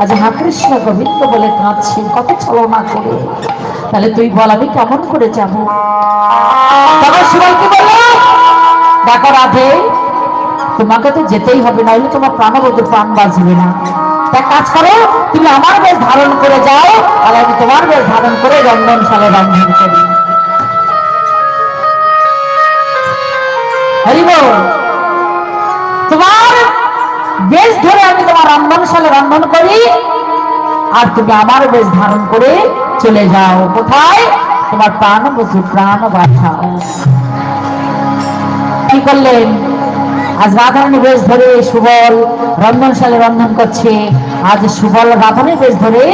আজ হা কৃষ্ণ গোবিন্দ বলে কাঁদছে, কত ছলনা করে। তাহলে তুই বল আমি কেমন করে যাবো? তখন শিবাই কি বললো, দেখো রাধে, তোমাকে তো যেতেই হবে, নাহলে তোমার প্রাণবধূ প্রাণ বাঁচবে না। এক কাজ করো, তুমি আমার বেশ ধারণ করে যাও, আর আমি তোমার বেশ ধারণ করে রন্ধনশালে রন্ধন করি। হরি বল। তোমার বেশ ধরে আমি তোমার রন্ধনশালে রন্ধন করি, আর তুমি আমার বেশ ধারণ করে চলে যাও। কোথায়? তোমার প্রাণ বধূ প্রাণ বাঁচাও। কি করলেন? আজ রাধারানী বেশ ধরে সুবল রন্ধনশালে রন্ধন করছে। আজ সুবল রাধারানী বেশ ধরে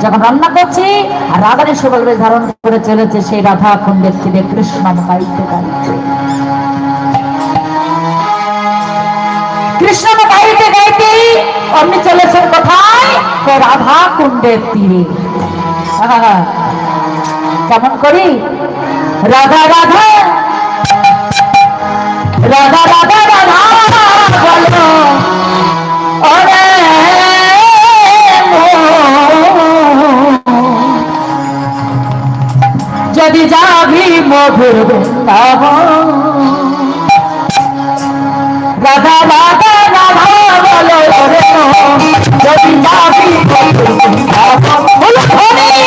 যখন রান্না করছে, আর রাধারানী সুবল বেশ ধারণ করে চলেছে সেই রাধা কুণ্ডের তীরে কৃষ্ণ গাইতে গাইতে। কৃষ্ণ গাইতে গাইতে অমনি চলেছেন কোথায়? রাধা কুণ্ডের তীরে। কেমন করি? রাধা রাধা রাধা রাধা রাধা বলো ওরে যদি যাবি মধুর বৃন্দাবন। রাধা রাধা রাধা বলো ওরে যদি যাবি মধুর বৃন্দাবন। বলো হরি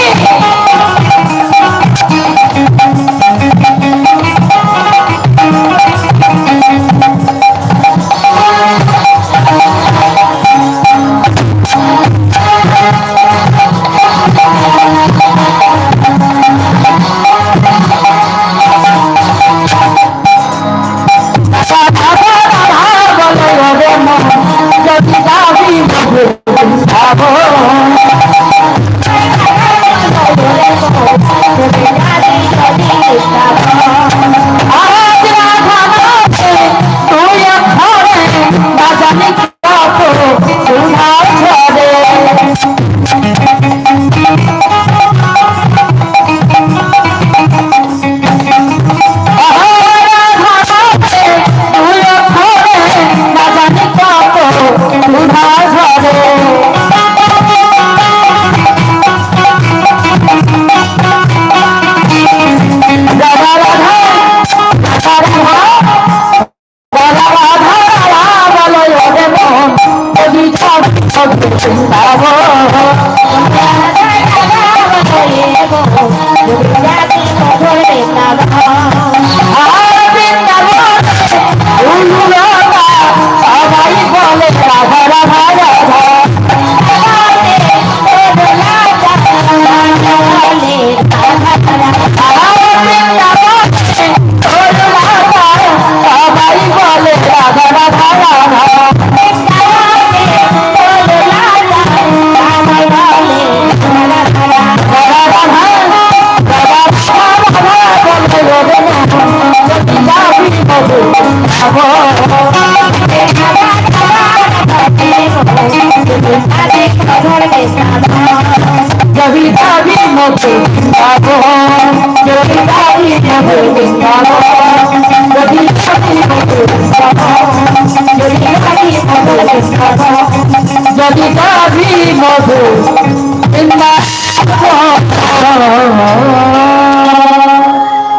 যদি যাবি মধু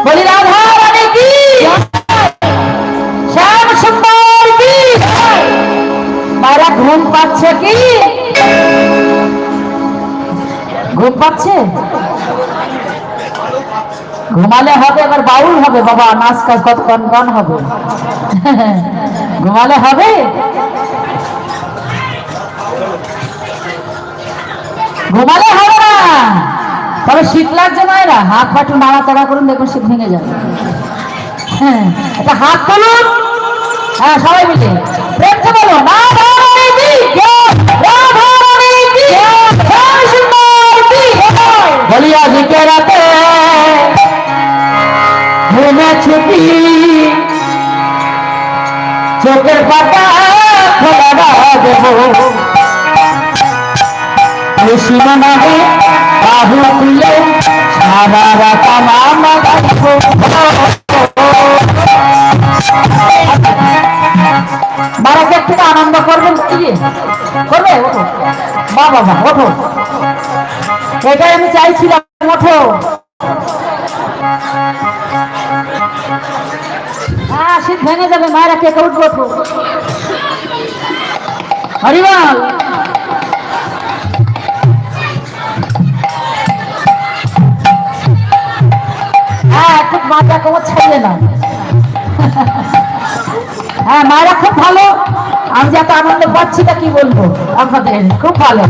বলি রাধা রানী কি, শ্যাম সুন্দর কি। মারা ঘুম পাচ্ছে কি? ঘুম পাচ্ছে? ঘুমালে হবে, এবার বাউল হবে বাবা, নাচ কাজ কত গান হবে। ঘুমালে হবে? ঘুমালে হবে না। তবে শীত লাগছে মায়েরা, হাত পা একটু নাড়াচাড়া করুন, দেখুন শীত ভেঙে যাবে। হ্যাঁ, একটা হাত তুলুন। হ্যাঁ, সবাই মিলে প্রেমটা বলো না। বলি আজকে রাতে ঘুমে ছুটি, চোখের পাতা খোলা দেব, সীমানাবে বাহু তুলে মারাকে একটু আনন্দ করবেন কি করবে? ওঠো বাবা, ওঠো, এটাই আমি চাইছিলাম, ওঠো। হ্যাঁ, শীত ভেঙে যাবে, মায়েরা কে উঠবো, ওঠো। হরিবল। হ্যাঁ, খুব মাথা কোমর ছাড়লে না। হ্যাঁ, মায়েরা খুব ভালো, আমি যে এত আনন্দ পাচ্ছি তা কি বলবো আপনাদের, খুব ভালো।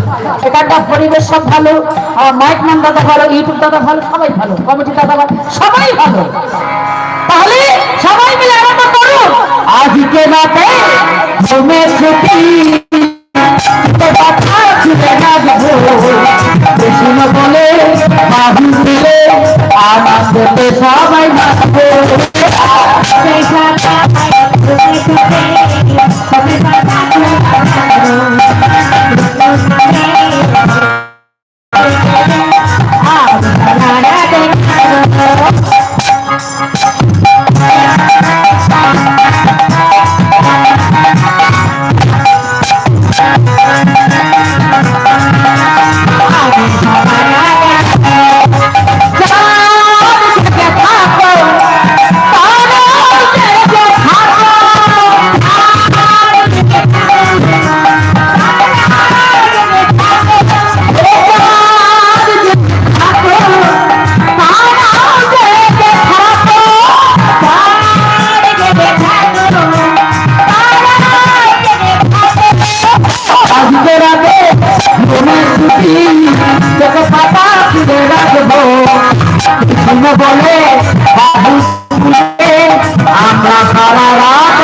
এখানকার পরিবেশ সব ভালো, আমার মাইক ম্যান দাদা ভালো, ইউটিউব দাদা ভালো, সবাই ভালো, কমিটি দাদা ভালো, সবাই ভালো। তাহলে সবাই মিলে আনন্দ করুন। আজকে রাতে ঘুমের ছুটি কথা ছুটে রাখবো, কৃষ্ণ বলে বাবু দিলে আনন্দে সবাই নাচবো। বলে আমরা সারা রাত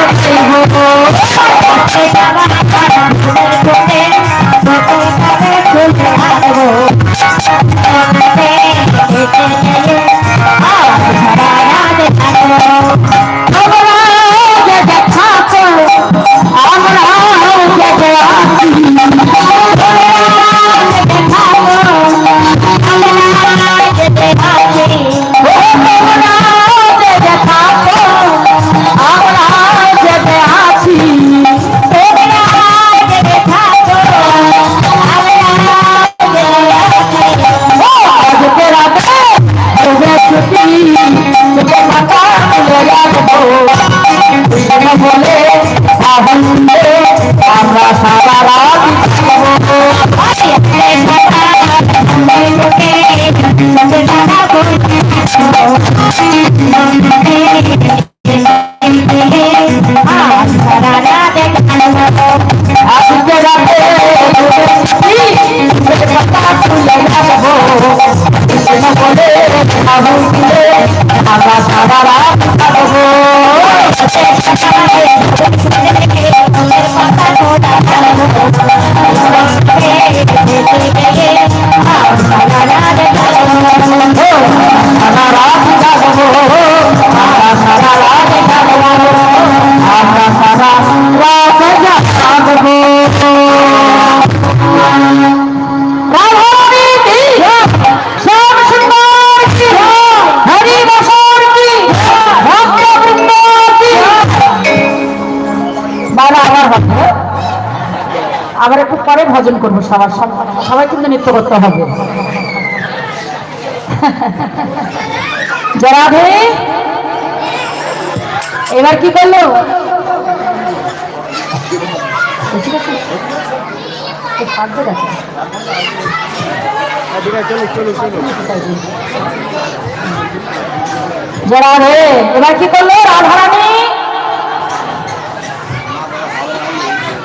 বলে আমরা সারা রাত আমরা সারা রাত আবার একটু পরে ভজন করবো, সবাই কিন্তু নৃত্য করতে হবে। জরাধে এবার কি করলো? জরাধে এবার কি করলো? রাধারানী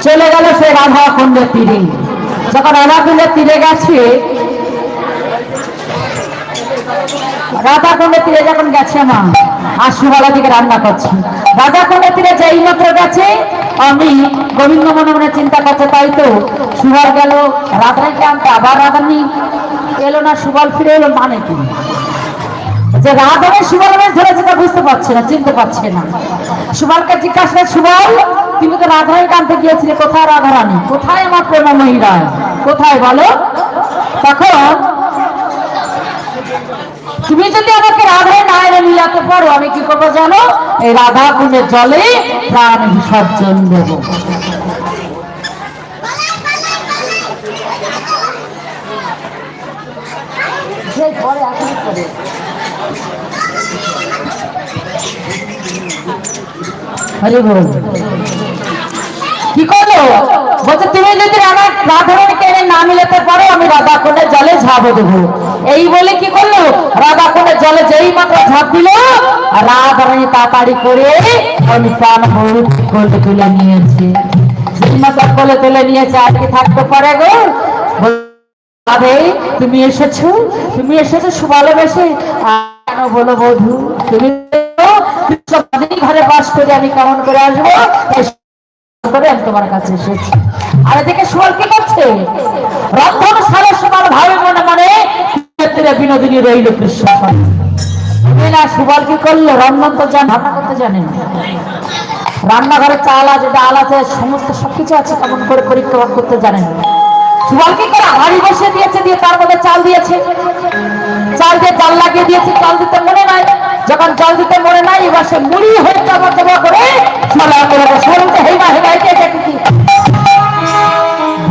চলে গেল সে রাধা কুণ্ডের তীরে। যখন রাধা কুণ্ডের তীরে গেছে, রাধা কুণ্ডের তীরে যখন গেছে মা আর সুবালা দিকে রান্না করছে, রাধা কুণ্ডের তীরে যেই মাত্র গেছে আমি গোবিন্দ মনে মনে চিন্তা করছে, তাই তো সুবল গেল রাধাকে আনতে, আবার রাধারানী এলো না, সুবল ফিরে এলো, মানে কি যে রাধাকে সুবল বেশ ধরেছে তা বুঝতে পারছে না, চিনতে পারছে না। সুবলকে জিজ্ঞাসা, সুবল তুমি তো রাধাকে আনতে গিয়েছিলে, কোথায় রাধারানী, কোথায় আমার প্রেমময়ী রায়, কোথায় বলো? তখন তুমি যদি আমাকে রাধায় না এনে মিলাতে পারো, আমি কি করবো জানো? এই রাধা কুণ্ডের জলে প্রাণ বিসর্জন দেব। হরি বল। কি করলো? বলছে তুমি যদি আমার রাধারানীকে এনে না মিলাতে পারো, আমি রাধা কুণ্ডের জলে ঝাঁপ দেবো। এই বলে কি করলো? রাধা কুণ্ডের জলে যেই মাত্র ঝাঁপ দিল, রাধারানী তাড়াতাড়ি করে আমি প্রাণ হলুদ কোলে তুলে নিয়েছে। যেই মাত্র কোলে তুলে নিয়েছে, আর কি থাকতে পারে গো? রাধে তুমি এসেছো, তুমি এসেছো সুভালোবেসে। কেন বলো বধূ, তুমি ঘরে বাস করে আমি কেমন করে আসবো? আমি তোমার কাছে এসেছি। আর এদিকে সুবল কি করছে? রন্ধন সারে সমান ভাবে মনে মনে বিনোদিনী রইল কৃষ্ণ। না সুবল কি করলো? রন্ধন তো রান্না করতে জানেন, রান্নাঘরে চাল আছে, ডাল আছে, সমস্ত সবকিছু আছে, কেমন করে পরীক্ষা করতে জানেন। সুবল কি করে? হাড়ি বসিয়ে দিয়েছে, দিয়ে তার মধ্যে চাল দিয়েছে, চাল দিয়ে জাল লাগিয়ে দিয়েছে। চাল দিতে মনে নাই, যখন জল দিতে মনে নাই, এবার সে মুড়ি হয়ে চাপা চাপা করে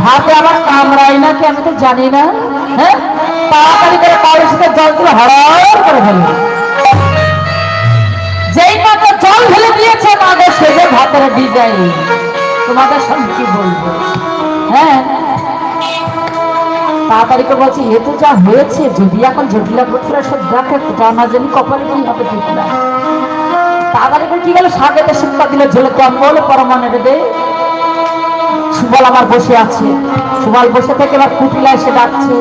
হাতে আবার কামড়াই নাকি আমি তো জানি না। হ্যাঁ, তাড়াতাড়ি করে কাউরের সাথে জল তুলে হড় করে ফেলবে। যেই মাত্র জল ঢেলে দিয়েছে, মাদের সেজে ভাতের ডিজাইন। তোমাদের সঙ্গে কি বলবো? হ্যাঁ, তাড়াতাড়ি করে বলছি, এ তো যা হয়েছে, যদি এখন জটিলা পুত্রা সব দেখে, জানা জানি কপালে কি হবে ঠিক না। তাড়াতাড়ি করে কি গেল, শাকেতে শিক্ষা দিলে ঝোলে কম্বল পরমানে দেবে। সুবল আমার বসে আছে, সুবল বসে থেকে এবার কুটিলা এসে ডাকছে,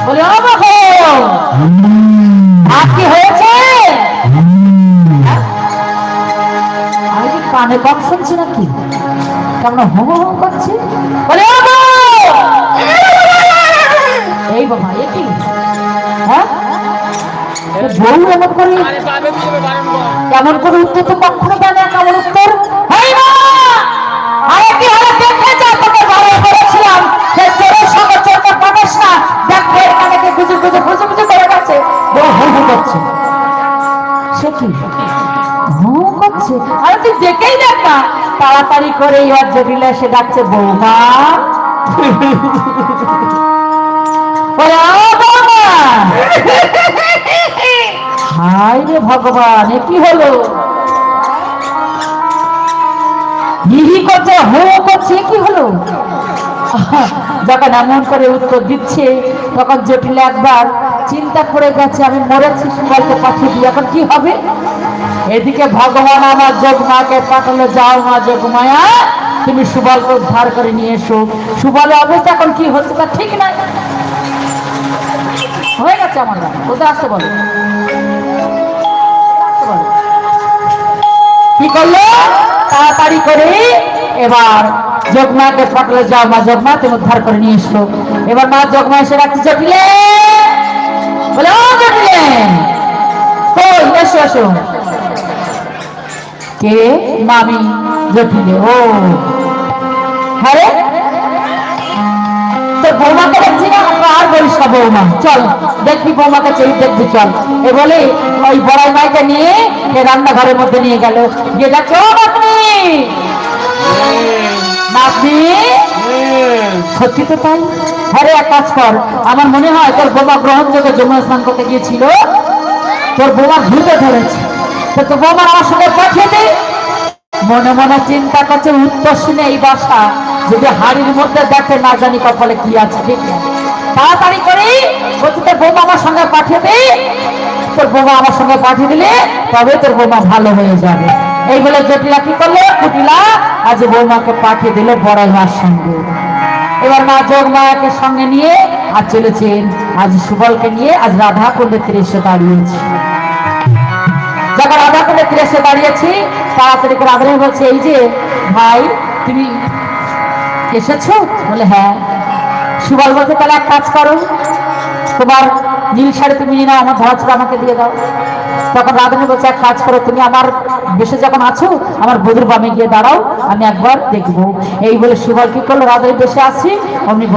বলে ও বাবু, আর কি হয়েছে? আমি কি কানে কম শুনছি নাকি? কেমন হো হো করছে? বলে ও বাবু, এই বাবা, এ কি? হ্যাঁ, বউ এমন করে কেমন করে উত্তর তো কখনো দেয় না। কেমন উত্তর? কি হলো? দেখে যা, তোকে ভালো করেছিলাম, চোরের সঙ্গে চোরটা পাঠাস না। দেখ এখানে খুঁজে খুঁজে খুঁজে খুঁজে করে গেছে। বউ হু হু করছে। সে কি হু করছে? আরে তুই দেখেই দেখ না। তাড়াতাড়ি করে এবার জটিলা এসে ডাকছে, বৌমা। হায় রে ভগবান, এ কি হলো? হিহি করছে, হো করছে, কি হলো? যখন এমন করে উত্তর দিচ্ছে, তখন জটিল একবার চিন্তা করে গেছে, আমি মরেছি, সুবলকে পাঠিয়ে দিই, এখন কি হবে? এদিকে ভগবান আমার যোগমাকে পাঠালো, যাও মা যোগমায়া, তুমি সুবলকে উদ্ধার করে নিয়ে এসো। সুবলের অবস্থা এখন কি হচ্ছে তা ঠিক নাই, হয়ে গেছে আমার না। কোথায় আসতে বলো? কি করলো? তাড়াতাড়ি করে এবার যোগমাকে পাঠালো, যাও মা যোগমা, তুমি উদ্ধার করে নিয়ে এসো। এবার মা যোগমা এসে রাখছে, জটিলে বলে, ও জটিলে, কই, এসো এসো। কে? মামি জটিলে। ও হ্যাঁ রে, তোর বৌমাকে দেখছি না, আর বলিস না বৌমা, চল দেখবি বৌমাকে, চল দেখবি, চল। এ বলে ওই বড়াই মাইকে নিয়ে রান্নাঘরের মধ্যে নিয়ে গেল, গিয়ে দেখছে, ও নাতনি, নাতনি, সত্যি তো তাই। হ্যাঁ রে, এক কাজ কর, আমার মনে হয় তোর বৌমা গ্রহণযোগ্য যমুনা স্নান করতে গিয়েছিল, তোর বৌমা ভূতে ধরেছে, তো তোর বৌমা আমার সঙ্গে পাঠিয়ে দে। মনে মনে চিন্তা করছে, উত্তর শুনে এই বাসা যদি হাড়ির মধ্যে দেখে, না জানি কপালে কি আছে। ঠিক না, তাড়াতাড়ি করে বলছে, তোর বৌমা আমার সঙ্গে পাঠিয়ে দে, তোর বৌমা আমার সঙ্গে পাঠিয়ে দিলে তবে তোর বৌমা ভালো হয়ে যাবে। এই বলে জটিলা কি করলো, কুটিলা আজ বৌমাকে পাঠিয়ে দিল বড়াই মার সঙ্গে। এবার মা যোগমায়াকে সঙ্গে নিয়ে আজ চলেছেন, আজ সুবলকে নিয়ে আজ রাধা কুণ্ডের তীরে এসে দাঁড়িয়েছে। যখন রাধা কুণ্ডের তীরে এসে দাঁড়িয়েছি, তাড়াতাড়ি করে রাধারানী বলছে, এই যে ভাই, তুমি এসেছো? বলে হ্যাঁ। সুবল বলছে, তাহলে এক কাজ করো, তোমার নীল শাড়ি তুমি নিয়ে নাও, আমার ধরা ছোড়া আমাকে দিয়ে দাও। তখন রাধারানী বলছে, এক কাজ করো, তুমি আমার বেশে যখন আছো, আমার বধুর বামে গিয়ে দাঁড়াও, আমি একবার দেখবো। এই বলে সুবল কি করলো, রাধারানী বেশে আসছি, অমনি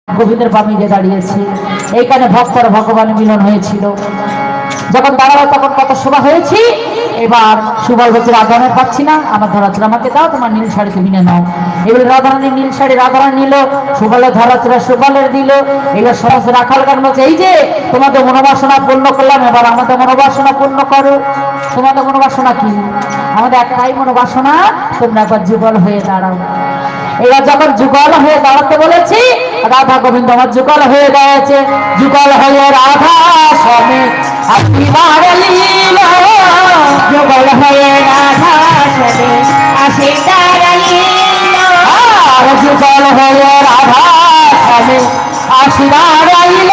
গোবিন্দের বামে গিয়ে দাঁড়িয়েছে। এইখানে ভক্তর ভগবান মিলন হয়েছিল। যখন দাঁড়ালো তখন কত শোভা হয়েছি। এবার সুবল বলছে রাধারানী পাচ্ছি না, আমার ধরাচুরা আমাকে দাও, তোমার নীল শাড়ি তুমি নাও। এবার রাধারানী নীল শাড়ি রাধারানী নিল, সুবলের ধরাচুরা সুবলের দিল। এবার সমস্ত রাখাল গান বলছে এই যে তোমাদের মনোবাসনা পূর্ণ করলাম, এবার আমাদের মনোবাসনা পূর্ণ করো। তোমাদের মনোবাসনা কি? আমাদের একটাই মনোবাসনা, তোমরা একবার যুগল হয়ে দাঁড়াও। এবার যখন যুগল হয়ে দাঁড়াতে বলেছি, রাধা গোবিন্দ আমার যুগল হয়ে দাঁড়িয়েছে। যুগল হয়ে রাধা স্বামী আসিবার লীল, যুগল হয়ে রাধা স্বামী আসিবার লীল, আর যুগল হয়ে রাধা স্বামী আসিবার লীল,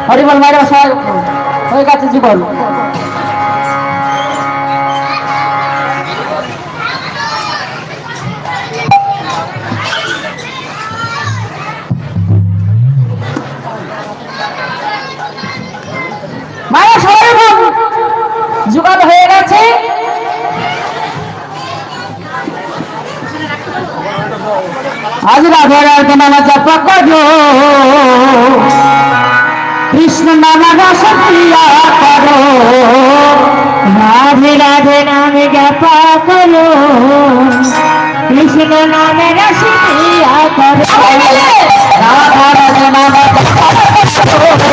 হরিবল মায়ের হয়ে গেছে যুগল। মায়ের সবাই যুগল হয়ে গেছে। আজ রাধার নামা জপ করো, কৃষ্ণ নামা রস প্রিয়া করো, রাধে রাধে নামে জপ করো, কৃষ্ণ নামে রস প্রিয়া করো, রাধা রাধে নামা জপ করো,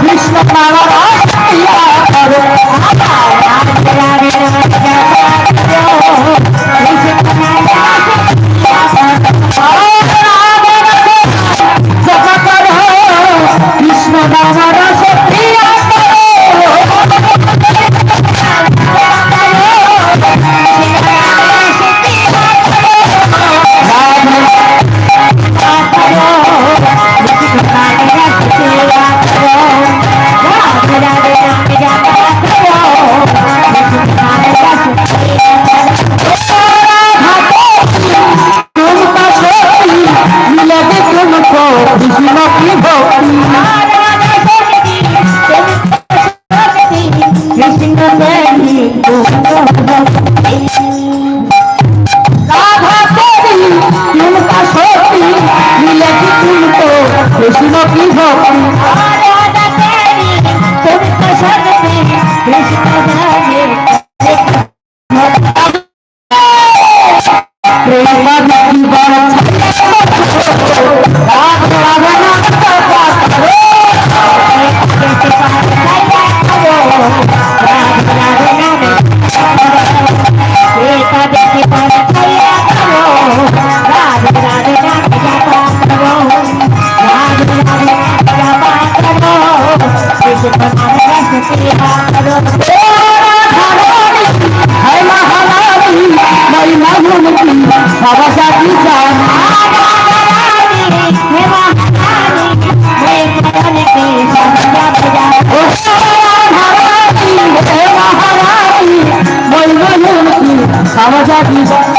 কৃষ্ণ নামা রস প্রিয়া করো, রাধে রাধে নামে জপ করো, কৃষ্ণ নামে রস প্রিয়া করো, জপ করো, কৃষ্ণ নাম রস প্রিয়া করো, কৃষ্ণ কি ভক্তি, কৃষ্ণ দেবী রাধা দেবী तुमका शक्ति मिले कि तुमको कृष्ण की भक्ति, राधा देवी तुमका शक्ति कृष्ण देवी प्रेम की बरछा Krishna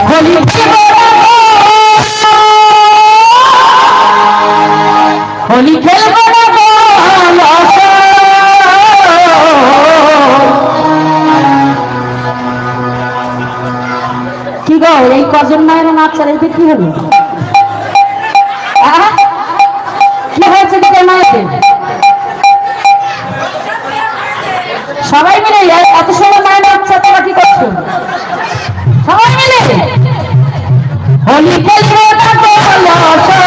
হোলি খেলবো না গো, হোলি খেলবো না গো লসো। কি গো এই কজন মায়ের নাচার এতে কি হলো? কি হয়েছে দিকে মায়েদের? সবাই মিলে এত সময় মায়ের নাচছে, তোমরা কি করছো সবাই মিলে? হোলি খেলবো না গো লসো,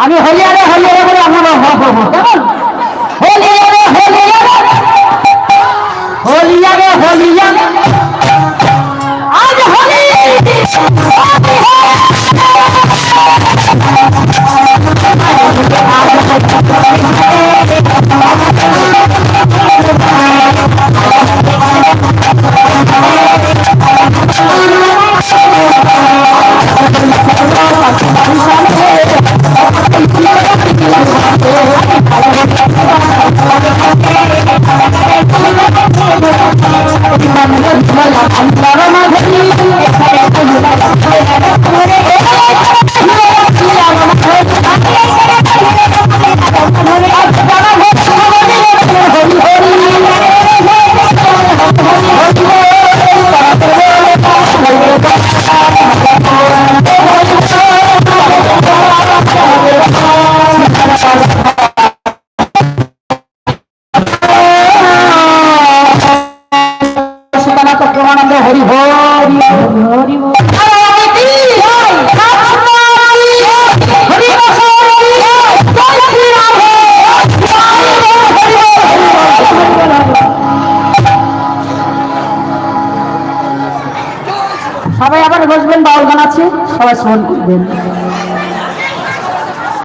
আমি হলিয়ারে হলিয়ারে বলে আমার কেমন হলিয়ারে হলিয়ারে হলিয়ারে হলিয়ারে আজ হোলি হরি হরি সবাই আবার বসবেন, বাউল গান আছে, সবাই শ্রবণ করবেন।